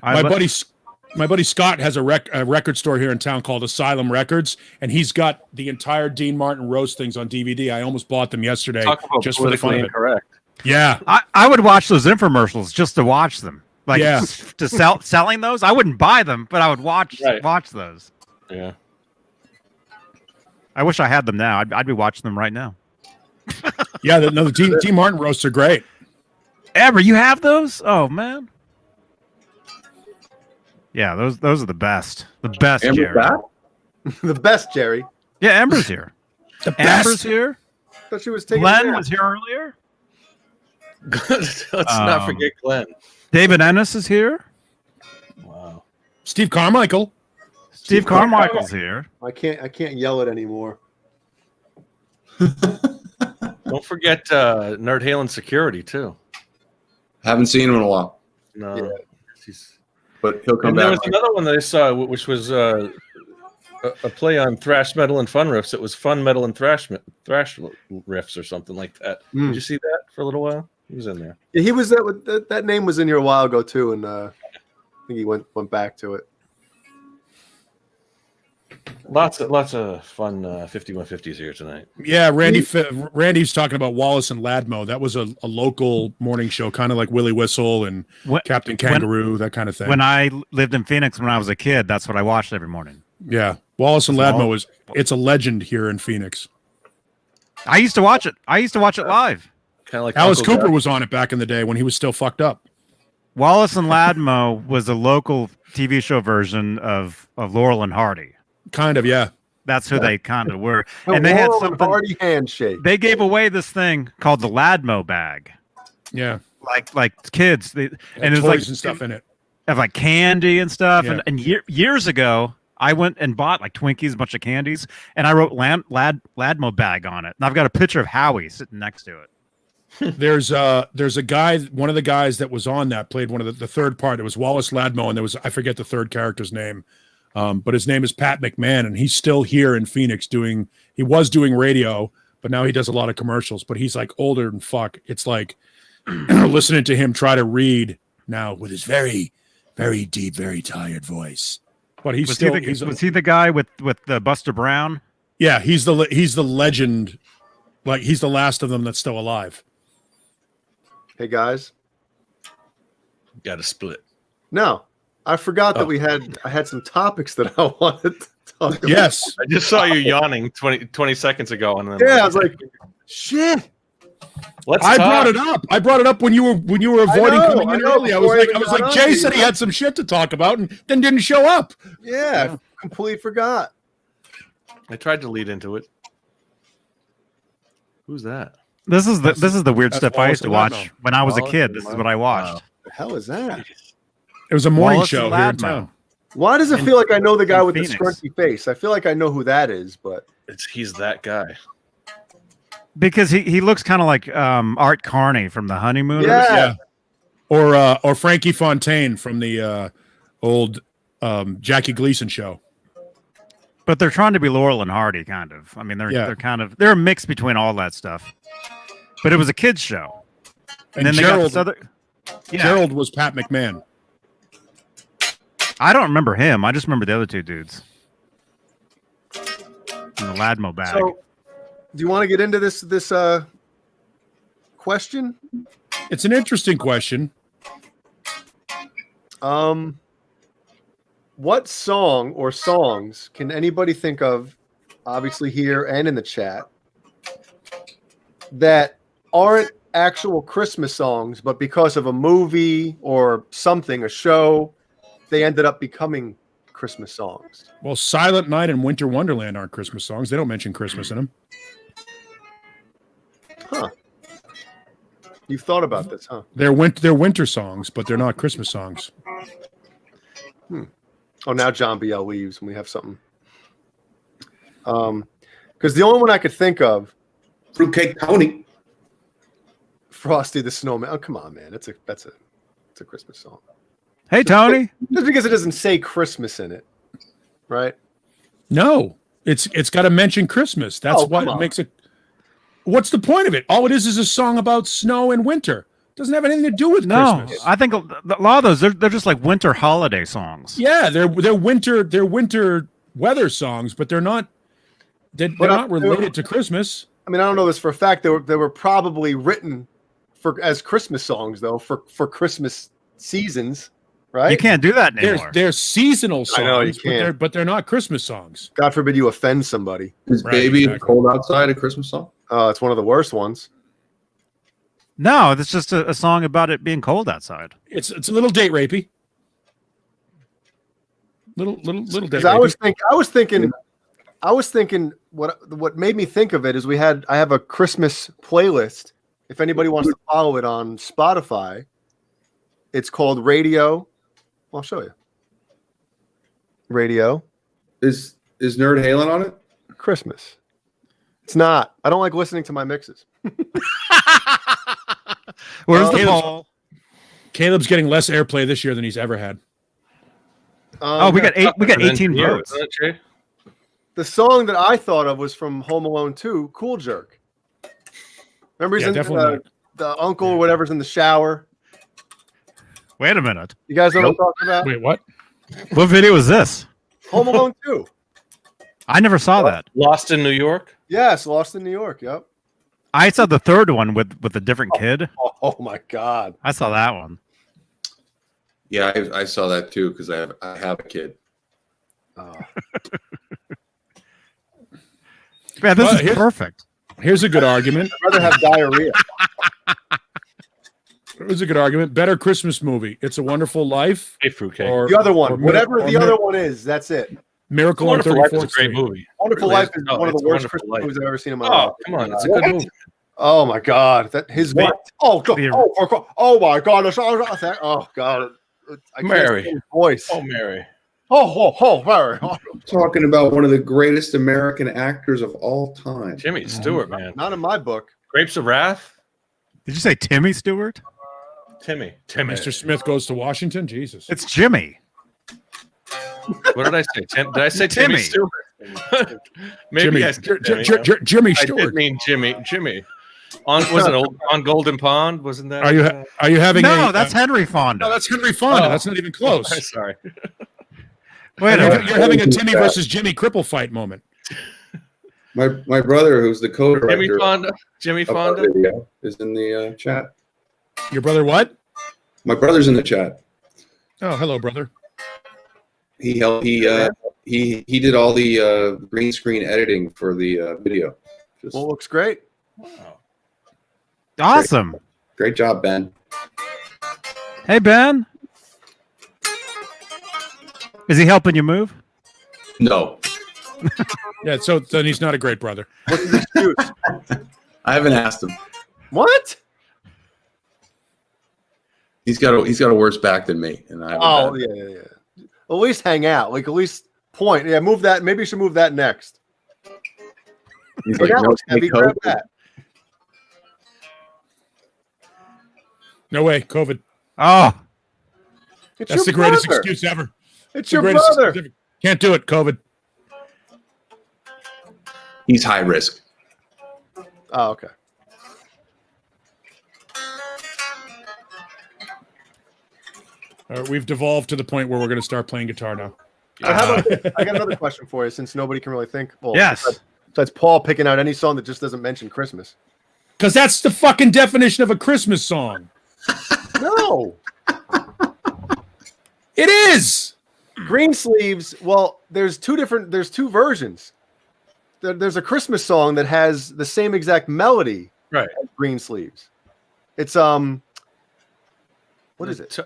My buddy Scott has a record store here in town called Asylum Records, and he's got the entire Dean Martin roast things on DVD. I almost bought them yesterday Talk about just for the fun politically of it. incorrect. Yeah, I would watch those infomercials just to watch them. Like Yeah. to selling those. I wouldn't buy them, but I would watch those. Yeah. I wish I had them now. I'd be watching them right now. yeah. The Dean Martin roasts are great. Amber, you have those? Oh man. Yeah, those are the best. The best, Amber's Jerry. back? The best, Jerry. Yeah, Amber's here. The Amber's best. here. Thought she was taking. Glenn was here earlier. Let's not forget Glenn. David Ennis is here. Wow. Steve Carmichael. Steve Carmichael's here. I can't yell it anymore. Don't forget Nerd Halen Security too. Haven't seen him in a while, No. Yeah. He's- but he'll come And there back. was another one that I saw, which was a play on thrash metal and fun riffs. It was fun metal and thrash riffs or something like that. Mm. Did you see that for a little while? He was in there. Yeah, he was that name was in here a while ago too, and I think he went back to it. Lots of fun 5150s here tonight. Yeah, Randy's talking about Wallace and Ladmo. That was a local morning show, kind of like Willie Whistle and Captain Kangaroo, that kind of thing. When I lived in Phoenix when I was a kid, that's what I watched every morning. Yeah, Wallace and Ladmo it's a legend here in Phoenix. I used to watch it. Live. Kind of like Alice Uncle Cooper Jack. was on it back in the day when he was still fucked up. Wallace and Ladmo was a local TV show version of Laurel and Hardy. Kind of, yeah. That's who they kind of were. The And they had Laurel and something. Hardy handshake. They gave away this thing called the Ladmo bag. Yeah. Like kids, and it was toys like and stuff in it. of like candy and stuff. Yeah. And years ago, I went and bought like Twinkies, a bunch of candies, and I wrote Ladmo bag on it. And I've got a picture of Howie sitting next to it. There's a guy, one of the guys that was on that played one of the third part. It was Wallace Ladmo, and there was, I forget the third character's name. But his name is Pat McMahon, and he's still here in Phoenix he was doing radio, but now he does a lot of commercials, but he's like older than fuck. It's like listening to him try to read now with his very, very deep, very tired voice. But he's Was still, was he the guy with the Buster Brown? yeah, he's the legend. Like he's the last of them that's still alive. Hey guys, Got to split. no, I forgot that I had some topics that I wanted to talk about. Yes. I just saw you yawning 20 seconds ago, and then Yeah, I was like, shit. let's I talk. brought it up. I brought it up when you were avoiding know, coming I in know, early. I before was I like, got on Jay here. said he had some shit to talk about and then didn't show up. Yeah, I completely forgot. I tried to lead into it. Who's that? This is the weird that's stuff I used to Wallace watch and when I was a Wallace kid. and This is Ladmo. what I watched. Wow. The hell is that? It was a morning Wallace show and here in Ladmo. town. Why does it feel like I know the guy in with Phoenix. the scrunchy face? I feel like I know who that is, but He's that guy. Because he looks kind of like Art Carney from the Honeymooners. Yeah. Yeah. Or Frankie Fontaine from the old Jackie Gleason show. But they're trying to be Laurel and Hardy, kind of. I mean, Yeah. they're a mix between all that stuff. But it was a kids show. And then they got this other. Yeah, Gerald was Pat McMahon. I don't remember him. I just remember the other two dudes. In the Ladmo bag. So, do you want to get into this question? It's an interesting question. What song or songs can anybody think of, obviously here and in the chat, that aren't actual Christmas songs, but because of a movie or something, a show, they ended up becoming Christmas songs? Well, Silent Night and Winter Wonderland aren't Christmas songs. They don't mention Christmas in them. Huh. You've thought about this, huh? They're winter songs, but they're not Christmas songs. Oh, now John BL leaves and we have something. Because the only one I could think of, Fruitcake Tony. Frosty the Snowman. Oh, come on, man. It's a Christmas song. Hey, Tony. Just because it doesn't say Christmas in it, right? No, it's got to mention Christmas. That's Oh, what come on. makes it. What's the point of it? All it is a song about snow and winter. Doesn't have anything to do with No, Christmas. I think a lot of those they're just like winter holiday songs. Yeah, they're winter weather songs, but they're not. They're not related to Christmas. I mean, I don't know this for a fact. They were probably written as Christmas songs, though, for Christmas seasons, right? You can't do that anymore. They're seasonal songs, I know, you can't. but they're not Christmas songs. God forbid you offend somebody. Is Right, Baby exactly. Cold Outside a Christmas song? It's one of the worst ones. No, it's just a song about it being cold outside. It's a little date rapey. Little dead. 'Cause I was thinking what made me think of it is I have a Christmas playlist. If anybody wants to follow it on Spotify, it's called Radio. I'll show you. Radio Is Nerd Halen on it? Christmas. It's not. I don't like listening to my mixes. Where's the Caleb's- poll? Caleb's getting less airplay this year than he's ever had. Oh, we got 18 Yeah, votes. isn't it, Jay? The song that I thought of was from Home Alone 2, Cool Jerk. Remember he's Yeah, in definitely. the uncle or whatever's in the shower. Wait a minute. You guys know what I'm talking about? Wait, what? What video is this? Home Alone 2. I never saw that. Lost in New York. Yes, Lost in New York. Yep. I saw the third one with a different kid. Oh my God. I saw that one. Yeah, I saw that too because I have a kid. Oh. Man, this Well, is here's- perfect. Here's a good argument. I'd rather have diarrhea. Here's a good argument. Better Christmas movie. It's a Wonderful Life Hey, fruitcake. or The other one, or whatever or the other one is, that's it. Miracle on Wonderful Life 34th is a great Street. movie. Wonderful Really Life is. is No, one of it's the a worst Wonderful Christmas Life. movies I've ever seen in my life. Oh, come on, it's a good movie. Oh my God, that his The- oh God, the- oh my God, oh God, I can't Mary. say his voice. Oh, Mary. Mary. Oh, Talking about one of the greatest American actors of all time. Jimmy Stewart, man. not in my book. Grapes of Wrath. Did you say Timmy Stewart? Timmy. Mr. Smith goes to Washington. Jesus. It's Jimmy. What did I say? Did I say Timmy Timmy. Stewart? Maybe Jimmy, I said Timmy, Jimmy I did Stewart. mean Jimmy. Was it on Golden Pond? Wasn't that? Are you having No, a that's Henry Fonda. no, that's Henry Fonda. Oh. That's not even close. Sorry. Wait a You're, minute. you're having a Timmy versus Jimmy cripple fight moment. My brother, who's the co-director Jimmy Fonda. Jimmy of our Fonda. video, is in the chat. Your brother what? My brother's in the chat. Oh, hello, brother. He helped. He did all the green screen editing for the video. Just Well, looks great. Wow. Awesome. great job, Ben. Hey, Ben. Is he helping you move? No, Yeah, so then he's not a great brother. What's his excuse? I haven't asked him. What? He's got a worse back than me, and I. Oh yeah. At least hang out. Like at least point. Yeah, move that. Maybe you should move that next. He's Hey, like, that no, looks heavy. Grab COVID. that. No way, COVID. Oh, It's That's the your greatest brother. excuse ever. It's The your greatest brother. excuse ever. Can't do it, COVID. He's high risk. Oh, okay. We've devolved to the point where we're going to start playing guitar now. But how about this? I got another question for you, since nobody can really think. Well, yes. Besides Paul picking out any song that just doesn't mention Christmas. Because that's the fucking definition of a Christmas song. No. It is. Green Sleeves. Well, there's two versions. There's a Christmas song that has the same exact melody Right. as Green Sleeves. It's what is it?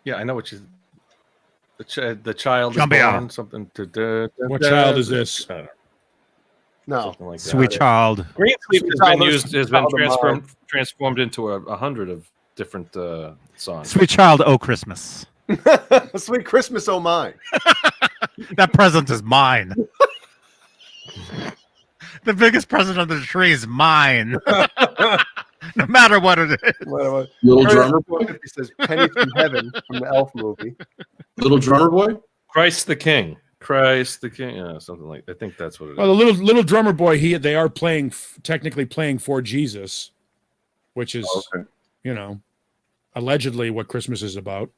Yeah, I know what you. The child is Jumbia. born. Something to. What child is this? No. Something like that. Sweet child. Green Sleep Sweet has been Child used, of- has been Child of Mine. transformed into 100 of different songs. Sweet child, oh Christmas. Sweet Christmas, oh mine. That present is mine. The biggest present under the tree is mine. No matter what it is. Little drummer boy. He says "Pennies from Heaven" from the Elf movie. Little drummer boy. Christ the King. Christ the King. Yeah, something like. I think that's what it is. Well, the little drummer boy. They are technically playing for Jesus, which is Okay. allegedly what Christmas is about.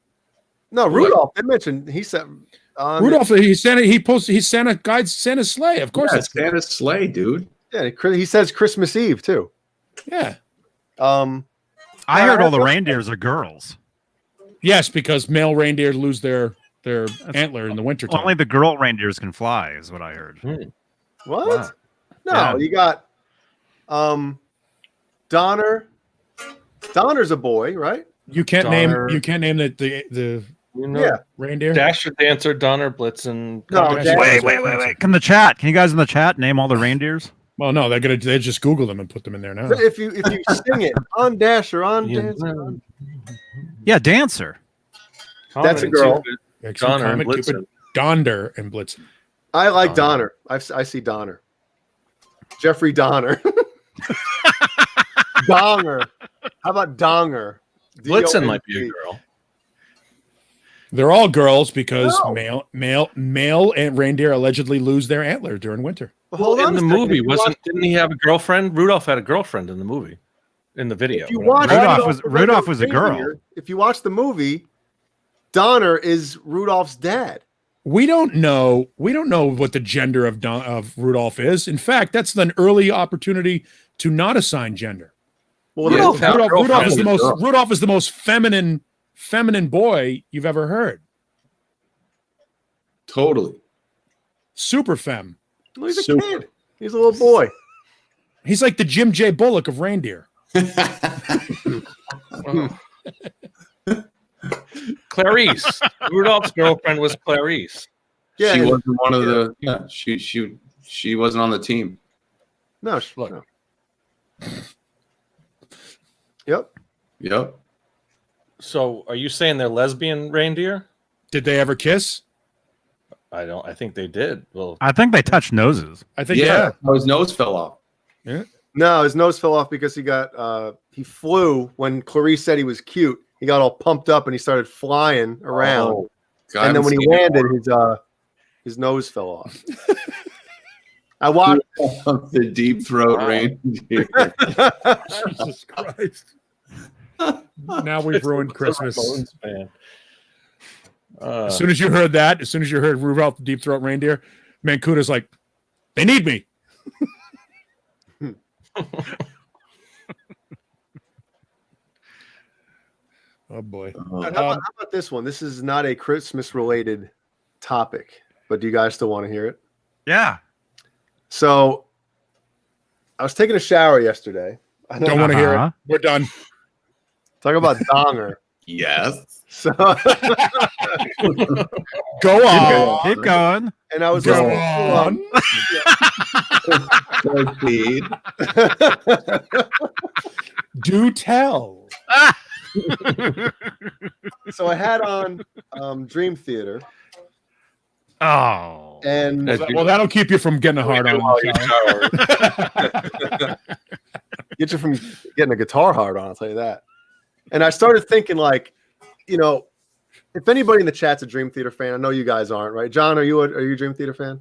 No, Rudolph. They mentioned he said Rudolph, he's Santa guides Santa's sleigh. Of course, Yeah, that's Santa's sleigh, dude. Yeah, he says Christmas Eve too. yeah. I heard all the reindeers are girls. Yes, because male reindeer lose their antler in the wintertime. Only the girl reindeers can fly, is what I heard. What? Wow. No, Yeah. you got Donner. Donner's a boy, right? You can't Donner. name the You know, Yeah. Reindeer. Dasher, Dancer, Donner, Blitzen. No, Dasher, Dasher- Wait. Can the chat? Can you guys in the chat name all the reindeers? Well, no, they just Google them and put them in there now. If you sing it on Dasher, on Yeah. Dancer, on... Yeah, Dancer. That's a girl. Actually, Donner and Comet, Cupid, Blitzen. Donder and Blitzen. I like Donner. Donner. I see Donner. Jeffrey Donner. Donger. How about Donger? Blitzen might be a D-O-N-G. girl. They're all girls because No. male and reindeer allegedly lose their antler during winter. Well, hold on In a the second. movie, If you watch- didn't he have a girlfriend? Rudolph had a girlfriend in the movie, in the video. If you watch Rudolph was a girl. Reindeer, if you watch the movie, Donner is Rudolph's dad. We don't know what the gender of Rudolph is. In fact, that's an early opportunity to not assign gender. Well, Yeah, Rudolph- it's not Rudolph is the girlfriend. most Rudolph is the most feminine boy you've ever heard. Totally. Super femme. well, he's a Super. kid. He's a little boy. He's like the Jim J. Bullock of reindeer. Clarice. Rudolph's girlfriend was Clarice. Yeah. She wasn't one of the. Yeah, she wasn't on the team. No. Look. No. Yep. Yep. So, are you saying they're lesbian reindeer? Did they ever kiss? I think they did. Well, I think they touch noses. I think Yeah, his nose fell off. No, his nose fell off because he flew when Clarice said he was cute. He got all pumped up and he started flying around. Oh, God, And then I when he haven't landed, his nose fell off. I watched. seen the deep throat Wow. reindeer. Jesus Christ. Now we've ruined Christmas. Bones, man. As soon as you heard that, as soon as you heard Rudolph the Deep Throat Reindeer, Mancuda's like, they need me. Oh boy. How about this one? This is not a Christmas related topic, but do you guys still want to hear it? Yeah. So I was taking a shower yesterday. I Don't want to hear Uh-huh. it. We're done. Talk about donger. Yes. So Go on. Keep going. and I was Go listening on. Proceed. Do tell. so I had on Dream Theater Oh. and Well, that'll keep you from getting a hard on. While you shower. get you from getting a guitar hard on, I'll tell you that. And I started thinking, like, you know, if anybody in the chat's a Dream Theater fan, I know you guys aren't, right? John, are you a Dream Theater fan?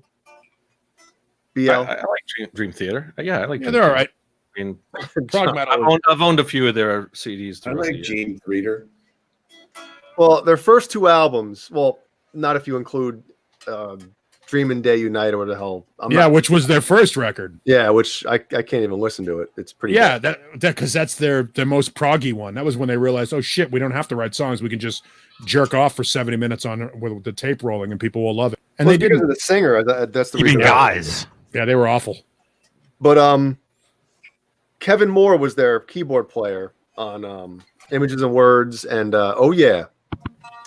BL? I like Dream Theater. Yeah, I like. Yeah, Dream they're all Theater. right. I mean, Prog metal. I've owned a few of their CDs. I throughout like the years. James Reader. Well, their first two albums, well, not if you include Dreamin' Day Unite or what the hell. Which was their first record. Yeah, which I can't even listen to it. It's pretty Yeah, bad. that because that's their most proggy one. That was when they realized, oh shit, we don't have to write songs. We can just jerk off for 70 minutes on with the tape rolling, and people will love it. And Well, they because didn't. of the singer. That's the You mean reason. guys? Yeah, they were awful. But Kevin Moore was their keyboard player on Images and Words and Oh Yeah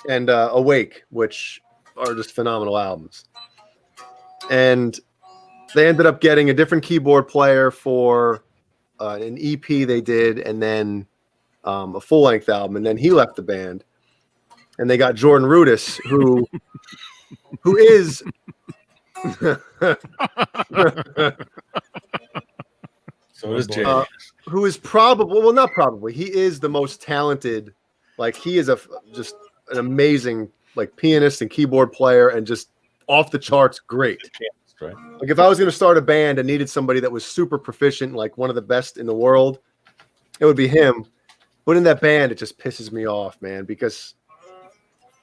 and Awake, which are just phenomenal albums. And they ended up getting a different keyboard player for an EP they did, and then a full-length album. And then he left the band, and they got Jordan Rudess, who is So is Jay. who is probably, well, not probably, he is the most talented. Like, he is just an amazing like pianist and keyboard player, and just off the charts great. Right. Like, if I was going to start a band and needed somebody that was super proficient, like one of the best in the world, it would be him. But in that band, it just pisses me off, man, because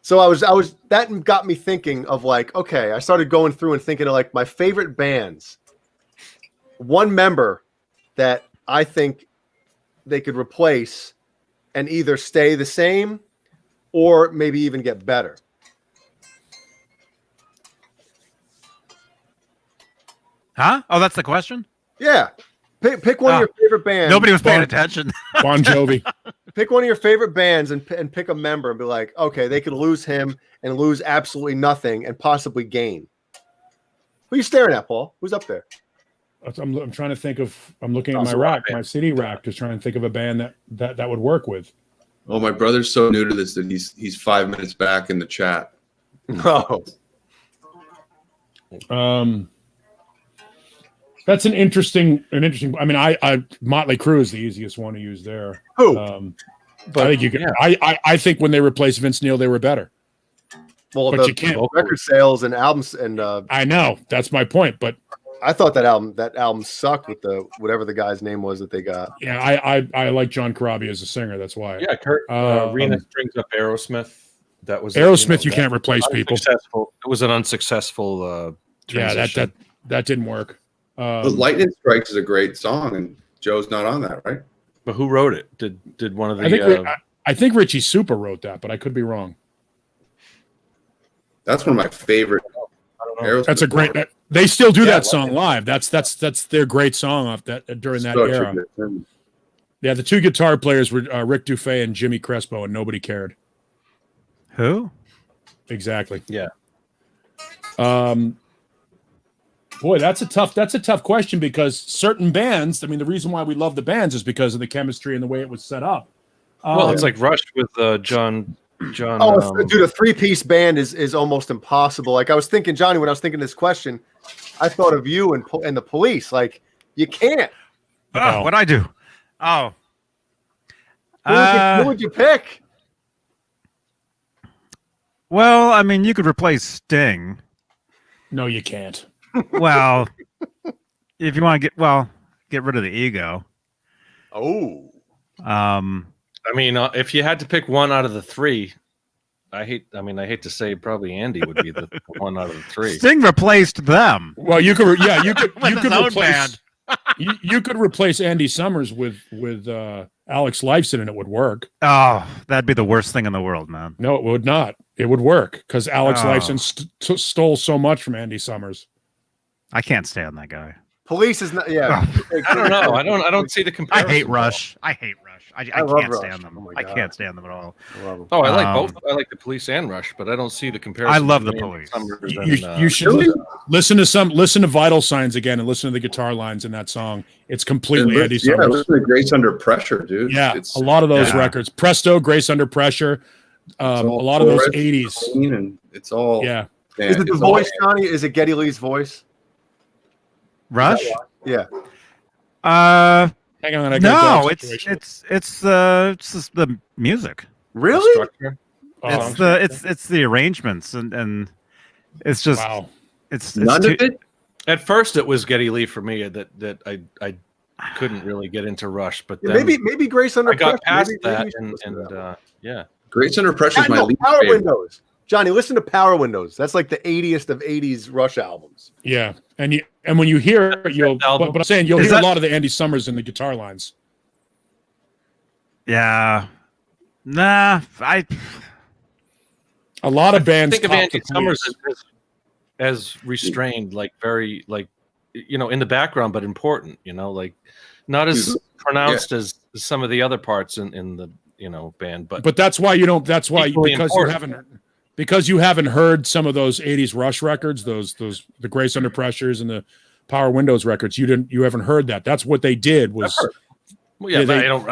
so I was that got me thinking of, like, okay, I started going through and thinking of, like, my favorite bands. One member that I think they could replace and either stay the same or maybe even get better. Huh? Oh, that's the question? Yeah. Pick one of your favorite bands. Nobody was paying attention. Bon Jovi. Pick one of your favorite bands and pick a member and be like, okay, they could lose him and lose absolutely nothing and possibly gain. Who are you staring at, Paul? Who's up there? I'm trying to think of. I'm looking at my rack, my CD rack, just trying to think of a band that would work with. Oh, my brother's so new to this that he's 5 minutes back in the chat. Oh, that's an interesting. I mean, I Motley Crue is the easiest one to use there. who? But I think you can. Yeah. I think when they replaced Vince Neil, they were better. Well, but you can't record sales and albums and. I know that's my point, but I thought that album sucked with the whatever the guy's name was that they got. yeah, I like John Corabi as a singer. That's why. Yeah, Kurt Arenas brings up Aerosmith. That was Aerosmith. You can't replace people. It was an unsuccessful. Transition. That didn't work. The Lightning Strikes is a great song, and Joe's not on that, right? But who wrote it? Did one of the? I think Richie Super wrote that, but I could be wrong. That's one of my favorite. Aerosmith That's a great. They still do that song live. That's their great song off that during that era. Yeah, the two guitar players were Rick Dufay and Jimmy Crespo, and nobody cared. Who? Exactly. Yeah. Boy, that's a tough question because certain bands. I mean, the reason why we love the bands is because of the chemistry and the way it was set up. Well, it's like Rush with John. Oh, dude, a 3-piece band is almost impossible. Like I was thinking, Johnny, when I was thinking this question, I thought of you and the Police. Like you can't. Oh, what'd I do? Oh, who would you pick? Well, I mean, you could replace Sting. No, you can't. Well, if you want to get rid of the ego. Oh. I mean, if you had to pick one out of the three, I hate to say probably Andy would be the one out of the three. Sting replaced them. Well, you could replace Andy Summers with Alex Lifeson and it would work. Oh, that'd be the worst thing in the world, man. No, it would not. It would work because Alex Lifeson stole so much from Andy Summers. I can't stand that guy. Police is not. Yeah, I don't know. I don't see the comparison. I hate Rush. I can't Rush. stand them. Oh I can't stand them at all. I love 'em. Oh, I like both. I like the Police and Rush, but I don't see the comparison. I love the between Police. Summers You should listen to Vital Signs again and listen to the guitar lines in that song. It's completely Andy Summers. Yeah, listen to Grace Under Pressure, dude. Yeah, a lot of those records. Presto, Grace Under Pressure, a lot of those 80s. And it's all. Yeah. Is it the voice, Johnny? Is it Geddy Lee's voice? Rush? Yeah. Hang on, no, it's the music. Really? It's the arrangements and it's just it's none of it. At first, it was Geddy Lee for me that I couldn't really get into Rush, but then maybe Grace Under Pressure. I got past maybe that, yeah. Grace Under Pressure is my least Power favorite. Windows. Johnny, listen to Power Windows. That's like the 80th of 80s Rush albums. Yeah, and when you hear it, but I'm saying you'll hear a lot of the Andy Summers in the guitar lines. Yeah. Nah, a lot of bands think of Andy Summers as restrained, like very in the background, but important. Like not as pronounced as some of the other parts in the band. But that's why you don't. That's why important. Because you haven't heard some of those 80s Rush records, the Grace Under Pressures and the Power Windows records. You haven't heard that. That's what they did was. Well, yeah, but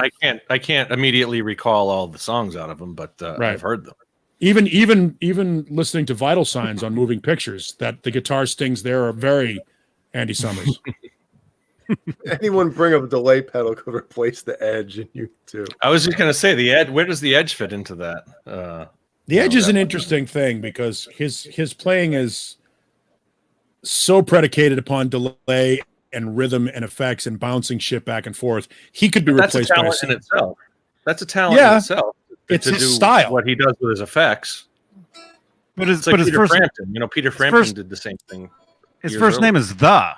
I can't immediately recall all the songs out of them, but I've heard them. Even listening to Vital Signs on Moving Pictures, that the guitar stings there are very Andy Summers. Anyone bring up a delay pedal could replace the Edge, and you too. I was just gonna say the Edge. Where does the Edge fit into that? The Edge is an interesting thing because his playing is so predicated upon delay and rhythm and effects and bouncing shit back and forth. He could be replaced by in itself. That's a talent in itself. It's his style. What he does with his effects. But his Peter Frampton. Peter Frampton did the same thing. His first name is The.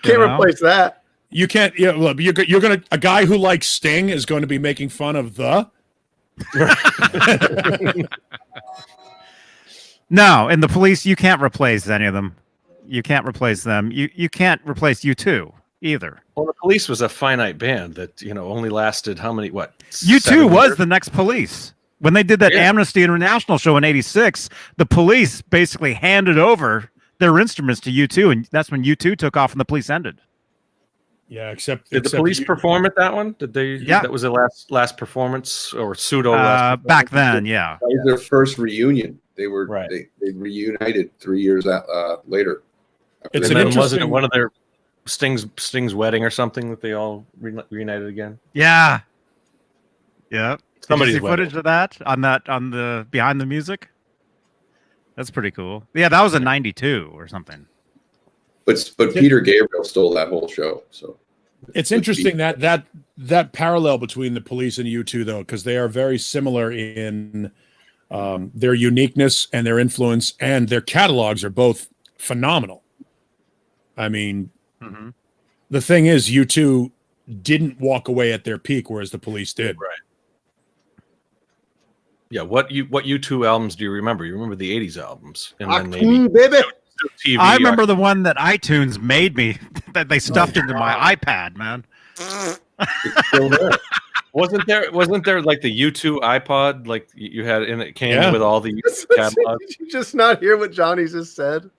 Can't replace that. You can't. Yeah, look, you're gonna. A guy who likes Sting is going to be making fun of The. No, in the Police, you can't replace any of them. You can't replace them. You can't replace U2. either. Well, the Police was a finite band that only lasted how many? What? U2 7 was years? the next Police. When they did that Yeah. Amnesty International show in '86, the Police basically handed over their instruments to U2, and that's when U2 took off and the Police ended. Yeah, except Did the Police perform at that one? Did they? Yeah. That was the last performance or pseudo last Back performance? then, yeah. That was their first reunion. They were Right. they reunited 3 years later. It's And an then wasn't it interesting- one of their Sting's wedding or something that they all reunited again? Yeah. Yeah. Somebody's Did you see wedding. footage of that on the behind the music? That's pretty cool. Yeah, that was in '92 or something. But Peter Gabriel stole that whole show. So It's interesting that parallel between the Police and U2 though, because they are very similar in their uniqueness and their influence, and their catalogs are both phenomenal. I mean, Mhm. the thing is, U2 didn't walk away at their peak, whereas the Police did. Right. Yeah. What U2 albums do you remember? You remember the '80s albums, and then maybe baby. TV. I remember the one that iTunes made me that they stuffed into my iPad, man. it's still there. Wasn't there like the U2 iPod, like you had, and it came Yeah. with all the catalogs? Did you just not hear what Johnny just said?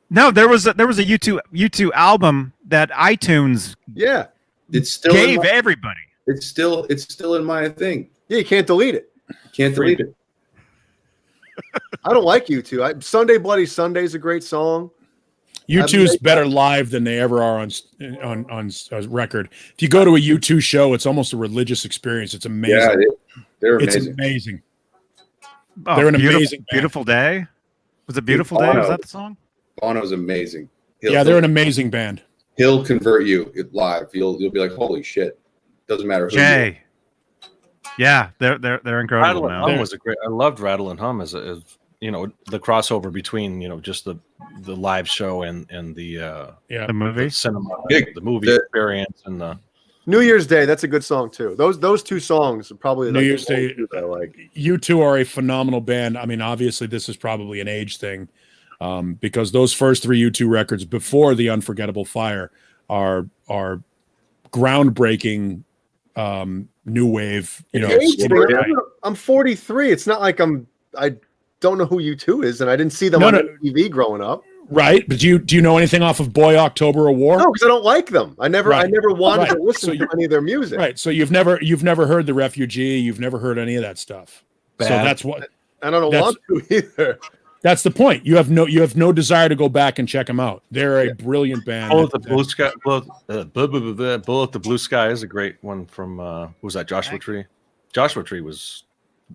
No, there was a U2 album that iTunes Yeah. It's still in gave my, everybody. it's still in my thing. Yeah, you can't delete it. Can't delete it. I don't like U2. Sunday Bloody Sunday is a great song. U2's better live than they ever are on record. If you go to a U2 show, it's almost a religious experience. It's amazing. Yeah, they're It's amazing. amazing. Oh, They're an beautiful, amazing band. beautiful day. Was it Beautiful Day? Was that the song? Bono's amazing. Yeah, they're an amazing band. He'll convert you live. You'll be like, holy shit. Doesn't matter who you are. Jay. Yeah, they're incredible, Rattle and man. Hum was a great. I loved Rattle and Hum as the crossover between just the live show and the Yeah. The movie. cinema, Big- the movie the- experience, and the New Year's Day, that's a good song too. Those two songs are probably New like Year's the only Day- two that I like. U2 are a phenomenal band. I mean, obviously, this is probably an age thing because those first three U2 records before The Unforgettable Fire are groundbreaking new wave. Age thing, right. I'm 43. It's not like I don't know who U2 is, and I didn't see them No, on no. TV growing up. Right, but do you know anything off of Boy October or War? No, because I don't like them. I never Right. wanted to Right. listen So to any of their music. Right, so you've never heard The Refugee, you've never heard any of that stuff. So Bad. that's what And I don't That's- want to either. that's the point. You have no desire to go back and check them out. They're a brilliant band. Bullet the Blue Sky. Bullet the Blue Sky is a great one from who was that? Joshua Tree. Joshua Tree was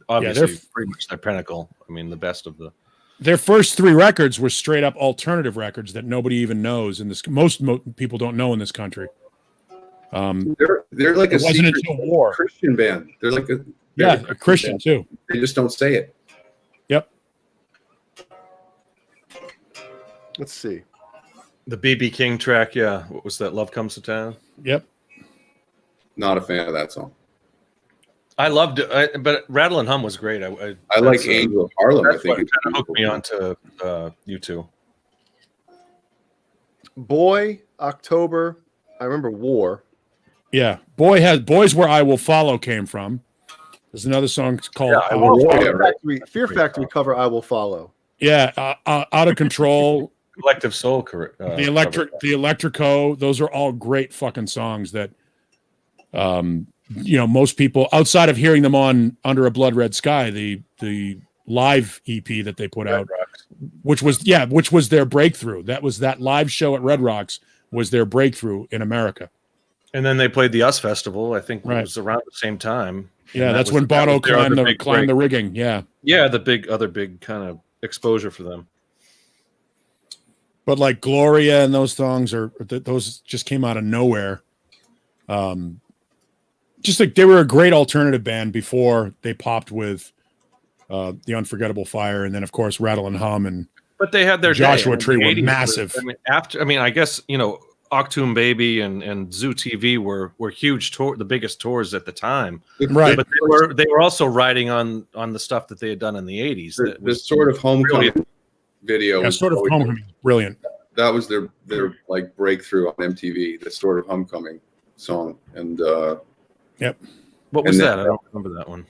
obviously pretty much their pinnacle. I mean, the best of the. Their first three records were straight up alternative records that nobody even knows in this. Most people don't know in this country. They're like a It wasn't secret until War. Christian band. They're like a A Christian band. too. They just don't say it. Yep. Let's see. The BB King track, yeah. What was that? Love Comes to Town. Yep. Not a fan of that song. I loved it, but Rattle and Hum was great. I like that's, Angel of Harlem. I That's think what it's kind of hooked me beautiful. onto U2. Boy, October. I remember War. Yeah. Boys Where I Will Follow came from. There's another song called Yeah, I Will Oh, Follow. Fear right. Factory, Fear Factory cover. I Will Follow. Out of Control. Collective Soul, correct? The Electrico, those are all great fucking songs that most people outside of hearing them on Under a Blood Red Sky, the live EP that they put out, which was their breakthrough. That live show at Red Rocks was their breakthrough in America. And then they played the US Festival. I think Right. it was around the same time. Yeah, And that's that when was- that Bono was their other big climbed break. the rigging. Yeah. Yeah, the other big kind of exposure for them. But like Gloria and those songs those just came out of nowhere. Just like they were a great alternative band before they popped with The Unforgettable Fire, and then of course Rattle and Hum, and But they had their Joshua day. Tree The were 80s massive. I guess Octoon Baby and Zoo TV were huge the biggest tours at the time. Right. But they were also riding on the stuff that they had done in the 80s. The sort of homecoming video. yeah, was sort of always Homecoming, brilliant. that was their like breakthrough on MTV, the Sort of Homecoming song. And What was And that? then- I don't remember that one.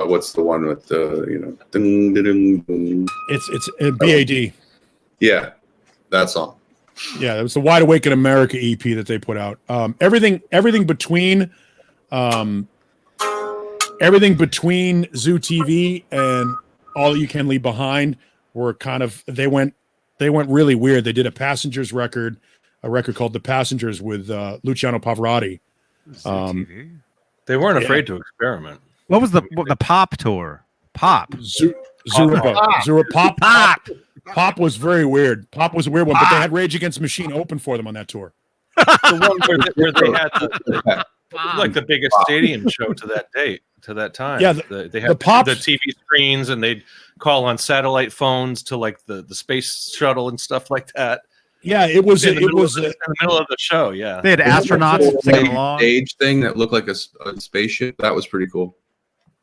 what's the one with the ding, ding, ding, ding. It's BAD. Yeah, that song. Yeah, it was the Wide Awake in America EP that they put out. Everything between Zoo TV and All You Can Leave Behind were kind of they went really weird. They did a Passengers record, a record called The Passengers with Luciano Pavarotti. TV? They weren't Yeah. afraid to experiment. What was the Pop tour? Pop. Pop was very weird. Pop was a weird one, but they had Rage Against the Machine open for them on that tour. The one where they had like the biggest stadium show to that time. Yeah, they had Pops- the TV screens, and they'd call on satellite phones to like the space shuttle and stuff like that. Yeah, it was In the middle of the show. Yeah, They had astronauts singing along. Stage thing that looked like a spaceship. That was pretty cool.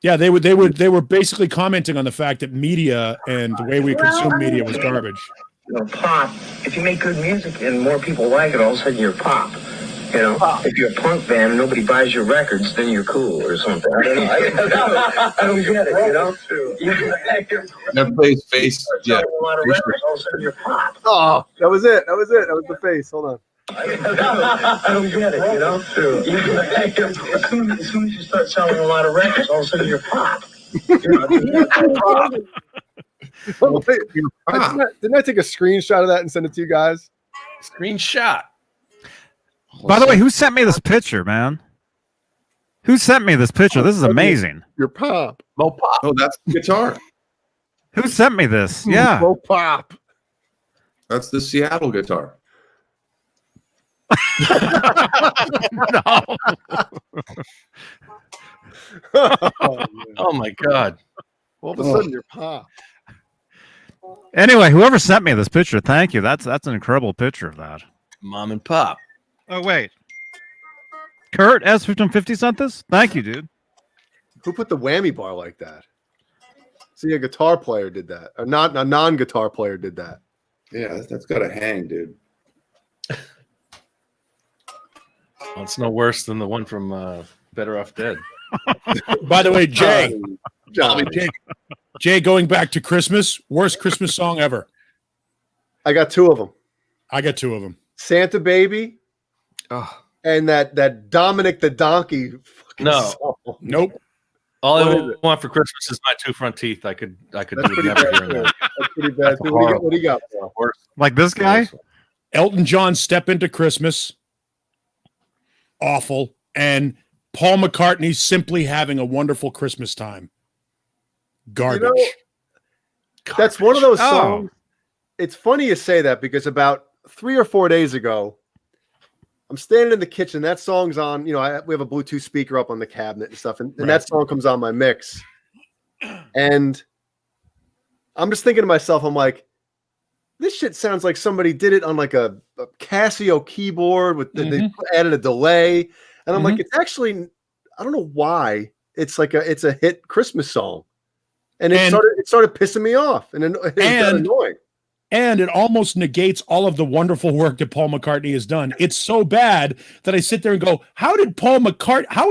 Yeah, they were basically commenting on the fact that media and the way we consume media was garbage. Pop. If you make good music and more people like it, all of a sudden you're pop. If you're a punk band and nobody buys your records, then you're cool or something. I don't know. I don't get it. That plays face. Yeah. A lot of records, all of a sudden you're pop. Oh, that was it. That was the face. Hold on. I don't get it. As soon as you start selling a lot of records, all of a sudden you're pop. Oh, wait. Didn't I take a screenshot of that and send it to you guys? screenshot. By the way, who sent me this picture, man? Who sent me this picture? This is amazing. Your pop. Mo Pop. Oh, that's the guitar. Who sent me this? Yeah. Go pop. That's the Seattle guitar. No. Oh my God. All of a sudden, you're pop. Anyway, whoever sent me this picture, thank you. That's an incredible picture of that. Mom and Pop. Oh wait, Kurt S1550 sent this. Thank you, dude. Who put the whammy bar like that? See, a guitar player did that. A non-guitar player did that. Yeah, that's got to hang, dude. Well, it's no worse than the one from Better Off Dead. By the way, Jay, Johnny. Jay, going back to Christmas, worst Christmas song ever. I got two of them. I got two of them. Santa Baby Oh, and that Dominic the Donkey. Fucking No. song. Nope. all What I is it? want for Christmas is my two front teeth. I could That's do pretty never bad. hearing that. That's pretty bad. That's What do you got? Paul? Worse. Like this guy? Elton John, Step Into Christmas. Awful. And Paul McCartney, Simply Having a Wonderful Christmas Time. Garbage. You know, that's one of those Oh. songs. It's funny you say that because about 3 or 4 days ago, I'm standing in the kitchen. That song's on. We have a Bluetooth speaker up on the cabinet and stuff, and Right. that song comes on my mix. And I'm just thinking to myself, I'm like, this shit sounds like somebody did it on like a Casio keyboard with they added a delay, and I'm like, it's actually, I don't know why it's a hit Christmas song, and it started pissing me off, and it got annoying. And it almost negates all of the wonderful work that Paul McCartney has done. It's so bad that I sit there and go, how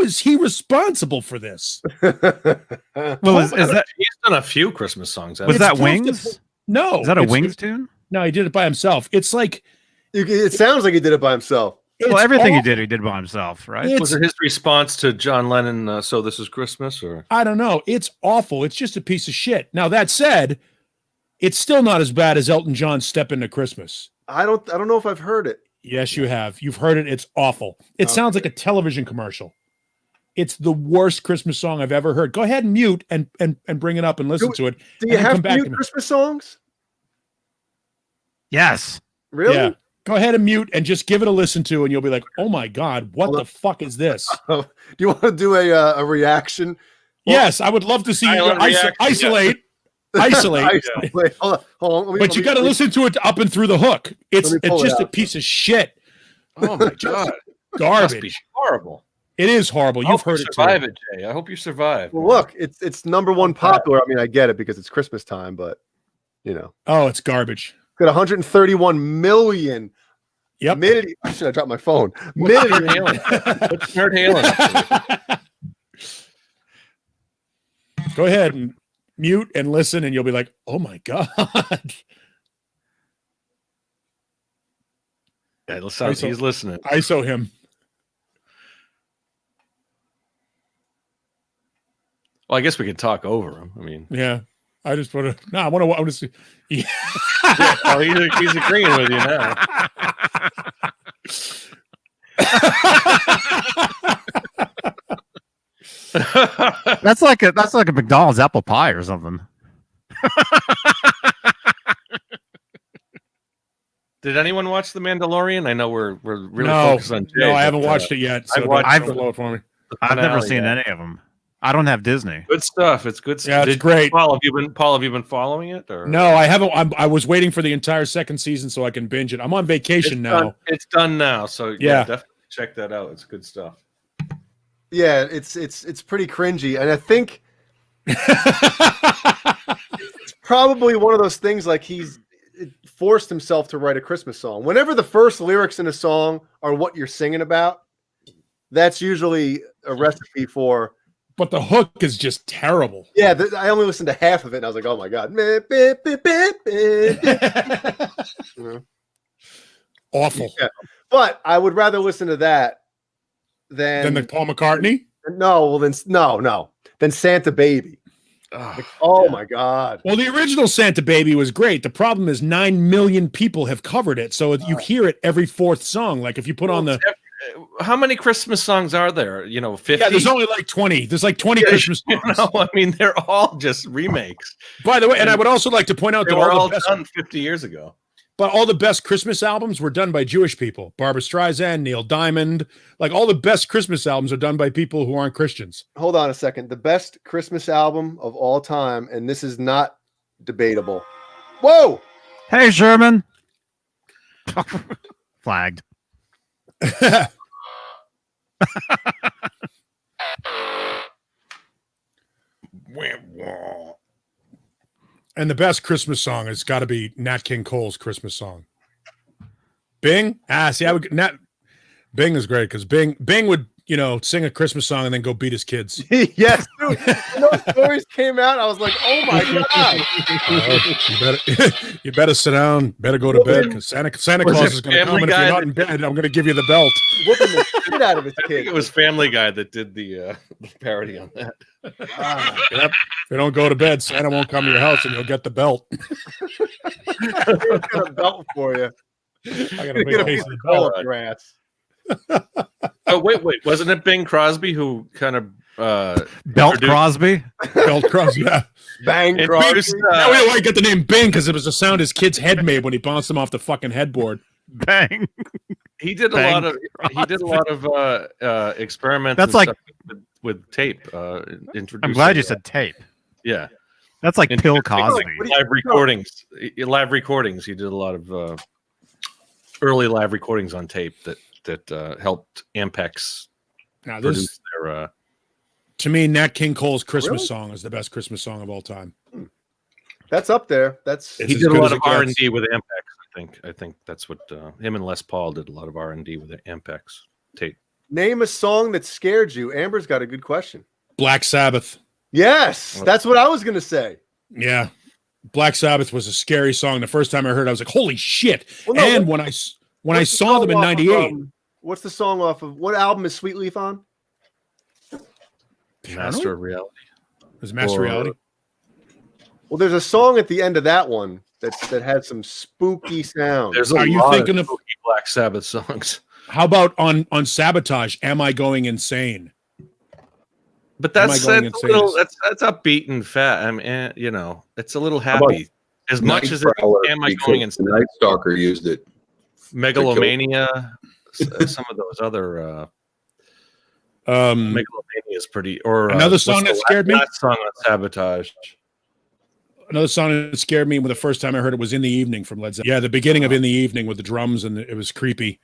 is he responsible for this? Well, is that He's done a few Christmas songs. was It's that tough to- Wings? No. Is that a it's- Wings tune? No, he did it by himself. It's like It sounds like he did it by himself. Well, everything awful. he did by himself, right? It's- Was it his response to John Lennon? So this is Christmas, or I don't know. It's awful. It's just a piece of shit. Now that said, it's still not as bad as Elton John's Step Into Christmas. I don't know if I've heard it. Yes, you have. You've heard it. It's awful. It sounds like a television commercial. It's the worst Christmas song I've ever heard. Go ahead and mute and bring it up and listen to it. Do and you then have come back to mute me. Christmas songs? Yes. Really? Yeah. Go ahead and mute and just give it a listen to, and you'll be like, "Oh my God, what Hold the on. fuck is this?" Do you want to do a reaction? Yes, I would love to see you Silent reaction, isolate. Isolate. Wait, hold on. But you got to listen to it up and through the hook. It's Let me pull it just a out. piece of shit. oh my God, must be Garbage. horrible. It is horrible. I You've hope you heard it survive too. it, Jay. I hope you survive. Well, look, it's number one popular. I mean, I get it because it's Christmas time, but Oh, it's garbage. got 131 million. Yep. I should have dropped my phone. What's Million. Nerd Halen? Go ahead and mute and listen, and you'll be like, "Oh my god!" Yeah, he's listening. ISO him. Well, I guess we could talk over him. I mean, Yeah, I just want to. No, I want to see. Yeah. oh, he's agreeing with you now. That's like a McDonald's apple pie or something. Did anyone watch The Mandalorian? I know we're really No, focused on Jay. no, I haven't watched it yet. So I've don't blow it for me. I've never seen any of them. I don't have Disney. Good stuff. It's good stuff. Yeah, it's great. Paul, have you been following it? Or? No, I haven't. I was waiting for the entire second season so I can binge it. I'm on vacation now. It's done now, so yeah, definitely check that out. It's good stuff. Yeah, it's pretty cringy, and I think it's probably one of those things like he's forced himself to write a Christmas song. Whenever the first lyrics in a song are what you're singing about, that's usually a recipe for. But the hook is just terrible. Yeah, I only listened to half of it, and I was like, "Oh my god!" You know? Awful. Yeah. But I would rather listen to that than the Paul McCartney. No, well then no. Then Santa Baby. Oh my god. Well, the original Santa Baby was great. The problem is 9 million people have covered it, so you hear it every fourth song. Like if you put on the. How many Christmas songs are there? 50? Yeah, there's only like 20. There's like 20 Christmas songs. No, I mean, they're all just remakes. By the way, and I would also like to point out They that were all all the best, done 50 years ago. but all the best Christmas albums were done by Jewish people. Barbra Streisand, Neil Diamond, like all the best Christmas albums are done by people who aren't Christians. Hold on a second. The best Christmas album of all time, and this is not debatable. Whoa! Hey, Sherman. Flagged. And the best Christmas song has got to be Nat King Cole's Christmas song. Bing? See, Bing is great because Bing would, sing a Christmas song and then go beat his kids. Yes, dude. When those stories came out, I was like, "Oh my god!" You better sit down. Better go to bed because Santa Claus is going to come, and if you're not in bed, I'm going to give you the belt. Whooping the shit out of his I kid. think it was Family Guy that did the parody on that. Yep. If you don't go to bed, Santa won't come to your house, and you'll get the belt. I got a belt for you. I got a Get a big piece case of of coal belt. up your ass. Oh wait, wasn't it Bing Crosby who kind of Belt produced- Crosby. Belt Crosby, yeah. Bang, It Crosby. produced, Now we know why I get the name Bing because it was the sound his kid's head made when he bounced him off the fucking headboard. Bang. he did a Bang lot of experiments. That's and like- stuff with tape. I'm glad you said tape. Yeah. That's like And Bill like Cosby. live recordings. Live recordings. He did a lot of early live recordings on tape that helped Ampex Now this, produce their. to me, Nat King Cole's Christmas Really? song is the best Christmas song of all time. That's up there. That's It's He as did a good lot as of it gets. R&D with Ampex. I think that's what him and Les Paul did a lot of R&D with the Ampex tape. name a song that scared you. Amber's got a good question. Black Sabbath. Yes, that's what I was gonna say. Yeah. Black Sabbath was a scary song. The first time I heard it, I was like, holy shit. Well, no, and what- when I What's the saw them in song off of, 98, what's the song off of what album is Sweet Leaf on? Master of Reality. was Master or- Reality. Well, there's a song at the end of that one that had some spooky sound. There's a Are you lot thinking of- spooky Black Sabbath songs. How about on Sabotage? Am I going insane? But Am I that's going a insane? little that's upbeat and fat. I mean, it's a little happy. As much as it Prowler, am I because going insane? the Night Stalker used it. Megalomania, some of those other Megalomania is pretty. Or Another what's song the that scared me? last song on Sabotage. Another song that scared me when the first time I heard it was In the Evening from Led Zeppelin. Yeah, the beginning of In the Evening with the drums, and it was creepy.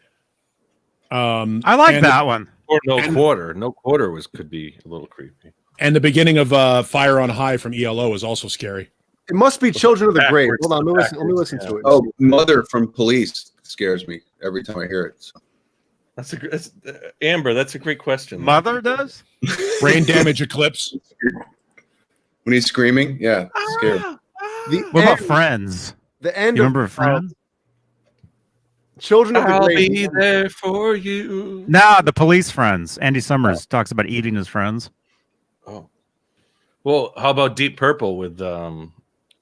I like and that one. Or No Quarter. No Quarter could be a little creepy. And the beginning of Fire on High from ELO is also scary. It must be Children of the Grave. Backwards, Hold on, let me listen yeah. to it. Oh, Mother from Police scares me every time I hear it. So. That's Amber. That's a great question. Mother does? Brain damage eclipse. When he's screaming, yeah, scared. What about Friends? The end You of remember Friends? Children of the I'll Grave. be there for you. Nah, the Police Friends. Andy Summers talks about eating his friends. Oh, well, how about Deep Purple with a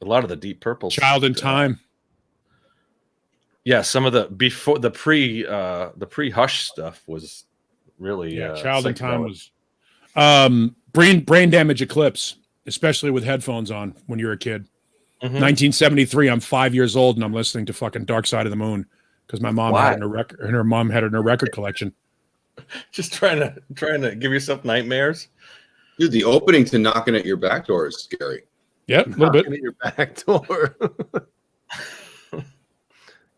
lot of the Deep Purple Child in Time. Yeah, some of the before the pre Hush stuff was really Child in Time psychedelic. was brain damage eclipse, especially with headphones on when you're a kid. 1973. I'm 5 years old and I'm listening to fucking Dark Side of the Moon because my mom had it in her record, and her mom had it in her record collection. Just trying to give yourself nightmares. Dude, the opening to Knocking at Your Back Door is scary. Yep, a little bit. At your back door.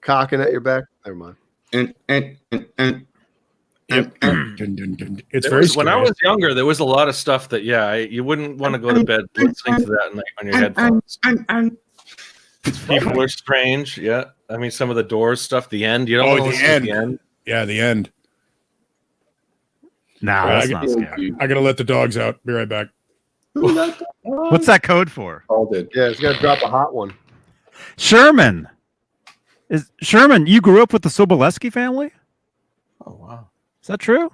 Cocking at your back. Never mind. And Yep. Dun, dun, dun. It's There very was- when I scary. was younger, there was a lot of stuff that you wouldn't want to go to bed listening to that night on your headphones. People are strange. Yeah, I mean some of the Doors stuff. The end. You don't want to listen to the end. Yeah, the end. Nah, Right, that's I not get- scary. I gotta let the dogs out. Be right back. What's that code for? all did. Yeah, it's got to drop a hot one. Sherman. Sherman, you grew up with the Soboleski family? Oh wow. Is that true?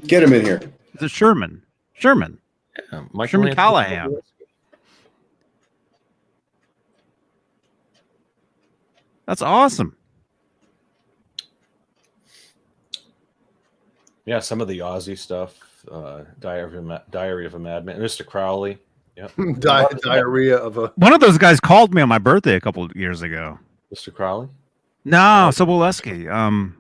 Get him in here. Is it Sherman? Sherman. Yeah, Michael Sherman Anthony- Callahan. That's awesome. Yeah, some of the Ozzy stuff. Diary of a Madman. Mr. Crowley. Yeah, Diarrhea of a. One of those guys called me on my birthday a couple of years ago. Mr. Crowley. No, Soboleski.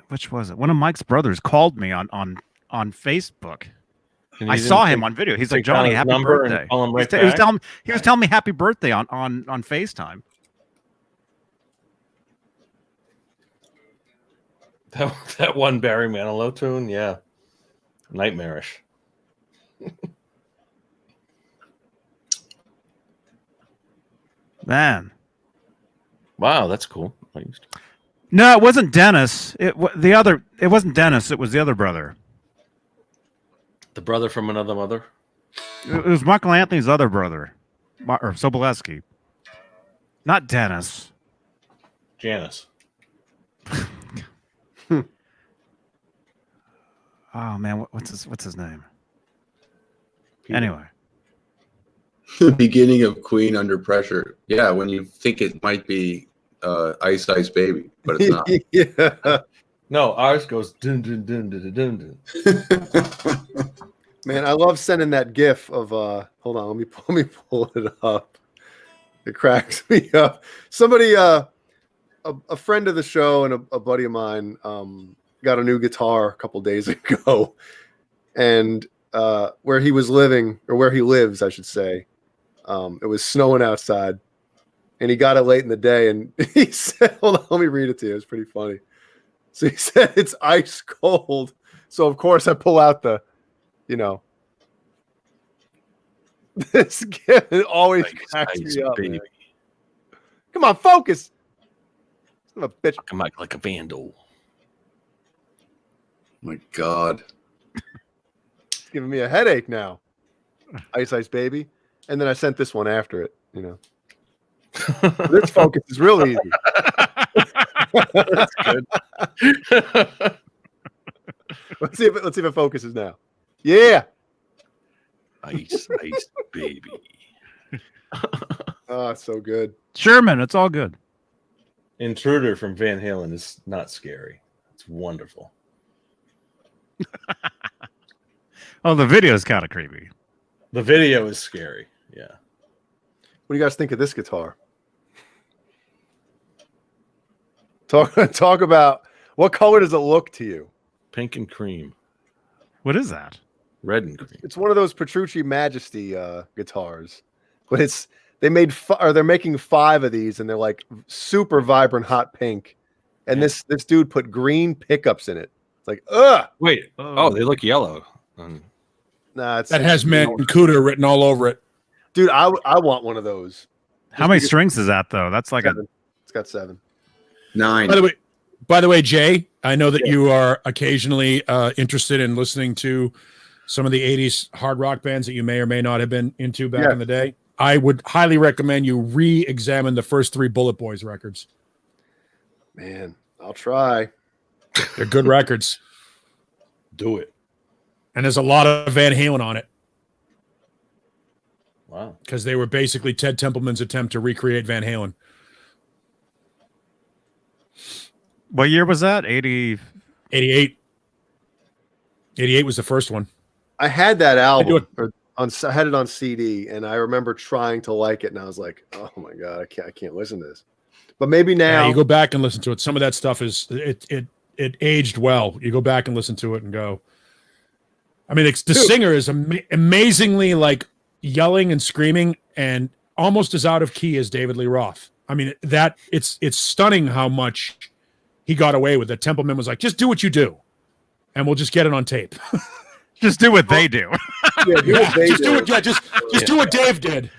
Which was it? One of Mike's brothers called me on Facebook. And you I didn't saw him take- on video. He's take like, Johnny, down his happy number and birthday. call him right he was back? he was telling me happy birthday on FaceTime. That one Barry Manilow tune, yeah, nightmarish. Man. Wow, that's cool. No, it wasn't Dennis. It wasn't Dennis. It was the other brother. The brother from another mother. It was Michael Anthony's other brother, or Soboleski. Not Dennis. Janice. Oh man, what's his name? Anyway, The beginning of Queen Under Pressure. Yeah, when you think it might be Ice Ice Baby, but it's not. Yeah. No, ours goes dun dun dun dun dun dun. Man, I love sending that GIF of hold on, let me pull it up. It cracks me up. Somebody a friend of the show and a buddy of mine got a new guitar a couple days ago, and where he was living, or where he lives, I should say, it was snowing outside, and he got it late in the day, and he said, hold on, let me read it to you. It's pretty funny. So he said it's ice cold. So of course I pull out the, this gift, it always cracks me up. Man. Come on, focus. Son of a bitch. Come out like a vandal. My God. It's giving me a headache now. Ice Ice Baby. And then I sent this one after it, This focus is real easy. That's good. Let's see if it focuses now. Yeah. Ice baby. Oh, it's so good. Sherman, it's all good. Intruder from Van Halen is not scary. It's wonderful. Oh, the video is kind of creepy. The video is scary. Yeah. What do you guys think of this guitar? Talk about what color does it look to you? Pink and cream. What is that? Red and cream. It's one of those Petrucci Majesty guitars, but they're making 5 of these, and they're like super vibrant hot pink. And this dude put green pickups in it. It's like, ugh. Wait. Oh, they look yellow. Nah, That has Mancuda written all over it. Dude, I want one of those. How many strings is that though? That's like 7. It's got 7. 9. By the way, Jay, I know that you are occasionally interested in listening to some of the 80s hard rock bands that you may or may not have been into back in the day. I would highly recommend you re-examine the first 3 Bullet Boys records. Man, I'll try. They're good records. Do it. And there's a lot of Van Halen on it. Wow. Because they were basically Ted Templeman's attempt to recreate Van Halen. what year was that? 80. 88. 88 was the first one. I had that album, I had it on CD, and I remember trying to like it, and I was like, "Oh my god, I can't listen to this." But maybe now you go back and listen to it. Some of that stuff is it aged well. You go back and listen to it and go. I mean, the singer is amazingly like yelling and screaming, and almost as out of key as David Lee Roth. I mean, that it's stunning how much he got away with it. Templeman was like, "Just do what you do, and we'll just get it on tape." Just do what they do. do what they just do. do it. Yeah, just do what Dave did.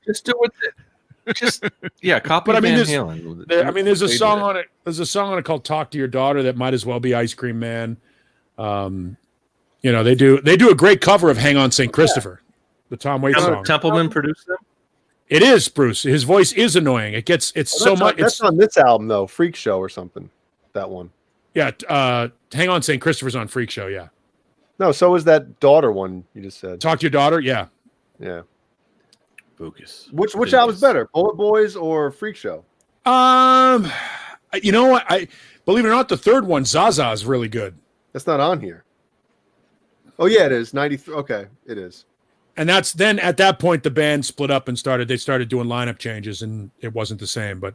Just do it. Copy But I mean, Van Halen. there's a song on it. There's a song on it called "Talk to Your Daughter" that might as well be Ice Cream Man. They do a great cover of "Hang On St. Christopher," the Tom Waits song. Templeman produced them. It is Bruce. His voice is annoying. That's on this album though, Freak Show or something. That one. Yeah, "Hang On St. Christopher's" on Freak Show. Yeah. No, so is that daughter one you just said. Talk to Your Daughter. Yeah. Yeah. Focus. Which album's better, Bullet Boys or Freak Show? You know what? I believe it or not, the third one, Zaza, is really good. That's not on here. Oh yeah, it is 93. Okay, it is. And that's then at that point the band split up and started doing lineup changes, and it wasn't the same. But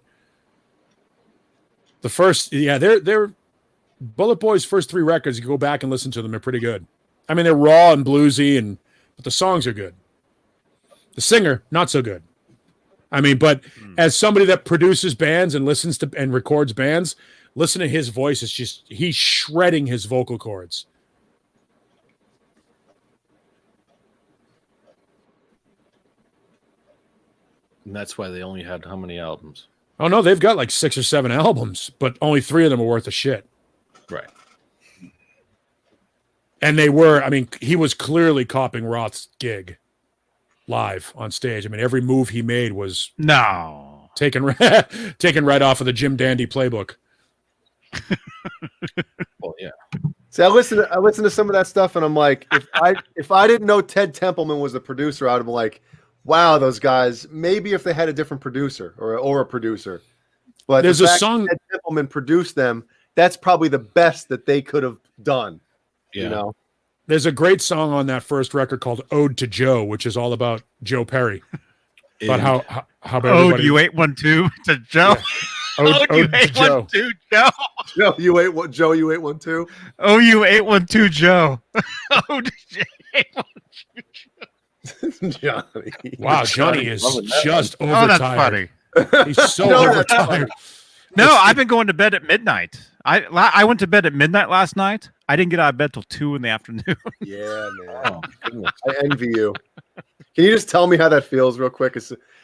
the first, they're Bullet Boys' first 3 records. You go back and listen to them; they're pretty good. I mean, they're raw and bluesy, but the songs are good. The singer, not so good. I mean, but as somebody that produces bands and listens to and records bands, listen to his voice. It's just he's shredding his vocal cords. And that's why they only had how many albums? Oh no, they've got like 6 or 7 albums, but only 3 of them are worth a shit. Right. And they were, I mean, he was clearly copying Roth's gig live on stage. I mean, every move he made was taken right off of the Jim Dandy playbook. Well, yeah. See, I listen to some of that stuff, and I'm like, if I didn't know Ted Templeman was the producer, I'd be like, wow, those guys. Maybe if they had a different producer or a producer, but there's a song Ted Templeman produced them. That's probably the best that they could have done. Yeah. You know, there's a great song on that first record called "Ode to Joe," which is all about Joe Perry. About how Ode you 812 to Joe. Yeah. Ode you to 812 Joe. Joe, you 812. Oh, you 812 Joe. Ode to 812 Johnny. Wow, Johnny is just overtired. Oh, that's funny. He's so overtired. No, I've been going to bed at midnight. I went to bed at midnight last night. I didn't get out of bed till 2 in the afternoon. Yeah, man. I envy you. Can you just tell me how that feels real quick?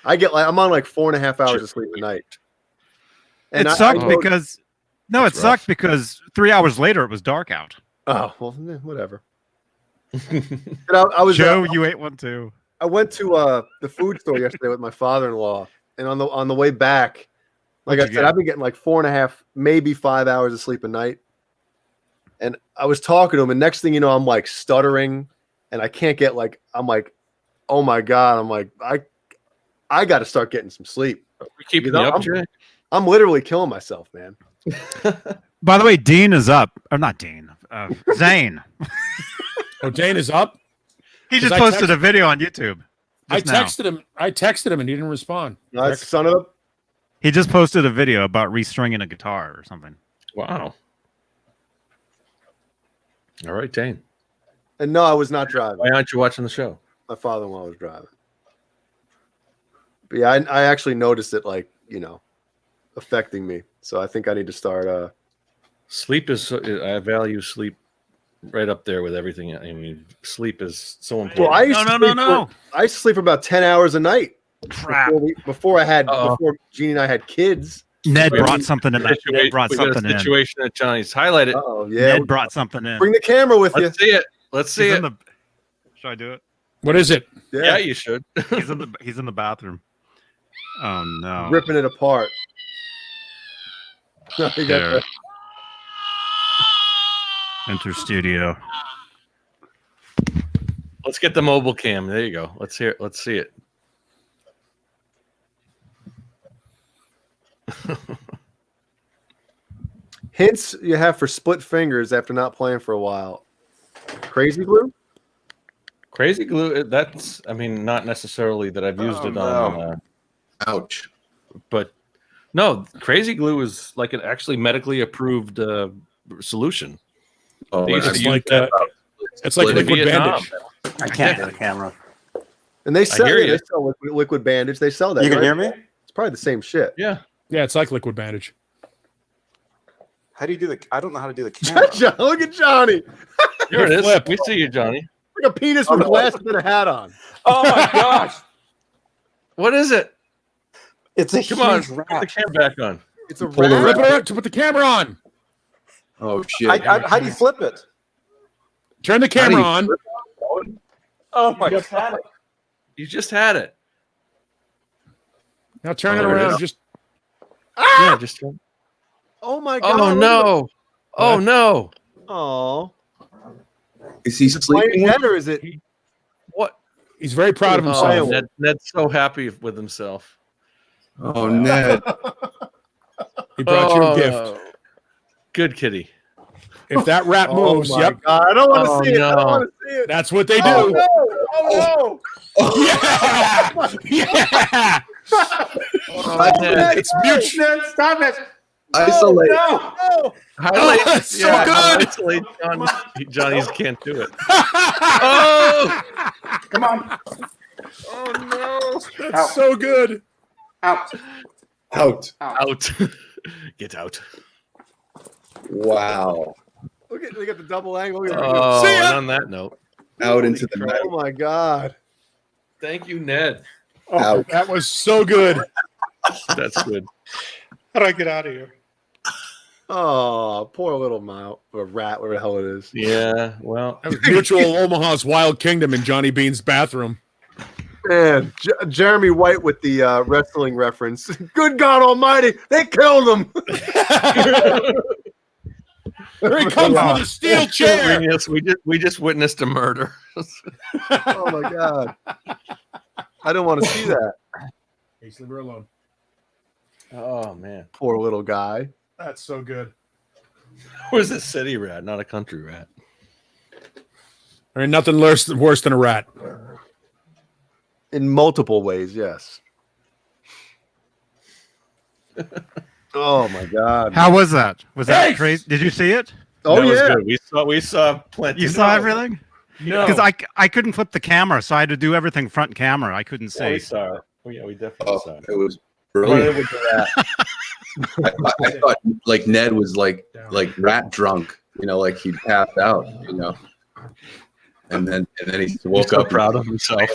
I'm on like 4.5 hours of sleep a night. And it sucked because it sucked because 3 hours later it was dark out. Oh, well, whatever. I was Joe, you 812. I went to the food store yesterday with my father-in-law, and on the way back, like I said, I've been getting like 4.5, maybe 5 hours of sleep a night. And I was talking to him, and next thing you know, I'm like stuttering, and I can't get I'm like, oh my god, I'm like, I got to start getting some sleep. We're keeping you up, Jay? I'm literally killing myself, man. By the way, Dean is up. Or not Dean. Zane. Oh, Dane is up? He just posted a video on YouTube. I texted him and he didn't respond. Son of a... He just posted a video about restringing a guitar or something. Wow. All right, Dane. And no, I was not driving. Why aren't you watching the show? My father-in-law was driving. But yeah, I actually noticed it, affecting me. So I think I need to start. Sleep is. I value sleep right up there with everything. I mean, sleep is so important. Well, I used to sleep I used to sleep for about 10 hours a night. Crap. Before Jeannie and I had kids. Ned brought something in. Ned brought we got something a in. situation at Johnny's. Highlight it. Oh yeah. Ned brought something in. Bring the camera with you. Let's see it. Let's see He's it. in the. Should I do it? What is it? Yeah, you should. He's in the bathroom. Oh no! Ripping it apart. You got There. the- Enter studio. Let's get the mobile cam. There you go. Let's hear it. Let's see it. Hints you have for split fingers after not playing for a while. Crazy glue? Crazy glue. That's. I mean, not necessarily that I've used it on. Ouch. But no, crazy glue is like an actually medically approved solution. Oh, They used to It's use like that it's like in liquid Vietnam. bandage. I can't get a camera. And they sell, hear they you. sell liquid bandage. They sell that. You can right? hear me? It's probably the same shit. Yeah. Yeah, it's like liquid bandage. How do you do the? I don't know how to do the camera. John, look at Johnny. Here it is. Flip. We see you, Johnny. Like a penis with glasses and a hat on. Oh my gosh! What is it? It's a Come on. huge Put the rat. cam back on. It's a Pull the rat. Flip it around to put the camera on. Oh shit. How do you flip it? Turn the camera on. Oh my god! You just had it. Now turn it there it around. is. Just Yeah, just. Oh my god. Oh no! Oh no! Oh. Is he sleeping? Playing dead or is it? What? he's very proud of Oh, himself. Ned's so happy with himself. Oh, Ned. He brought you a gift. Good kitty. If that rat Oh moves, my yep, god. I don't want to Oh, see it. I don't no. want to see it. that's what they do. Oh no. Oh no. Yeah, yeah. Oh, Ned. It's mutual. Stop it! Isolate. No! No. Highlight. it's so good. Isolate Johnny's can't do it. Oh! Come on! Oh That's so good. Out! Out. no! Out. Get out. Wow. Look at the double angle. Look at Oh, See ya. and on that note, Out into the night. Oh my god. thank you, Ned. Out. That was so good. That's good. How do I get out of here? Oh, poor little mouse or rat, whatever the hell it is. Yeah, well, That was Mutual Omaha's Wild Kingdom in Johnny Beane's bathroom. Man, Jeremy White with the wrestling reference. Good God Almighty, they killed him. Here he comes with a steel chair. yes, we just witnessed a murder. Oh my God, I don't want to see that. Please leave her alone. Oh man, Poor little guy. That's so good. where's a city rat, not a country rat? There ain't nothing worse than a rat. In multiple ways, yes. Oh my God. How was that? Was that crazy? Did you see it? Oh That was yeah. good. We saw plenty. You saw everything? No, Because I couldn't flip the camera, so I had to do everything front camera. I couldn't yeah, we see. saw it. Oh, yeah, we definitely Oh, saw it. it was Why brilliant. would do that? I thought like Ned was like rat drunk, like he'd passed out, and then he woke He's so up proud of himself.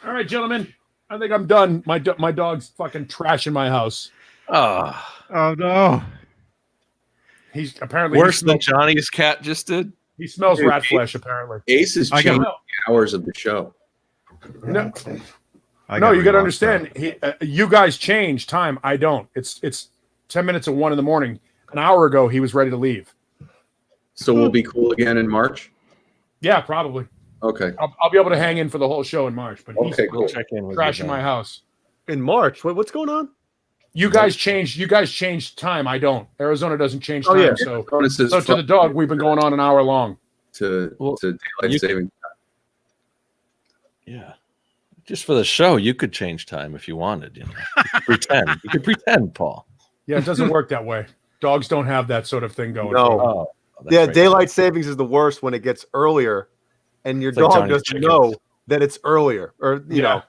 All right, gentlemen. I think I'm done. My dog's fucking trashing my house. Oh, Oh no! He's apparently worse than Johnny's cat just did. he smells Dude, rat flesh. Apparently, Ace is I changing got- the hours of the show. no, I no. You got to rewatch understand. You guys change time. I don't. It's 10 minutes of 1 a.m. An hour ago, he was ready to leave. So we'll be cool again in March. Yeah, probably. Okay. I'll be able to hang in for the whole show in March. But he's Okay. Cool. We'll check in with you, trashing John. my house. In March. What's going on? You guys changed time. I don't. Arizona doesn't change Oh, time. yeah. So Bonuses to the dog, we've been going on an hour long. to Well, daylight you- saving. Yeah. Just for the show, you could change time if you wanted. You could pretend. You could pretend, Paul. Yeah, it doesn't work that way. Dogs don't have that sort of thing going. No. Oh, that's Yeah, right. daylight savings is the worst when it gets earlier, and your It's like dog Johnny's doesn't chickens. know that it's earlier, or Yeah.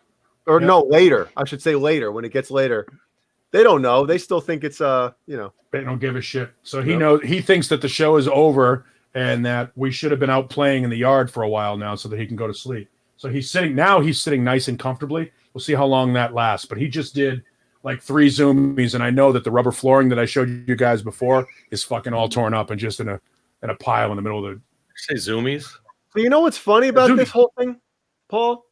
or Yeah. no, later. I should say later when it gets later. They don't know. They still think it's They don't give a shit. So he Yep. knows. He thinks that the show is over and that we should have been out playing in the yard for a while now so that he can go to sleep. So he's sitting nice and comfortably. We'll see how long that lasts. But he just did like 3 zoomies, and I know that the rubber flooring that I showed you guys before is fucking all torn up and just in a pile in the middle of the. Say zoomies. So you know what's funny about this whole thing, Paul?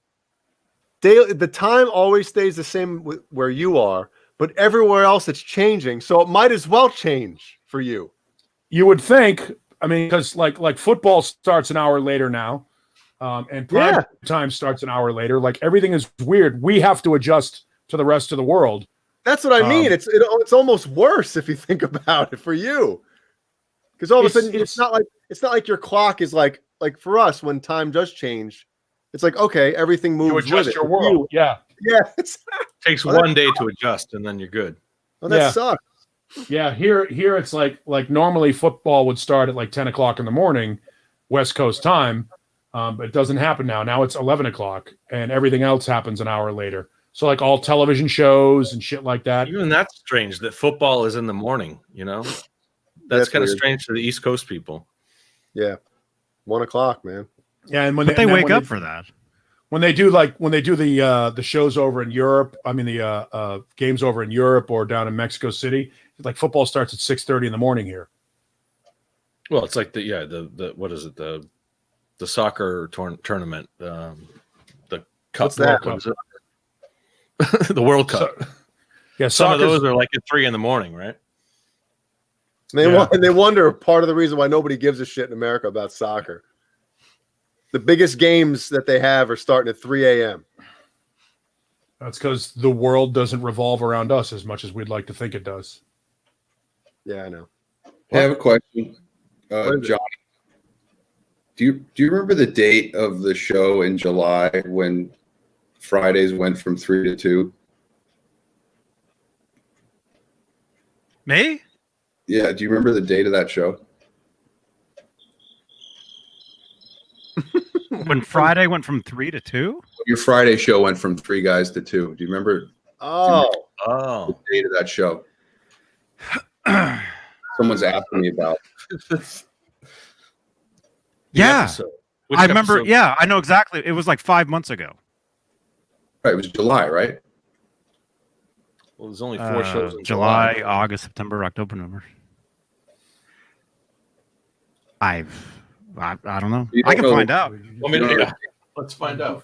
The time always stays the same where you are, but everywhere else it's changing. So it might as well change for you. You would think. I mean, because like football starts an hour later now, and prime time starts an hour later. Like everything is weird. We have to adjust to the rest of the world. That's what I mean. It's almost worse if you think about it for you, because all of a sudden it's not like your clock is like for us when time does change. It's like, okay, everything moves. You adjust with your it. world. Yeah. It takes one day to adjust, and then you're good. Well, that sucks. Yeah, here it's like normally football would start at like 10 o'clock in the morning, West Coast time, but it doesn't happen now. Now it's 11 o'clock, and everything else happens an hour later. So like all television shows and shit like that. Even that's strange that football is in the morning, you know? That's kind of strange to the East Coast people. Yeah. 1 o'clock, man. Yeah, and when they wake up for that. When they do the shows over in Europe, I mean the games over in Europe or down in Mexico City, like football starts at 6:30 in the morning here. Well, it's like the what is it, the soccer tournament, the cup. What's that? What is it? The World Cup. Yeah, some of those are like at 3 a.m, right? They wonder part of the reason why nobody gives a shit in America about soccer. The biggest games that they have are starting at 3 a.m. That's because the world doesn't revolve around us as much as we'd like to think it does. Yeah, I know. I have a question, Johnny. Do you remember the date of the show in July when Fridays went from 3 to 2? Me? Yeah. Do you remember the date of that show? When Friday went from 3 to 2? Your Friday show went from 3 guys to 2. Do you remember? Oh, the date of that show? Someone's asking me about. Yeah. Which I remember. episode? Yeah, I know exactly. It was like 5 months ago. Right, it was July, right? Well, there's only 4 shows in July, August, September, October, November. I don't know. You I don't can know. find out. Let's find out.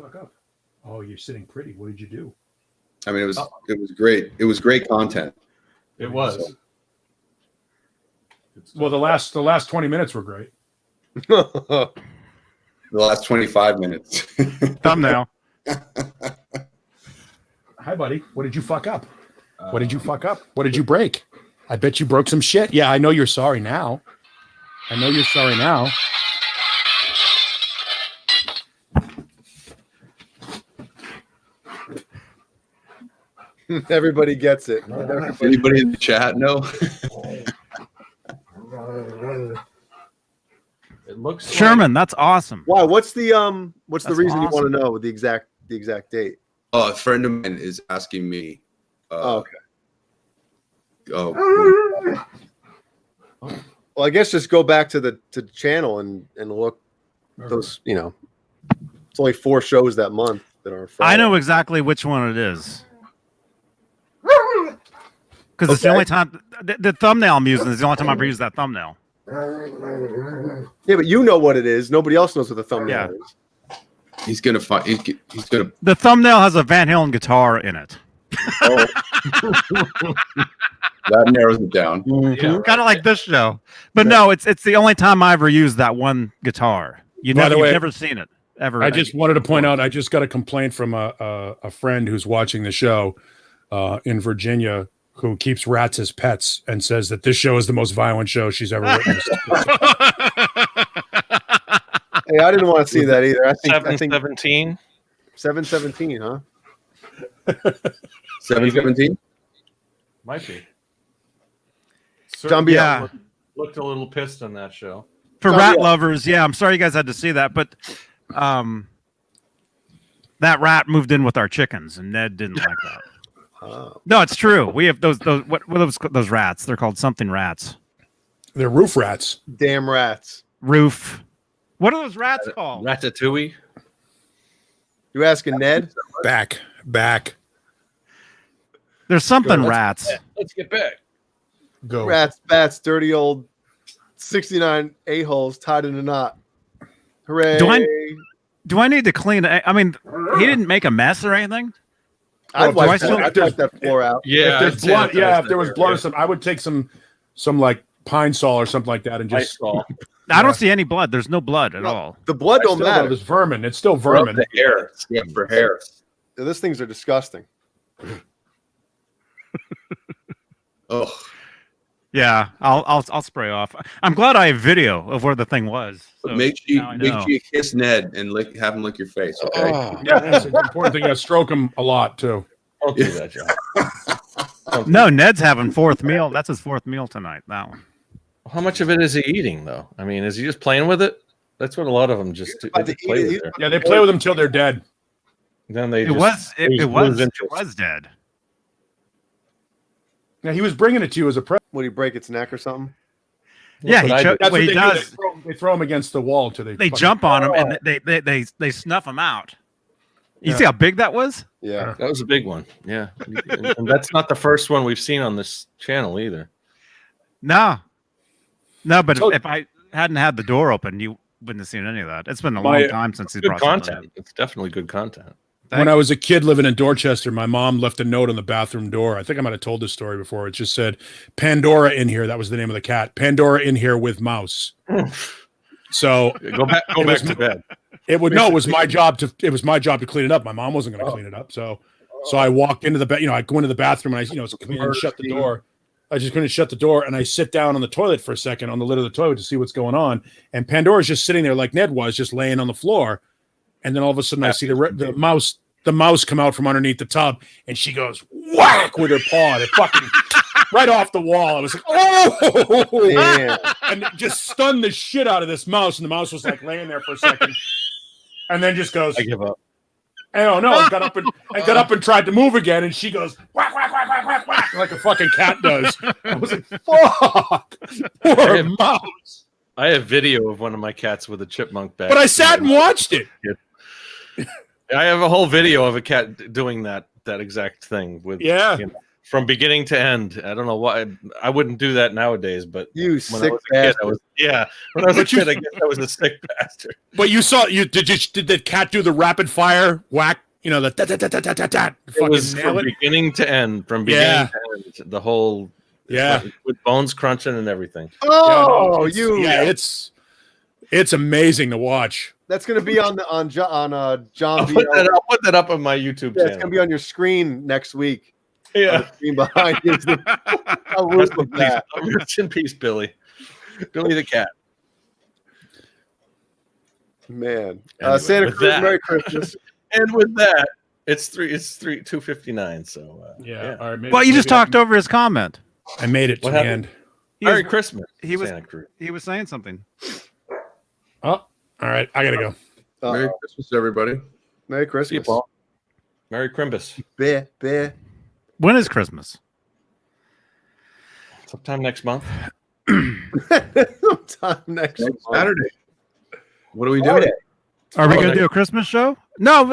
Oh, you're sitting pretty. What did you do? I mean, it was great. It was great content. It was. Well, the last 20 minutes were great. The last 25 minutes. Thumbnail. Hi, buddy. What did you fuck up? What did you fuck up? What did you break? I bet you broke some shit. Yeah, I know you're sorry now. everybody gets it. Anybody in the chat know? It looks Sherman, that's awesome. Why? What's the That's reason you want awesome. to know the exact date? A friend of mine is asking me. Okay. Oh, Well, I guess just go back to the channel and look those. You know, it's only 4 shows that month that are. Friday. I know exactly which one it is. Because it's the only time the thumbnail I'm using is the only time I've ever used that thumbnail. Yeah, but you know what it is. Nobody else knows what the thumbnail is. he's gonna find. He's gonna. The thumbnail has a Van Halen guitar in it. Oh. That narrows it down. Yeah. Kind of like this show. But no, it's the only time I ever used that one guitar. You've By the way, never seen it ever. I just wanted to point out, I just got a complaint from a friend who's watching the show in Virginia who keeps rats as pets and says that this show is the most violent show she's ever witnessed. Hey, I didn't want to see that either. I think 717. 717, huh? 717. Might be. John B. Yeah. Looked a little pissed on that show. For Oh, rat yeah. lovers, yeah, I'm sorry you guys had to see that, but that rat moved in with our chickens, and Ned didn't like that. Oh. No, it's true. We have those what are those rats? They're called something rats. They're roof rats. Damn rats. roof. What are those rats called? Ratatouille. You asking Ned? Back. There's something Let's- rats. Let's get back. Go. Rats, bats, dirty old 69 a-holes tied in a knot. Hooray. Do I need to clean it? I mean, he didn't make a mess or anything. I'd do I wipe still- that floor out. Yeah, If there's blood, if there was blood or something, I would take some like Pine Sol or something like that and just. I don't see any blood. There's no blood at all. The blood don't matter. There's vermin. It's still Rub vermin. the hair. Yeah, for hair. These things are disgusting. Oh, Yeah, I'll spray off. I'm glad I have video of where the thing was. So make sure now I make know. sure you kiss Ned and have him lick your face. Okay. Oh, yeah, that's an important thing. You stroke them a lot too. Don't do that, John. No, Ned's having fourth meal. That's his fourth meal tonight. That one. How much of it is he eating, though? I mean, is he just playing with it? That's what a lot of them just do. about They to just play eat it. with it. Yeah, they play with them till they're dead. Then they It just was lose interest. dead. Yeah, he was bringing it to you as a present. Would he break its neck or something? Yeah, what I do. That's what he they does. Do. They throw him against the wall till they. They fucking- jump on him and they snuff him out. You Yeah. see how big that was? Yeah. That was a big one. Yeah, and that's not the first one we've seen on this channel either. No, but So- if I hadn't had the door open, you wouldn't have seen any of that. It's been a My- long time since he Good brought something content. It's definitely good content. When I was a kid living in Dorchester, my mom left a note on the bathroom door. I think I might have told this story before. It just said, "Pandora in here." That was the name of the cat. Pandora in here with mouse. So Go back to bed. it was my job to clean it up. My mom wasn't going to clean it up. So I walked into the bed. I go into the bathroom and I come in and shut the door. I just couldn't shut the door, and I sit down on the toilet for a second on the lid of the toilet to see what's going on. And Pandora's just sitting there like Ned was, just laying on the floor. And then all of a sudden, I see the mouse come out from underneath the tub, and she goes whack with her paw, and it fucking right off the wall. I was like, oh, Damn. and it just stunned the shit out of this mouse, and the mouse was like laying there for a second, and then just goes, I give up. I don't know. And got up and tried to move again, and she goes whack whack whack whack whack whack like a fucking cat does. I was like, "Fuck, poor mouse." I have video of one of my cats with a chipmunk bag. But I sat and watched it. I have a whole video of a cat doing that exact thing with from beginning to end. I don't know why I wouldn't do that nowadays, but You when I sick was a kid, bastard. when I was a kid, I guess I was a sick bastard. But you saw did the cat do the rapid fire whack? The It was fucking nail from it. beginning to end, from beginning to end, the whole with bones crunching and everything. Oh, it's amazing to watch. That's gonna be on John I'll B. put that up on my YouTube Yeah, it's channel. gonna be on your screen next week. Yeah. The screen behind you. How rude was that? Rest in peace, Billy. Billy the cat. Man. Anyway, Santa with Cruz, that- Merry Christmas. And with that, it's 2:59. So All right. Maybe, Well, you just maybe talked over his comment. I made it to What the happened? end. Merry Christmas. he was- Santa Cruz. He was saying something. Oh, all right. I gotta go. Merry Christmas, everybody. Merry See you, Christmas. Paul. Merry Crimbus. Bear, bear. When is Christmas? Sometime next month. Sometime next month. Saturday. What are we Friday. doing? Are we Oh, going to next- do a Christmas show? No.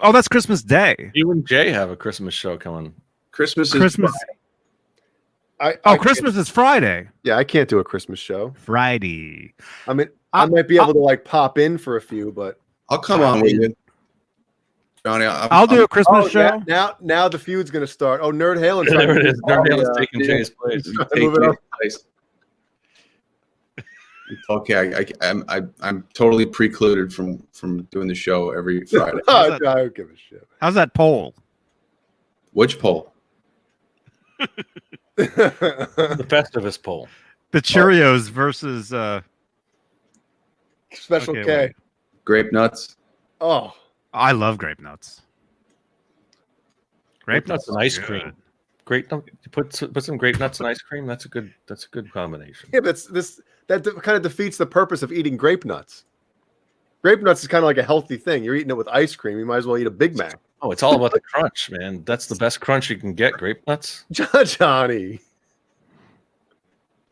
Oh, that's Christmas Day. You and Jay have a Christmas show coming. Christmas is Christmas. Christmas is Friday. Yeah, I can't do a Christmas show. Friday. I mean, I might be able to like pop in for a few, but I'll come on with you, Johnny. I'll do a Christmas show. now the feud's gonna start. Oh, Nerd Halen. There it is. Nerd Halen is taking yeah. Jay's place. Take move it up. Okay, I'm totally precluded from doing the show every Friday. Oh, I don't give a shit. How's that poll? Which poll? The Festivus poll. The Cheerios versus Special Okay, K. wait. Grape nuts. Oh, I love grape nuts. Grape nuts and is ice good. cream. Grape nut. Put some grape nuts and ice cream. That's a good combination. yeah, but that kind of defeats the purpose of eating grape nuts. Grape nuts is kind of like a healthy thing. You're eating it with ice cream. You might as well eat a Big Mac. Oh, it's all about the crunch, man. That's the best crunch you can get. Grape nuts. Johnny.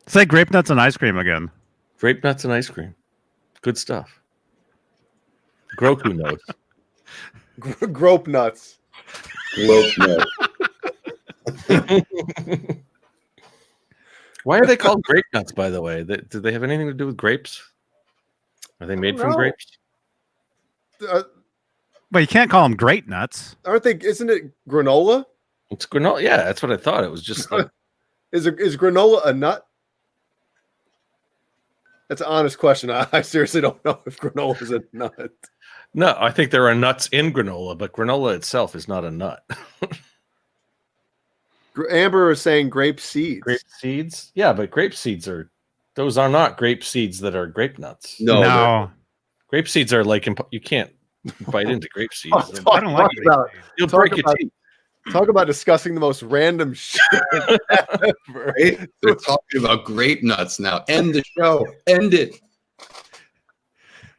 Say grape nuts and ice cream again. Grape nuts and ice cream. Good stuff. Groku knows. Grope nuts. Well, no. Why are they called grape nuts, by the way? Do they have anything to do with grapes? Are they made from know. grapes? But you can't call them great nuts. Aren't they? Isn't it granola? It's granola. Yeah, that's what I thought. It was just like Is granola a nut? That's an honest question. I seriously don't know if granola is a nut. no. I think there are nuts in granola, but granola itself is not a nut. Amber is saying grape seeds. Grape seeds? Yeah, but grape seeds those are not grape seeds that are grape nuts. No. Grape seeds are like you can't bite into grape seeds. I don't like about, You'll talk break your about- teeth. talk about discussing the most random shit ever. Right? They're talking about grape nuts now. End the show. End it.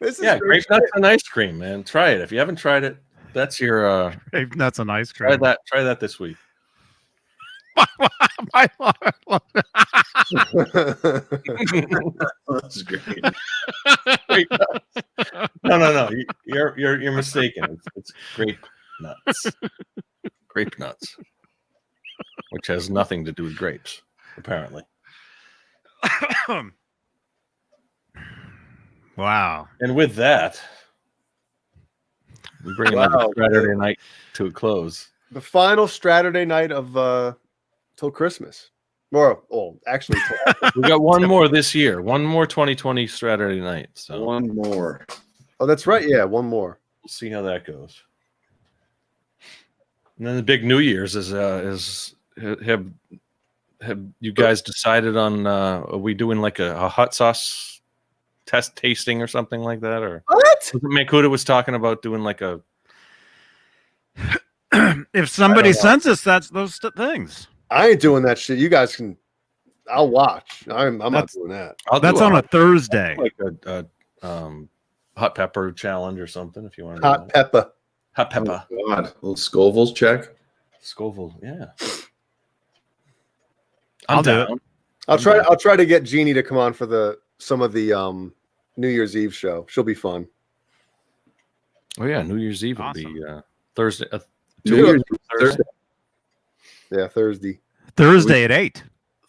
This is Yeah, great grape nuts and ice cream, man. Try it. If you haven't tried it, that's your Grape nuts and ice try cream. that. Try that this week. My Lord. That's great. Grape nuts. No. You're mistaken. It's grape nuts. Grape nuts, which has nothing to do with grapes, apparently. Wow. And with that, we bring another Wow. Saturday night to a close. The final Straturday night of till Christmas. Or actually till We got one more this year. One more 2020 Saturday night. So One more. oh, that's right. Yeah, one more. we'll see how that goes. And then the big New Year's is have you guys decided on are we doing like a hot sauce test tasting or something like that? Or What? Makuta was talking about doing like a If somebody sends us those things. I ain't doing that shit. You guys can. I'll watch. I'm not That's- doing that. That's on a Thursday. like a hot pepper challenge or something if you want to Hot pepper. hot pepper. Oh, God. Little Scoville's check. Scoville, yeah. I'll I'm do it. down. I'll try to get Jeannie to come on for some of the New Year's Eve show. She'll be fun. Oh yeah, New Year's Eve will Awesome. be Thursday. New Year's Thursday. Yeah, Thursday. Thursday at 8.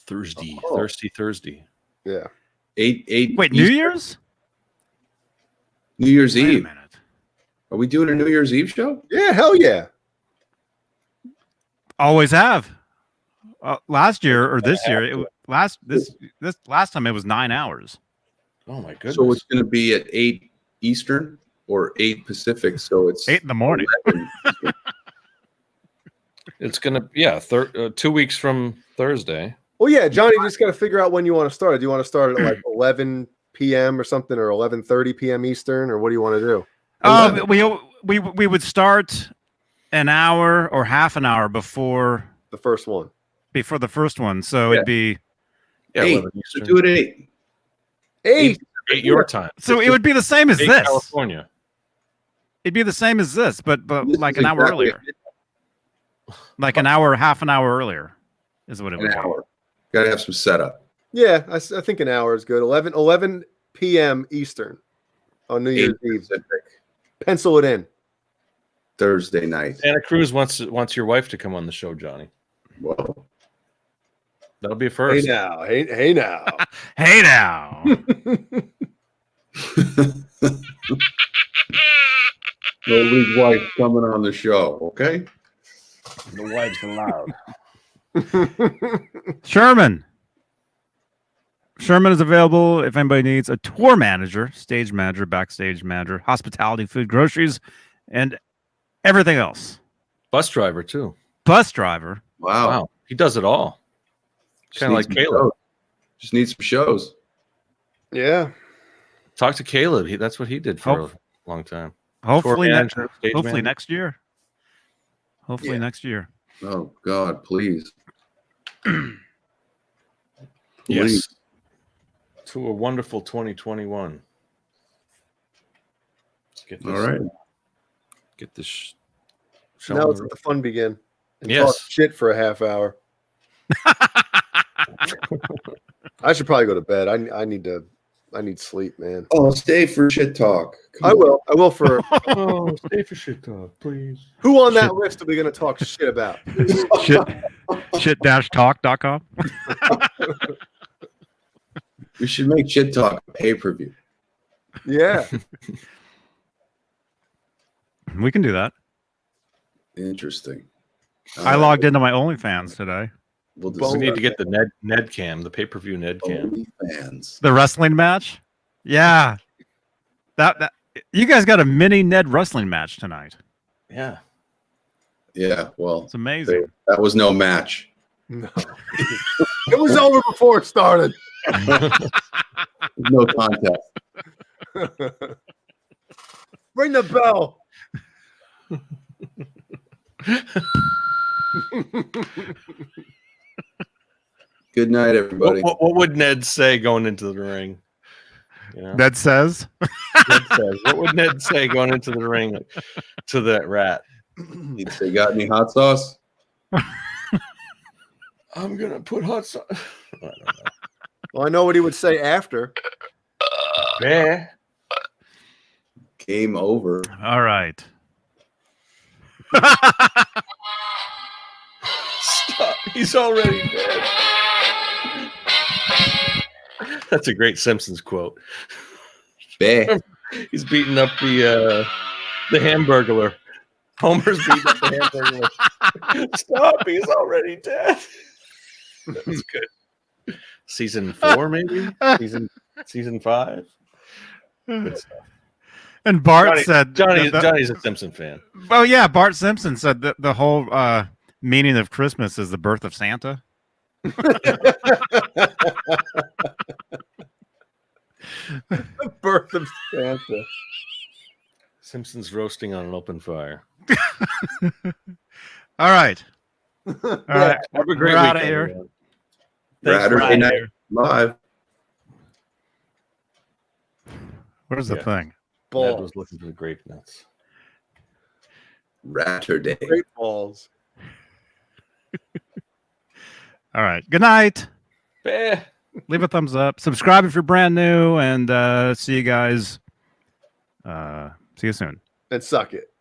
Thursday. Oh. Thursday. Yeah. 8 Wait, New Year's? New Year's Wait a Eve. minute. Are we doing a New Year's Eve show? Yeah, hell yeah. Always have. Last year or this year, this last time it was 9 hours. Oh my goodness. So it's going to be at 8 Eastern or 8 Pacific. So it's 8 in the morning. 11. It's gonna 2 weeks from Thursday. Well, yeah, Johnny, you just got to figure out when you want to start. Do you want to start at like 11 p.m. or something, or 11:30 p.m. Eastern, or what do you want to do? We would start an hour or half an hour before The first one. the first one. So Yeah. it'd be 8. 11 So Eastern. do it at 8. 8. 8 your time. so it would be the same as 8 this. California. It'd be the same as this, but This like is an hour exactly earlier. Like an hour, half an hour earlier is what it An would be. hour. Got to have some setup. Yeah, I think an hour is good. 11 p.m. Eastern on New 8 Year's Eve. Pacific. Pencil it in. Thursday night. Santa Cruz wants your wife to come on the show, Johnny. Whoa. That'll be a Hey first. now. Hey now. Hey now. Nobody's wife coming on the show. Okay. The wife's allowed. Sherman is available if anybody needs a tour manager, stage manager, backstage manager, hospitality, food, groceries, and everything else. Bus driver too. Bus driver. Wow. Wow, he does it all. Just Kind of need like some Caleb. shows. Just need some shows. Yeah. Talk to Caleb. That's what he did for a long time. Hopefully, Tour next, manager, stage hopefully manager. next year. Hopefully Yeah. next year. Oh God, please. Yes. To a wonderful 2021. Let's get this. All right. Get this. Show Now on let's the let the fun begin. And Yes. talk shit for a half hour. I should probably go to bed. I need to I need sleep, man. Oh, stay for shit talk. Come I on. will. I will for. Oh, stay for shit talk, please. Who on that Shit. list are we going to talk shit about? Shit-talk.com. We should make shit talk a pay-per-view. Yeah. We can do that. Interesting. I logged into my OnlyFans today. We'll We need to get the Ned Cam, the pay-per-view Ned Cam. fans. The wrestling match? Yeah. That you guys got a mini Ned wrestling match tonight. Yeah. Yeah, well, It's amazing. that was no match. No. It was over before it started. No contest. Ring the bell. Good night, everybody. What would Ned say going into the ring? You know? Ned says. Ned says, what would Ned say going into the ring to that rat? He'd say, "Got any hot sauce?" I'm gonna put hot sauce. Well, I know what he would say after. Yeah. Game over. All right. Stop. He's already dead. That's a great Simpsons quote. Bah. He's beating up the Hamburglar. Homer's beating up the Hamburglar. Stop! He's already dead. That's good. Season 4, maybe. Season 5. Good stuff. And Bart said Johnny's a Simpson fan. Oh yeah, Bart Simpson said that the whole meaning of Christmas is the birth of Santa. The birth of Santa. Simpsons roasting on an open fire. All right. All right. Have a great We're week. outta here. Everyone. Thanks for Saturday being night here. live. Where's the Yeah. thing? Ned Balls. was looking for the grape nuts. Saturday. Great balls. All right. Good night. Bah. Leave a thumbs up. Subscribe if you're brand new, and see you guys. See you soon. And suck it.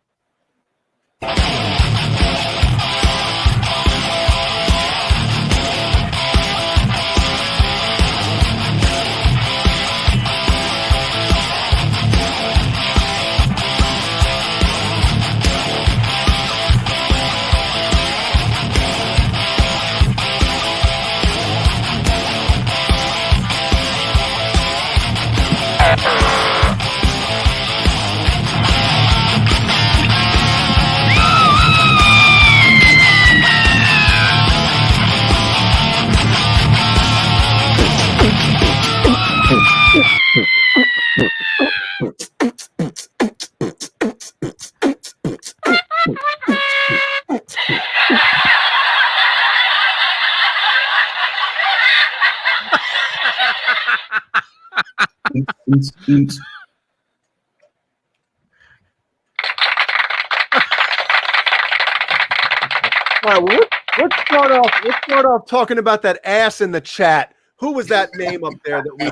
All right, well, let's start off. Let's start off talking about that ass in the chat. Who was that name up there that we?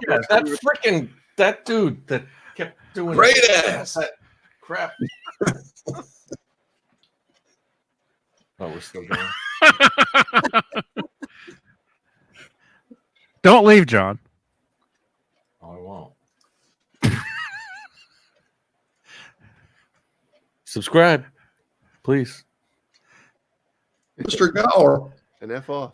That dude that kept doing Great ass. that crap. Oh, we're still going. Don't leave, John. Oh, I won't. Subscribe, please. Mr. Gower. And F off.